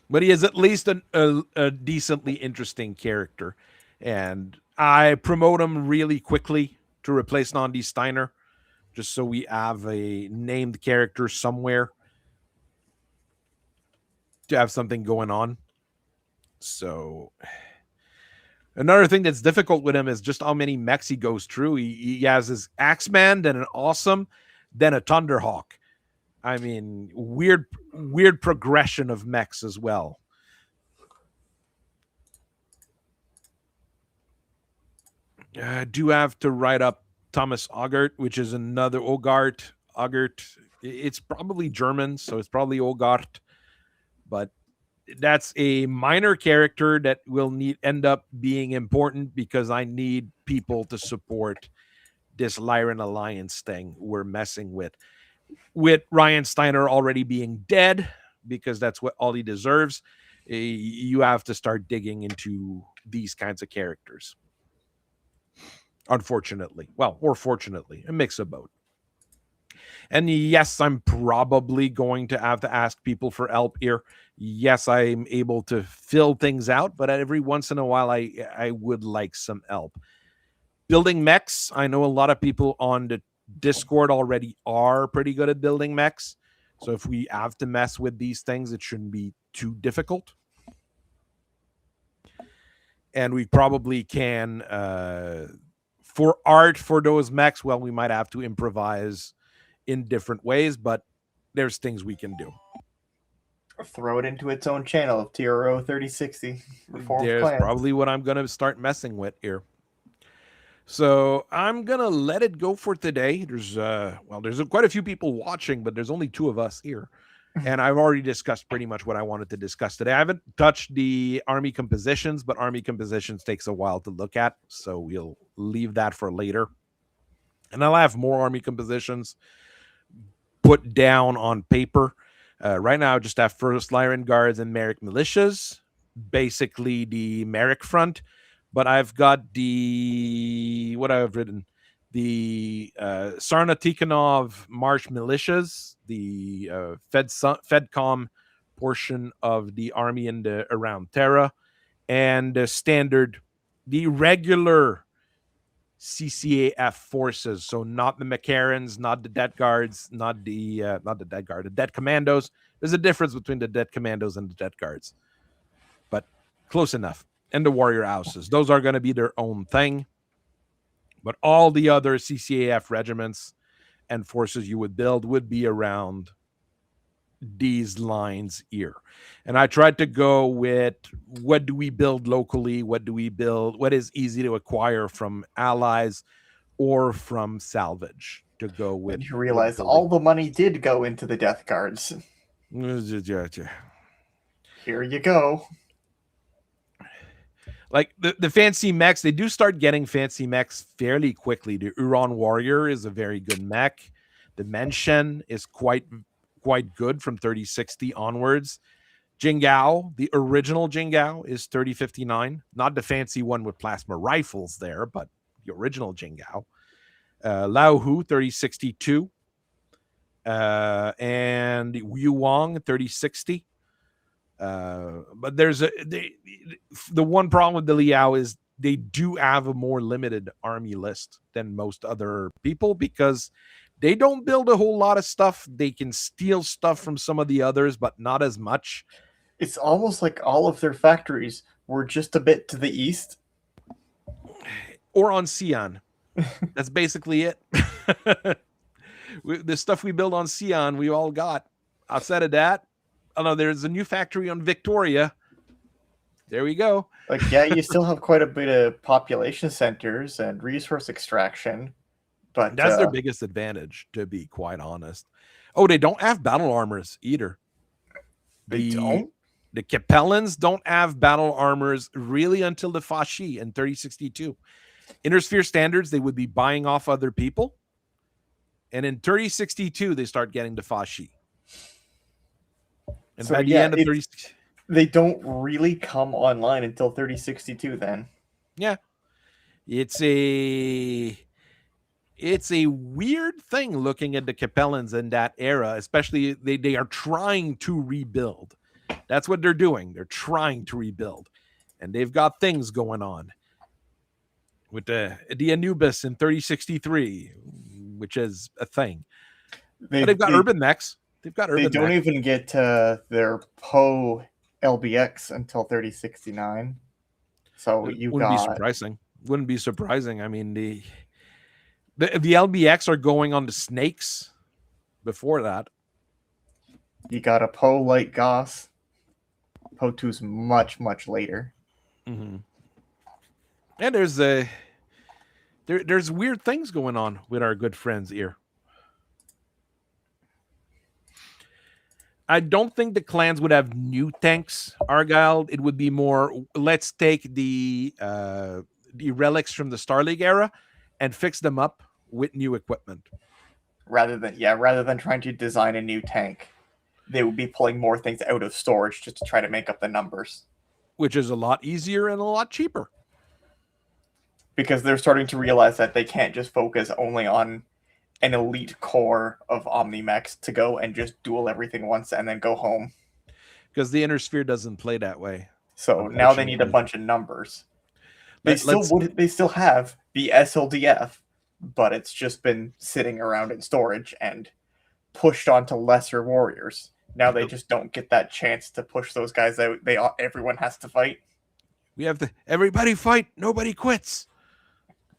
But he is at least a decently interesting character. And I promote him really quickly to replace Nandi Steiner, just so we have a named character somewhere to have something going on. So another thing that's difficult with him is just how many mechs he goes through. He has his Axeman, then an Awesome, then a Thunderhawk. I mean, weird progression of mechs as well. I do have to write up Thomas Augert, which is another Augert. It's probably German, so it's probably Augert. But that's a minor character that will end up being important because I need people to support this Lyran Alliance thing we're messing with Ryan Steiner already being dead, because that's what all he deserves. You have to start digging into these kinds of characters. Unfortunately. Well, or fortunately, a mix of both. And yes, I'm probably going to have to ask people for help here. Yes, I'm able to fill things out, but every once in a while, I would like some help. Building mechs, I know a lot of people on the Discord already are pretty good at building mechs. So if we have to mess with these things, it shouldn't be too difficult. And we probably can, for art for those mechs, well, we might have to improvise in different ways, but there's things we can do. Throw it into its own channel of TRO 3060. There's probably what I'm going to start messing with here. So I'm going to let it go for today. There's quite a few people watching, but there's only 2 of us here. And I've already discussed pretty much what I wanted to discuss today. I haven't touched the army compositions, but army compositions takes a while to look at. So we'll leave that for later. And I'll have more army compositions put down on paper. Right now, I just have First Lyran Guards and Merrick Militias, basically the Merrick front. But I've got what I've written, the Sarna Tikhonov Marsh Militias, the FedCom portion of the army around Terra, and the regular CCAF forces. So not the Macarons, not the Det Guards, not the Det Guard, the Det Commandos. There's a difference between the Det Commandos and the Det Guards, but close enough. And the warrior houses. Those are going to be their own thing. But all the other CCAF regiments and forces you would build would be around these lines here. And I tried to go with what do we build locally? What do we build? What is easy to acquire from allies or from salvage to go with? And you realize all the money did go into the Death Guards. Here you go. Like the fancy mechs, they do start getting fancy mechs fairly quickly. The Uran Warrior is a very good mech. The Menshen is quite good from 3060 onwards. Jingao, the original Jingao, is 3059. Not the fancy one with plasma rifles there, but the original Jingao. Lao Hu, 3062. And Yu Wang, 3060. But there's the one problem with the Liao is they do have a more limited army list than most other people because they don't build a whole lot of stuff. They can steal stuff from some of the others, but not as much. It's almost like all of their factories were just a bit to the east. Or on Xi'an. That's basically it. The stuff we build on Xi'an, we all got. Outside of that, there's a new factory on Victoria. There we go. Like, yeah, you still have quite a bit of population centers and resource extraction, but That's their biggest advantage, to be quite honest. Oh, they don't have battle armors either. they don't. The Capellans don't have battle armors really until the Fashi in 3062. Intersphere standards, they would be buying off other people. And in 3062, they start getting the Fashi. And So, by the yeah, end of 3062, they don't really come online until 3062 then. yeah, it's a weird thing looking at the Capellans in that era, especially they are trying to rebuild. That's what they're doing. They're trying to rebuild. And they've got things going on with the Anubis in 3063, which is a thing. But they've got urban mechs. They've got urban They don't mechs. even get their Poe LBX until 3069. So you Wouldn't be surprising. Wouldn't be surprising. I mean, the LBX are going on the snakes before that. You got a Poe Light Goss. Poe 2's much, much later. Mm-hmm. And there's weird things going on with our good friends here. I don't think the clans would have new tanks, Argyle. It would be more, let's take the relics from the Star League era and fix them up with new equipment. Rather than trying to design a new tank, they would be pulling more things out of storage just to try to make up the numbers. Which is a lot easier and a lot cheaper. Because they're starting to realize that they can't just focus only on an elite core of Omnimex to go and just duel everything once and then go home. Because the Inner Sphere doesn't play that way. So now they need a bunch of numbers. They still have the SLDF, but it's just been sitting around in storage and pushed onto lesser warriors. Now they just don't get that chance to push those guys out. Everyone has to fight. We have to everybody fight, nobody quits.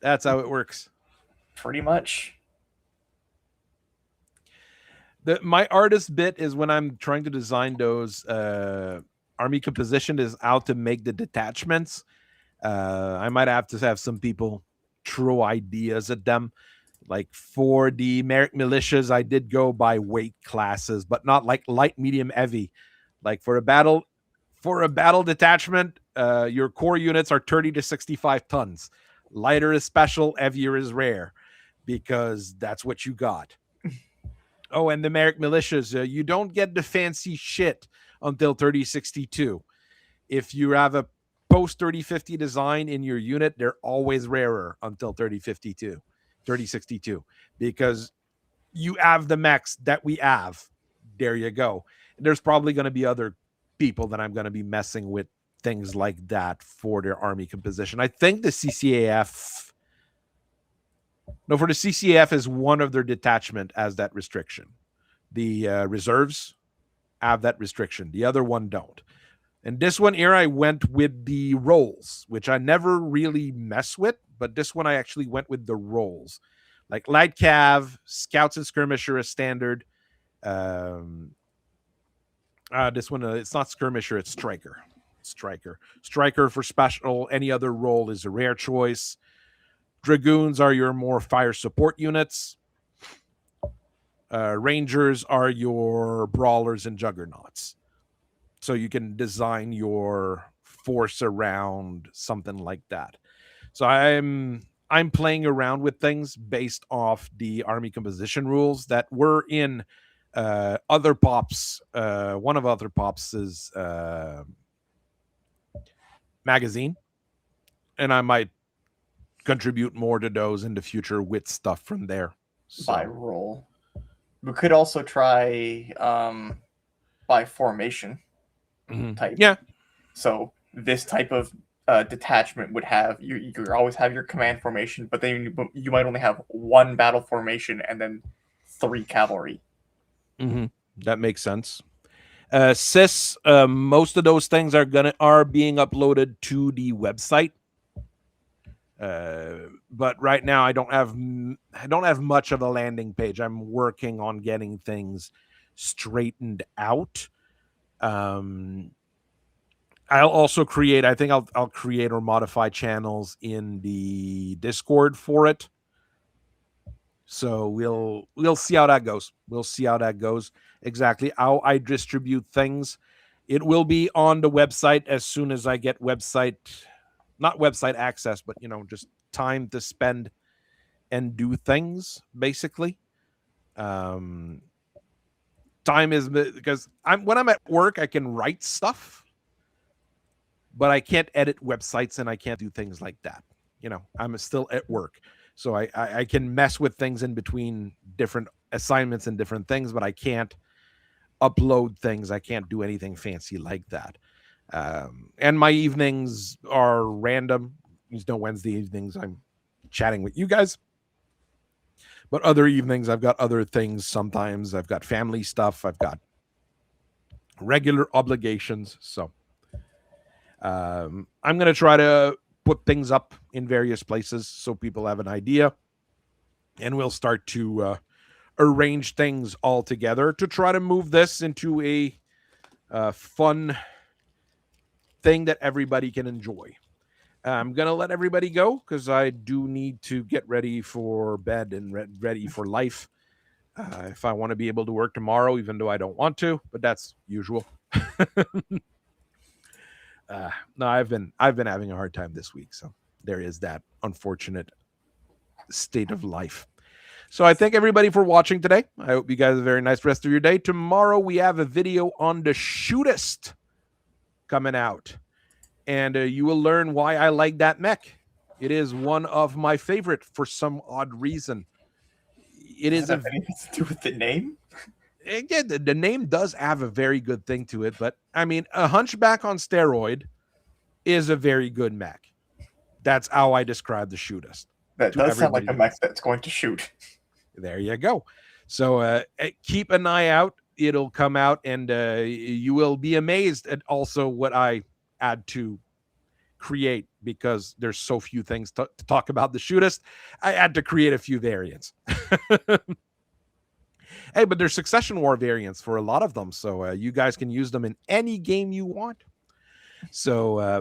That's how it works. Pretty much. My artist bit is when I'm trying to design those army composition is how to make the detachments. I might have to have some people throw ideas at them. Like for the Merrick militias, I did go by weight classes, but not like light, medium, heavy. Like for a battle detachment, your core units are 30 to 65 tons. Lighter is special, heavier is rare, because that's what you got. Oh, and the Merrick militias, you don't get the fancy shit until 3062. If you have a post 3050 design in your unit, they're always rarer until 3062, because you have the mechs that we have. There you go. There's probably going to be other people that I'm going to be messing with things like that for their army composition. I think the CCAF... No, for the CCAF is one of their detachment as that restriction. The reserves have that restriction. The other one don't. And this one here, I went with the rolls, which I never really mess with, but this one I actually went with the rolls. Like light cav, scouts and skirmisher is standard. This one, it's not skirmisher, it's striker. Striker for special. Any other role is a rare choice. Dragoons are your more fire support units. Rangers are your brawlers and juggernauts. So you can design your force around something like that. So I'm playing around with things based off the army composition rules that were in other pops. One of other pops is magazine, and I might contribute more to those in the future with stuff from there. So. By role. We could also try by formation type. Yeah. So this type of detachment would have you always have your command formation, but then you might only have one battle formation and then 3 cavalry. Mm-hmm. That makes sense. Sis, most of those things are being uploaded to the website. But right now I don't have much of a landing page. I'm working on getting things straightened out. I'll also create. I think I'll create or modify channels in the Discord for it. So we'll see how that goes. We'll see how that goes. Exactly how I distribute things. It will be on the website as soon as I get not website access, but just time to spend and do things. Basically, time is because when I'm at work, I can write stuff, but I can't edit websites and I can't do things like that. I'm still at work. So I can mess with things in between different assignments and different things, but I can't upload things. I can't do anything fancy like that. And my evenings are random. There's no Wednesday evenings. I'm chatting with you guys. But other evenings, I've got other things. Sometimes I've got family stuff. I've got regular obligations. So I'm going to try to put things up in various places so people have an idea. And we'll start to arrange things all together to try to move this into a fun thing that everybody can enjoy. I'm going to let everybody go because I do need to get ready for bed and ready for life. If I want to be able to work tomorrow, even though I don't want to, but that's usual. No, I've been having a hard time this week, so there is that unfortunate state of life. So I thank everybody for watching today. I hope you guys have a very nice rest of your day. Tomorrow we have a video on the shootist coming out, and you will learn why I like that mech. It is one of my favorite for some odd reason. It is anything to do with the name? Again, the name does have a very good thing to it, but I mean, a hunchback on steroid is a very good mech. That's how I describe the shootist. That does sound like a mech that's going to shoot. There you go. So keep an eye out. It'll come out, and you will be amazed at also what I add to create, because there's so few things to talk about the shootist. I had to create a few variants. Hey, but there's Succession War variants for a lot of them, so you guys can use them in any game you want. So